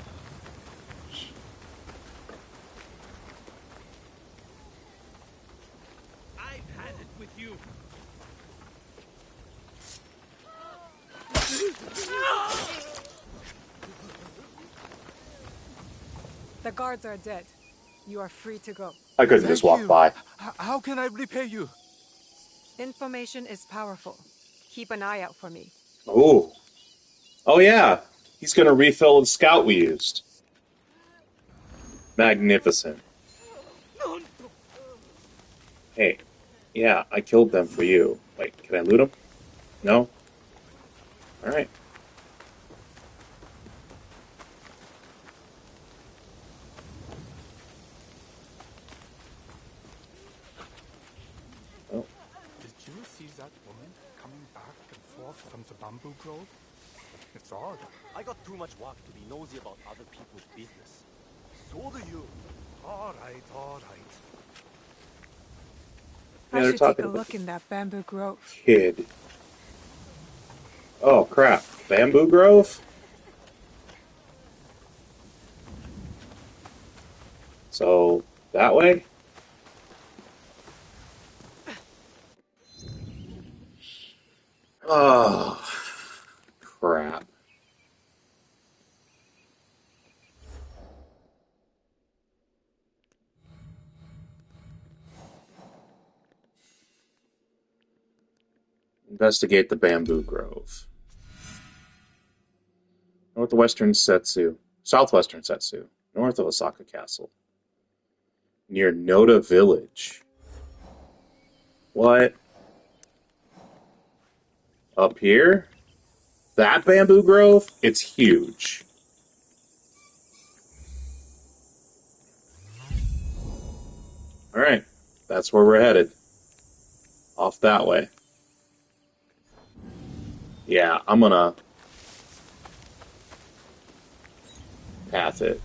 I've had it with you. The guards are dead. You are free to go. I couldn't just walk by. How can I repay you? Information is powerful. Keep an eye out for me. Oh. Oh yeah. He's going to refill the scout we used. Magnificent. Hey. Yeah, I killed them for you. Wait, can I loot them? No? Alright. Did you see that woman coming back and forth from the bamboo grove? It's odd. I got too much work to be nosy about other people's business. So do you. All right, all right. Yeah, I they're should take talking a about look in that bamboo grove. kid. Oh crap. Bamboo Grove? So, that way? Oh, crap. Investigate the Bamboo Grove. Northwestern Setsu. Southwestern Setsu. North of Osaka Castle. Near Noda Village. What? Up here? That bamboo grove? It's huge. Alright. That's where we're headed. Off that way. Yeah, I'm gonna path it.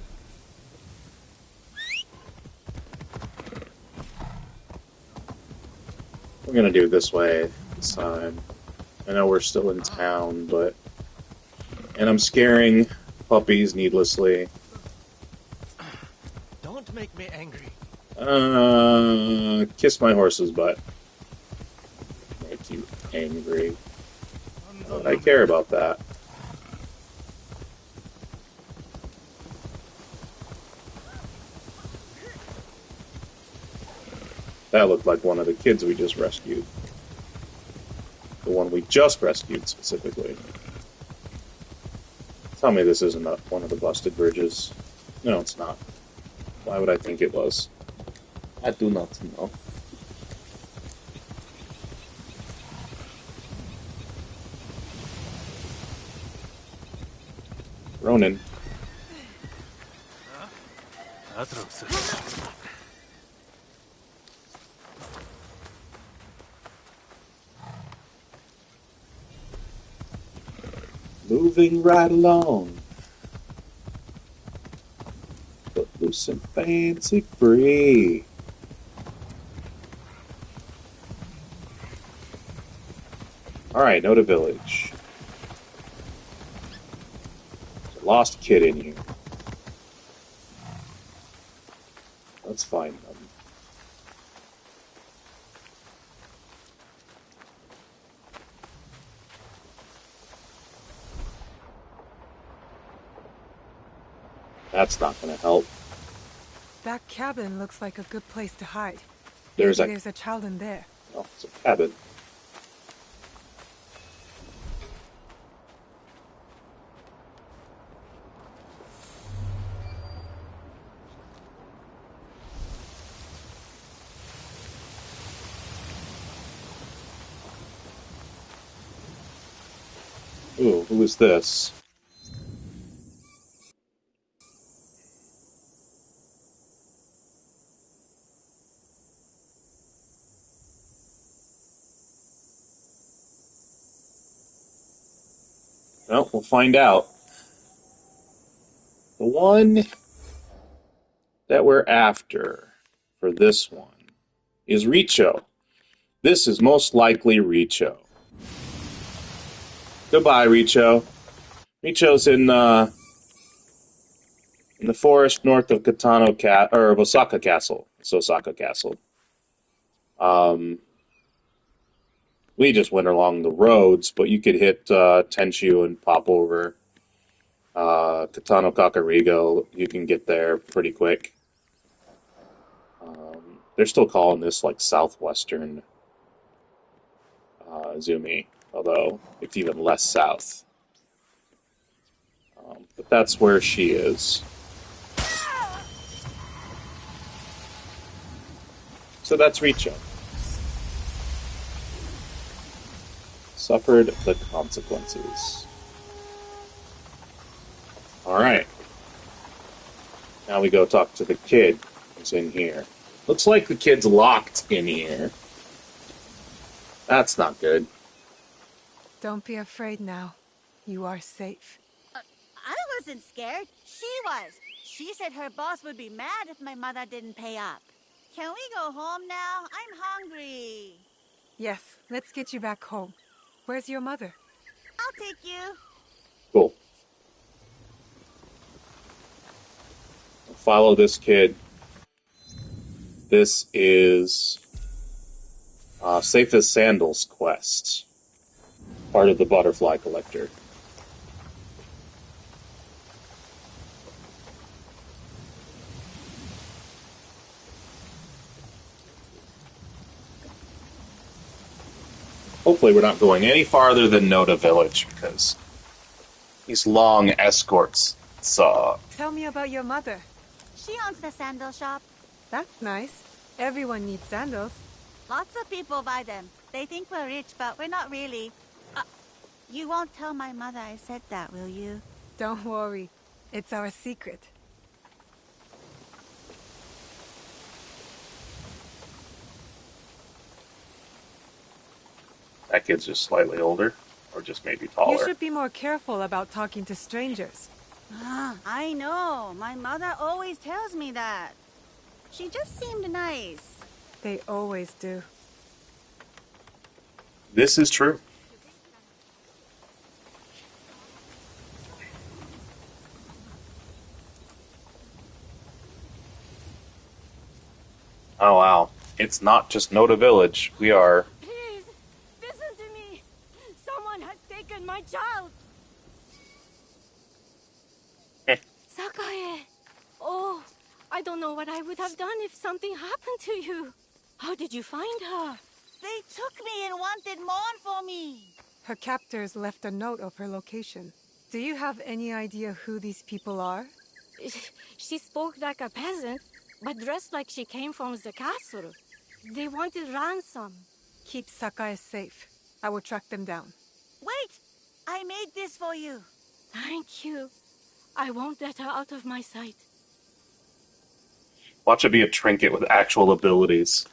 We're gonna do it this way this time. I know we're still in town, but... And I'm scaring puppies needlessly. Don't make me angry. Kiss my horse's butt. Make you angry. Not that I care about that. That looked like one of the kids we just rescued. The one we just rescued, specifically. Tell me this isn't one of the busted bridges. No, it's not. Why would I think it was? I do not know. Ronin. Moving right along. But loose and fancy free. Alright, Noda Village. There's a lost kid in here. Let's find them. That's not going to help. That cabin looks like a good place to hide. There's Maybe there's a child in there. Oh, it's a cabin. Ooh, who is this? Well, we'll find out. The one that we're after for this one is Richo. This is most likely Richo. Goodbye, Richo. Richo's in the forest north of of Osaka Castle. It's Osaka Castle. We just went along the roads, but you could hit Tenshu and pop over Katano Kakurega. You can get there pretty quick. They're still calling this like Southwestern Izumi, although it's even less south. But that's where she is. So that's Richo. Suffered the consequences. Alright. Now we go talk to the kid who's in here. Looks like the kid's locked in here. That's not good. Don't be afraid now. You are safe. I wasn't scared. She was. She said her boss would be mad if my mother didn't pay up. Can we go home now? I'm hungry. Yes, let's get you back home. Where's your mother? I'll take you. Cool. Follow this kid. This is Safe as Sandals quest. Part of the Butterfly Collector. Hopefully we're not going any farther than Noda Village, because these long escorts suck. Tell me about your mother. She owns the sandal shop. That's nice. Everyone needs sandals. Lots of people buy them. They think we're rich, but we're not really. You won't tell my mother I said that, will you? Don't worry. It's our secret. That kid's just slightly older, or just maybe taller. You should be more careful about talking to strangers. I know. My mother always tells me that. She just seemed nice. They always do. This is true. Oh wow. It's not just Noda Village. We are... Please, listen to me. Someone has taken my child. Sakai. Oh, I don't know what I would have done if something happened to you. How did you find her? They took me and wanted more for me. Her captors left a note of her location. Do you have any idea who these people are? She spoke like a peasant, but dressed like she came from the castle. They wanted ransom. Keep Sakai safe. I will track them down. Wait! I made this for you. Thank you. I won't let her out of my sight. Watch it be a trinket with actual abilities.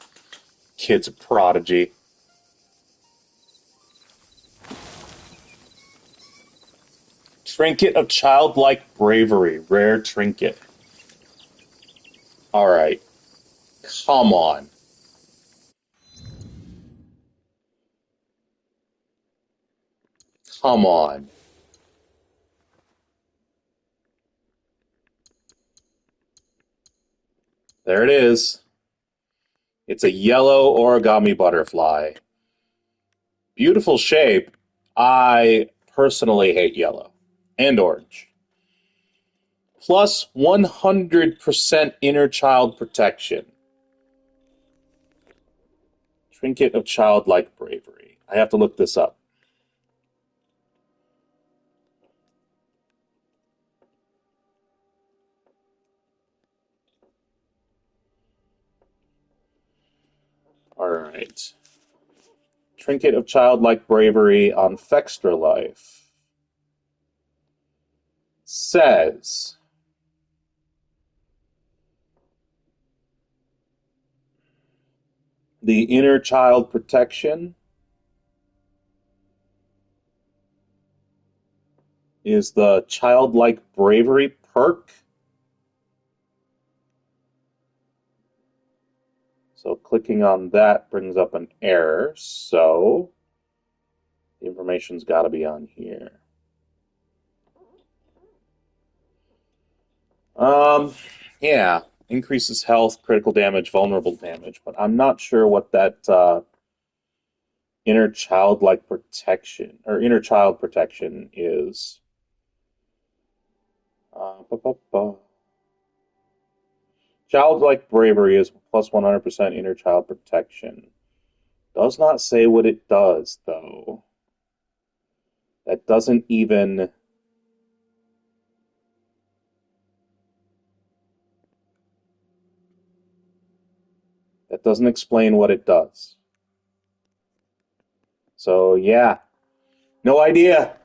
Kid's a prodigy. Trinket of childlike bravery. Rare trinket. Alright. Come on. Come on. There it is. It's a yellow origami butterfly. Beautiful shape. I personally hate yellow and orange. Plus 100% inner child protection. Trinket of childlike bravery. I have to look this up. Alright. Trinket of childlike bravery on Fextra Life. Says... the inner child protection is the childlike bravery perk. So clicking on that brings up an error. So the information's got to be on here. Yeah, increases health, critical damage, vulnerable damage, but I'm not sure what that inner childlike protection or inner child protection is. Childlike bravery is plus 100% inner child protection. Does not say what it does, though. That doesn't even... that doesn't explain what it does. So, yeah. No idea.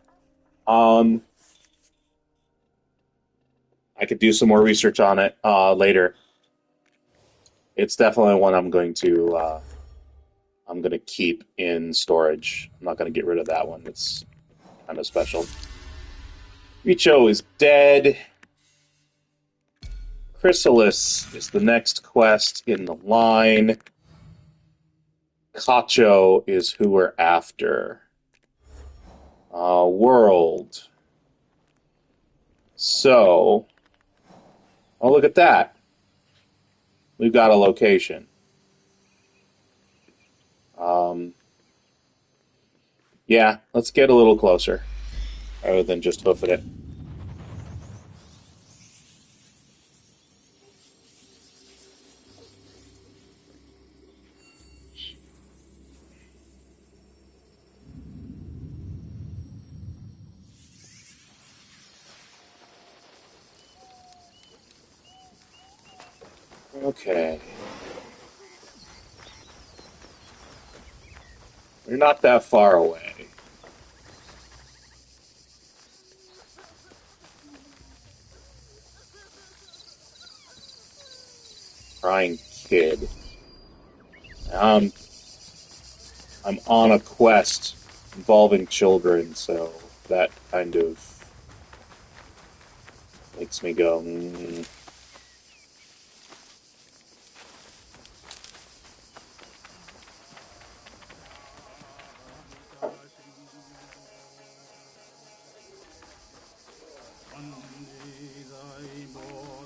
I could do some more research on it later. It's definitely one I'm going to keep in storage. I'm not going to get rid of that one. It's kind of special. Richo is dead. Chrysalis is the next quest in the line. Kacho is who we're after. World. So, oh, look at that. We've got a location. Yeah, let's get a little closer, rather than just hoofing it. Okay. We're not that far away. Crying kid. I'm on a quest involving children, so that kind of makes me go,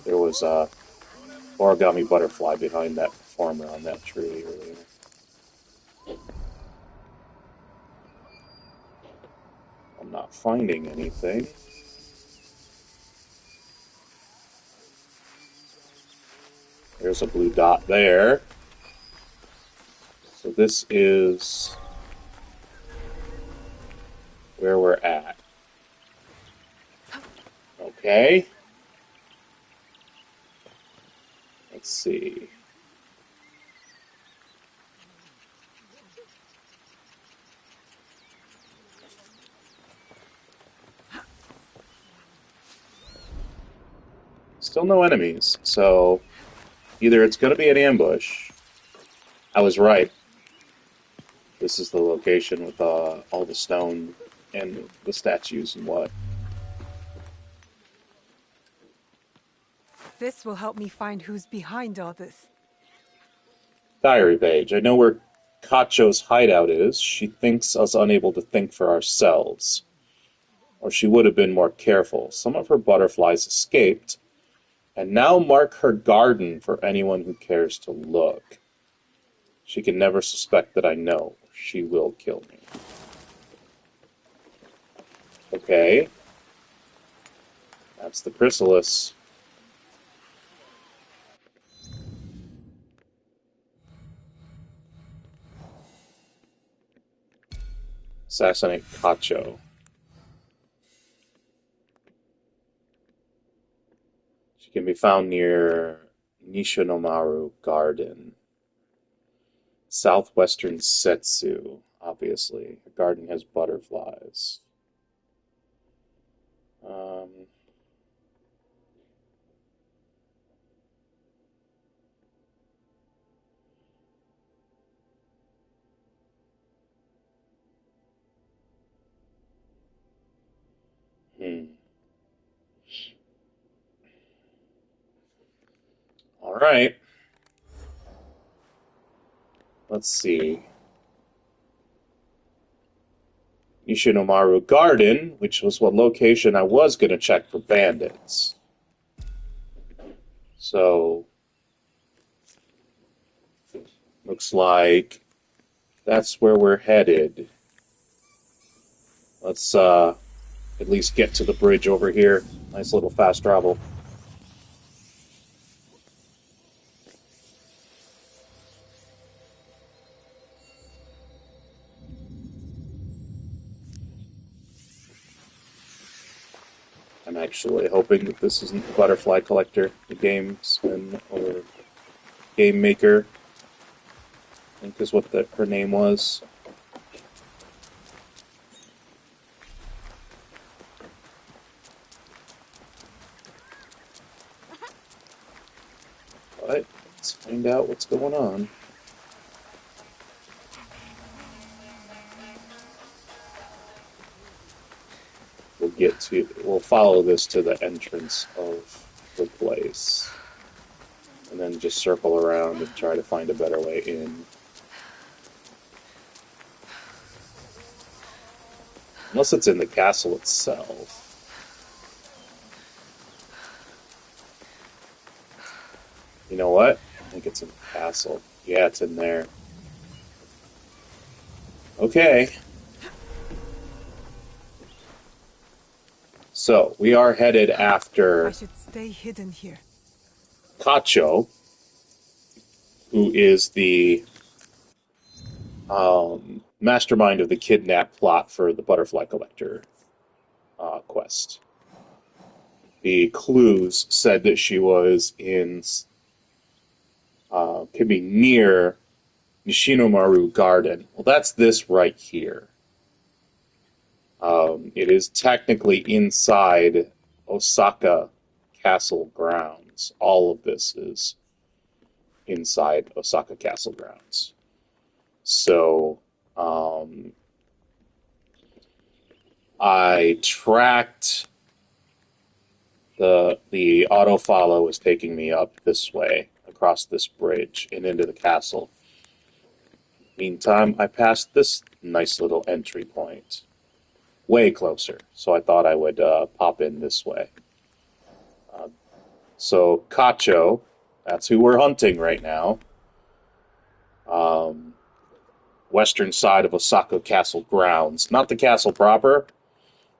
There was a origami butterfly behind that performer on that tree earlier. I'm not finding anything. There's a blue dot there. So this is where we're at. Okay. Let's see. Still no enemies, so either it's going to be an ambush. I was right. This is the location with all the stone and the statues and what. This will help me find who's behind all this. Diary page. I know where Kacho's hideout is. She thinks us unable to think for ourselves. Or she would have been more careful. Some of her butterflies escaped, and now mark her garden for anyone who cares to look. She can never suspect that I know. She will kill me. Okay. That's the Chrysalis. Assassinate Kacho. She can be found near Nishinomaru Garden. Southwestern Setsu, obviously. The garden has butterflies. Um, All right. Let's see. Nishinomaru Garden, which was what location I was going to check for bandits. So, looks like that's where we're headed. Let's at least get to the bridge over here. Nice little fast travel. I'm actually hoping that this isn't the Butterfly Collector, the gamesman or Gamemaker, I think is what her name was. But let's find out what's going on. We'll follow this to the entrance of the place. And then just circle around and try to find a better way in. Unless it's in the castle itself. You know what? I think it's in the castle. Yeah, it's in there. Okay. So, we are headed after I should stay hidden here. Kacho, who is the mastermind of the kidnap plot for the Butterfly Collector quest. The clues said that she was in can be near Nishinomaru Garden. Well, that's this right here. It is technically inside Osaka Castle grounds. All of this is inside Osaka Castle grounds. So, I tracked the auto follow is taking me up this way, across this bridge, and into the castle. Meantime, I passed this nice little entry point. Way closer, so I thought I would pop in this way. So Kacho, that's who we're hunting right now. Western side of Osaka Castle grounds. Not the castle proper,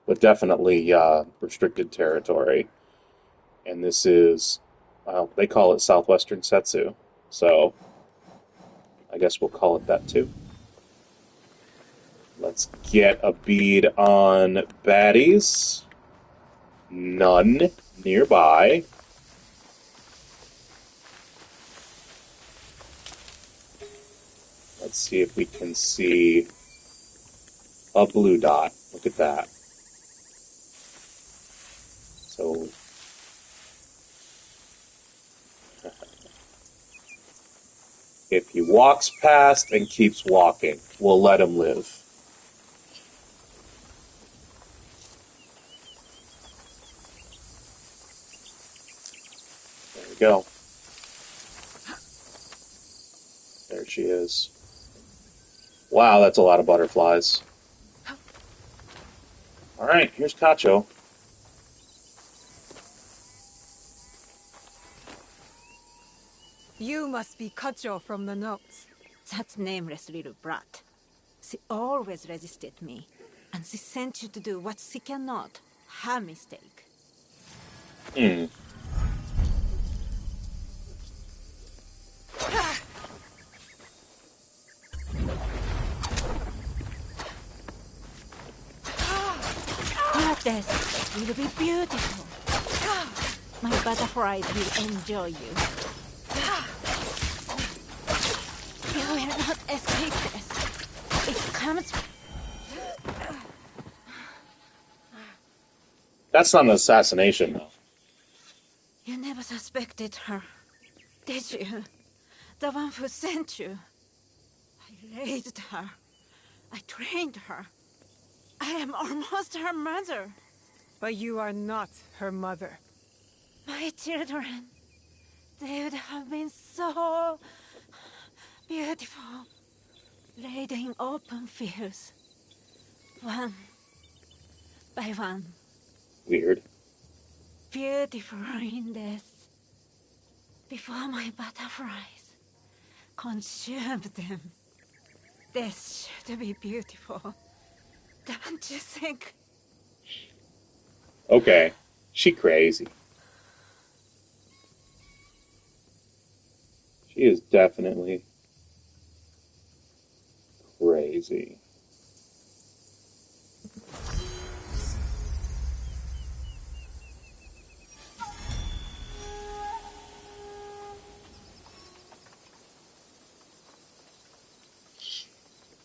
but definitely restricted territory. And this is, well, they call it Southwestern Setsu, so I guess we'll call it that too. Let's get a bead on baddies. None nearby. Let's see if we can see a blue dot. Look at that. So, if he walks past and keeps walking, we'll let him live. There we go. There she is. Wow, that's a lot of butterflies. Alright, here's Kacho. You must be Kacho from the notes. That nameless little brat. She always resisted me, and she sent you to do what she cannot. Her mistake. Your death will be beautiful. My butterflies will enjoy you. You will not escape this. It comes. That's not an assassination, though. You never suspected her, did you? The one who sent you. I raised her. I trained her. I am almost her mother. But you are not her mother. My children, they would have been so beautiful, laid in open fields, one by one. Weird. Beautiful in this, before my butterflies consumed them. This should be beautiful, don't you think? Okay, she crazy. She is definitely crazy.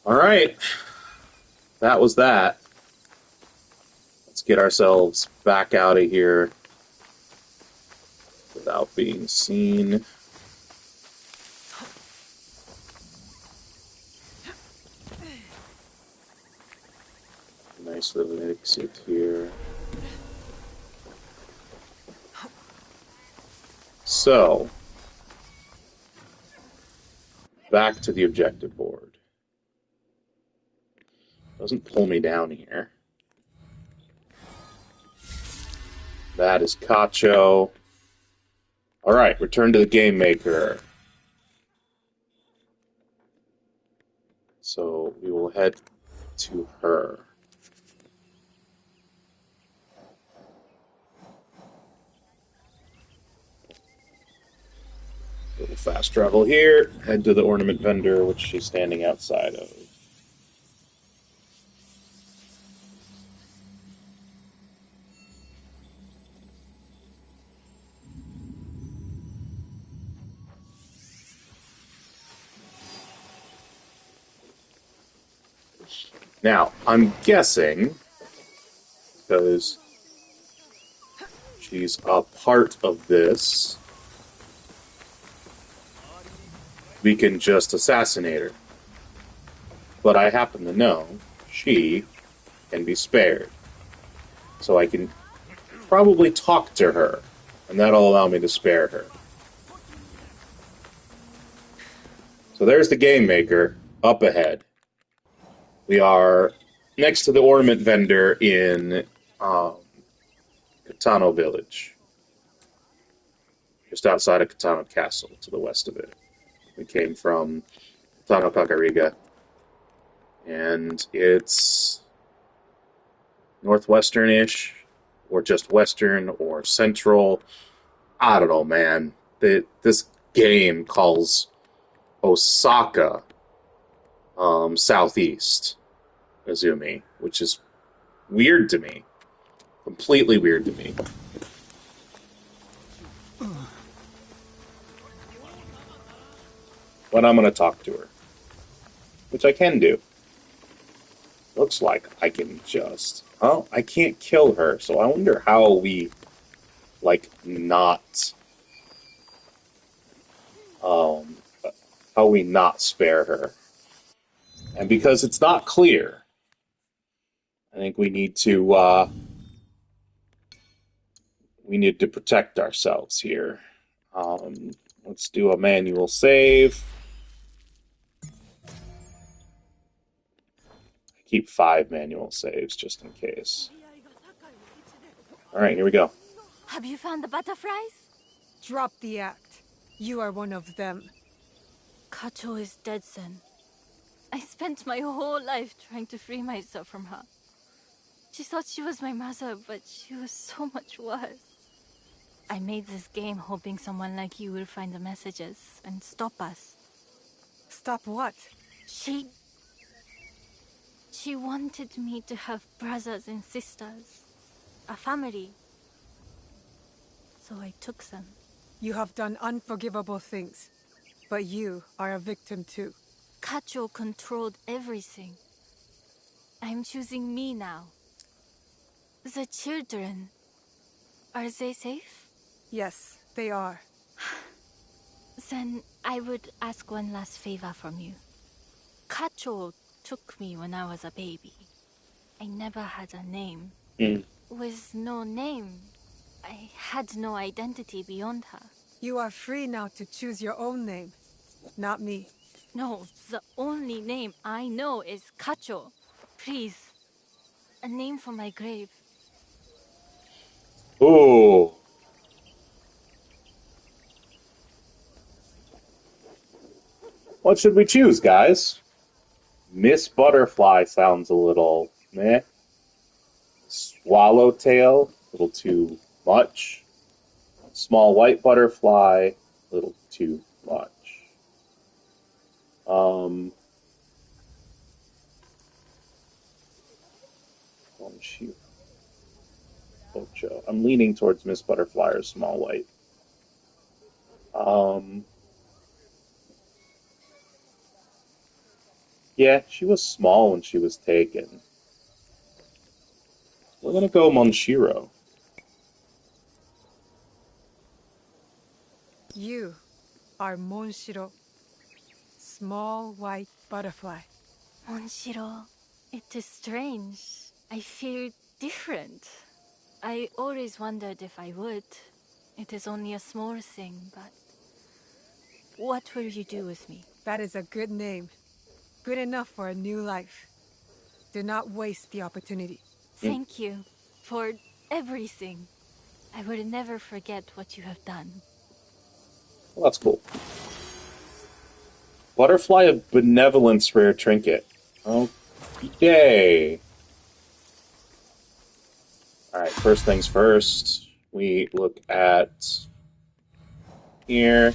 All right, that was that. Let's get ourselves back out of here without being seen. Nice little exit here. So, back to the objective board. Doesn't pull me down here. That is Kacho. Alright, return to the Gamemaker. So we will head to her. Little fast travel here. Head to the ornament vendor, which she's standing outside of. Now, I'm guessing, because she's a part of this, we can just assassinate her. But I happen to know she can be spared. So I can probably talk to her, and that'll allow me to spare her. So there's the Gamemaker up ahead. We are next to the ornament vendor in Katano Village, just outside of Katano Castle, to the west of it. We came from Katano Kakurega, and it's northwestern-ish, or just western, or central. I don't know, man. This game calls Osaka southeast Izumi, which is weird to me. Completely weird to me. But I'm going to talk to her, which I can do. Looks like I can just... Oh, I can't kill her, so I wonder how we, not... how we not spare her. And because it's not clear, I think we need to protect ourselves here. Let's do a manual save. Keep 5 manual saves just in case. Alright, here we go. Have you found the butterflies? Drop the act. You are one of them. Kacho is dead, Sen. I spent my whole life trying to free myself from her. She thought she was my mother, but she was so much worse. I made this game hoping someone like you will find the messages and stop us. Stop what? She wanted me to have brothers and sisters. A family. So I took them. You have done unforgivable things. But you are a victim too. Kacho controlled everything. I'm choosing me now. The children... Are they safe? Yes, they are. Then I would ask one last favor from you. Kacho took me when I was a baby. I never had a name. With no name, I had no identity beyond her. You are free now to choose your own name. Not me. No, the only name I know is Kacho. Please. A name for my grave. Ooh. What should we choose, guys? Miss Butterfly sounds a little meh. Swallowtail, a little too much. Small white butterfly, a little too much. Mucho. I'm leaning towards Miss Butterfly or Small White. Yeah, she was small when she was taken. We're gonna go Monshiro. You are Monshiro. Small white butterfly. Monshiro, it is strange. I feel different. I always wondered if I would. It is only a small thing, but... What will you do with me? That is a good name. Good enough for a new life. Do not waste the opportunity. Thank you for everything. I will never forget what you have done. Well, that's cool. Butterfly of Benevolence rare trinket. Okay. Alright, first things first. We look at here.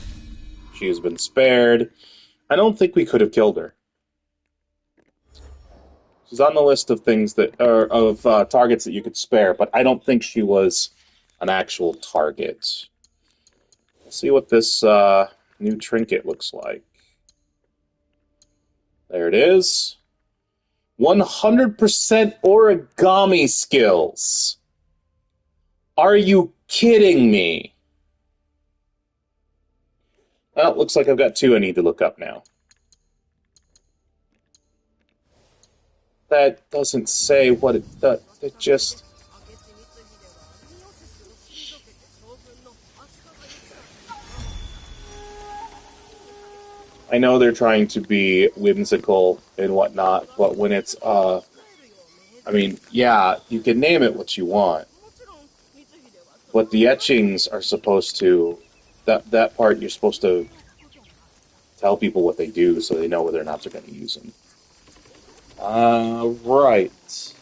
She has been spared. I don't think we could have killed her. She's on the list of things that are of targets that you could spare, but I don't think she was an actual target. Let's see what this new trinket looks like. There it is. 100% origami skills. Are you kidding me? Well, it looks like I've got two I need to look up now. That doesn't say what it does. It just... I know they're trying to be whimsical and whatnot, but when it's, I mean, yeah, you can name it what you want, but the etchings are supposed to, that part you're supposed to tell people what they do so they know whether or not they're going to use them. Right.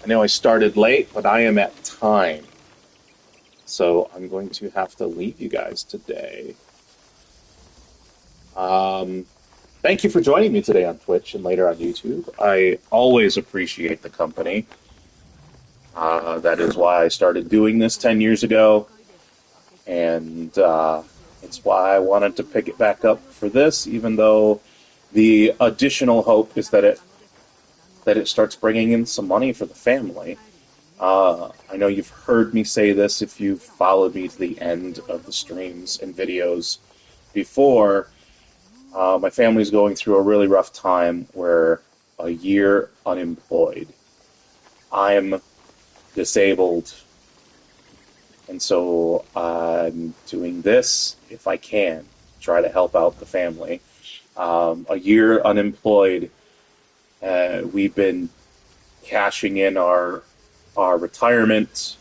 I know I started late, but I am at time. So I'm going to have to leave you guys today. Thank you for joining me today on Twitch and later on YouTube. I always appreciate the company. That is why I started doing this 10 years ago. And it's why I wanted to pick it back up for this, even though the additional hope is that it starts bringing in some money for the family. I know you've heard me say this if you've followed me to the end of the streams and videos before. My family's going through a really rough time. We're a year unemployed. I'm disabled, and so I'm doing this, if I can, try to help out the family. A year unemployed, we've been cashing in our retirement,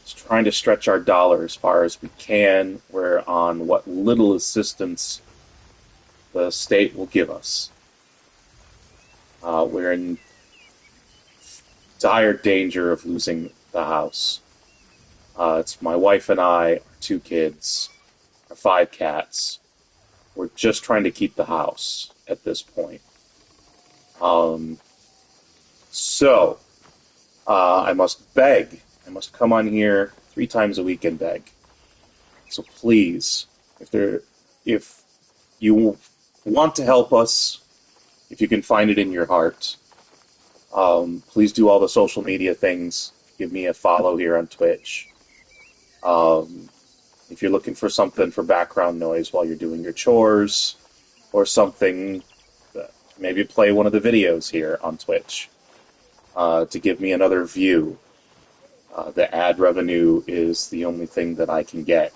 just trying to stretch our dollar as far as we can. We're on what little assistance the state will give us. We're in dire danger of losing the house. It's my wife and I, our 2 kids, our 5 cats. We're just trying to keep the house at this point. So, I must beg. I must come on here 3 times a week and beg. So please, if you want to help us, if you can find it in your heart, please do all the social media things. Give me a follow here on Twitch. If you're looking for something for background noise while you're doing your chores, or something, maybe play one of the videos here on Twitch to give me another view. The ad revenue is the only thing that I can get.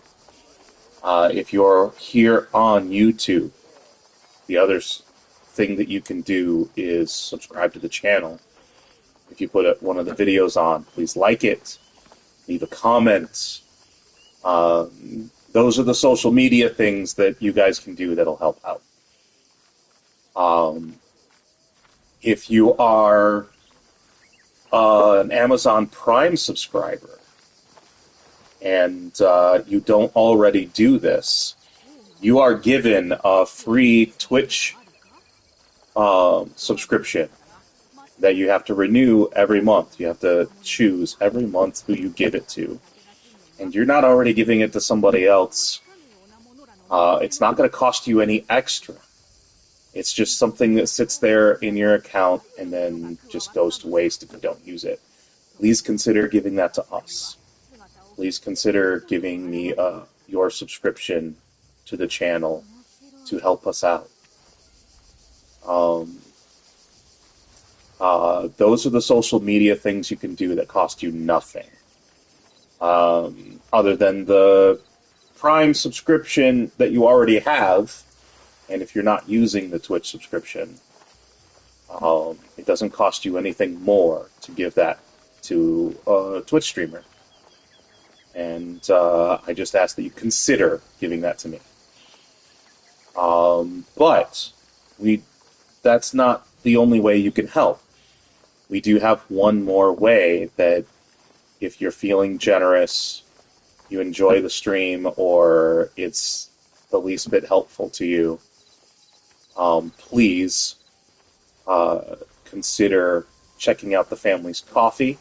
If you're here on YouTube, the other thing that you can do is subscribe to the channel. If you put one of the videos on, please like it, leave a comment. Those are the social media things that you guys can do that'll help out. If you are an Amazon Prime subscriber and you don't already do this, you are given a free Twitch subscription that you have to renew every month. You have to choose every month who you give it to. And you're not already giving it to somebody else. It's not going to cost you any extra. It's just something that sits there in your account and then just goes to waste if you don't use it. Please consider giving that to us. Please consider giving me your subscription to the channel to help us out. Those are the social media things you can do that cost you nothing. Other than the Prime subscription that you already have, and if you're not using the Twitch subscription, it doesn't cost you anything more to give that to a Twitch streamer. And I just ask that you consider giving that to me. But that's not the only way you can help. We do have one more way that if you're feeling generous, you enjoy the stream, or it's the least bit helpful to you, please consider checking out the family's coffee.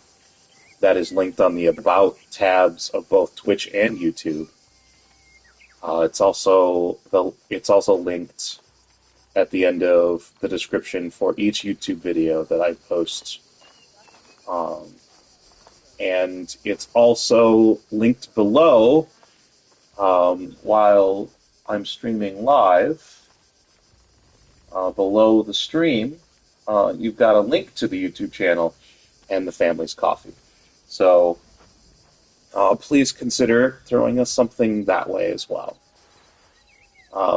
That is linked on the About tabs of both Twitch and YouTube. It's also linked at the end of the description for each YouTube video that I post. And it's also linked below while I'm streaming live. Below the stream, you've got a link to the YouTube channel and the family's coffee. So please consider throwing us something that way as well.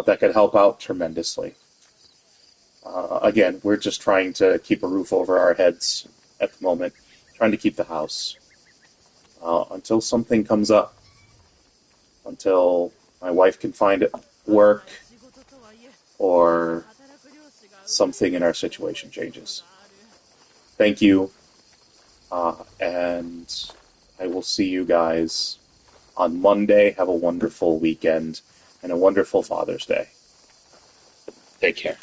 That could help out tremendously. Again, we're just trying to keep a roof over our heads at the moment, trying to keep the house until something comes up, until my wife can find work or something in our situation changes. Thank you, and I will see you guys on Monday. Have a wonderful weekend and a wonderful Father's Day. Take care.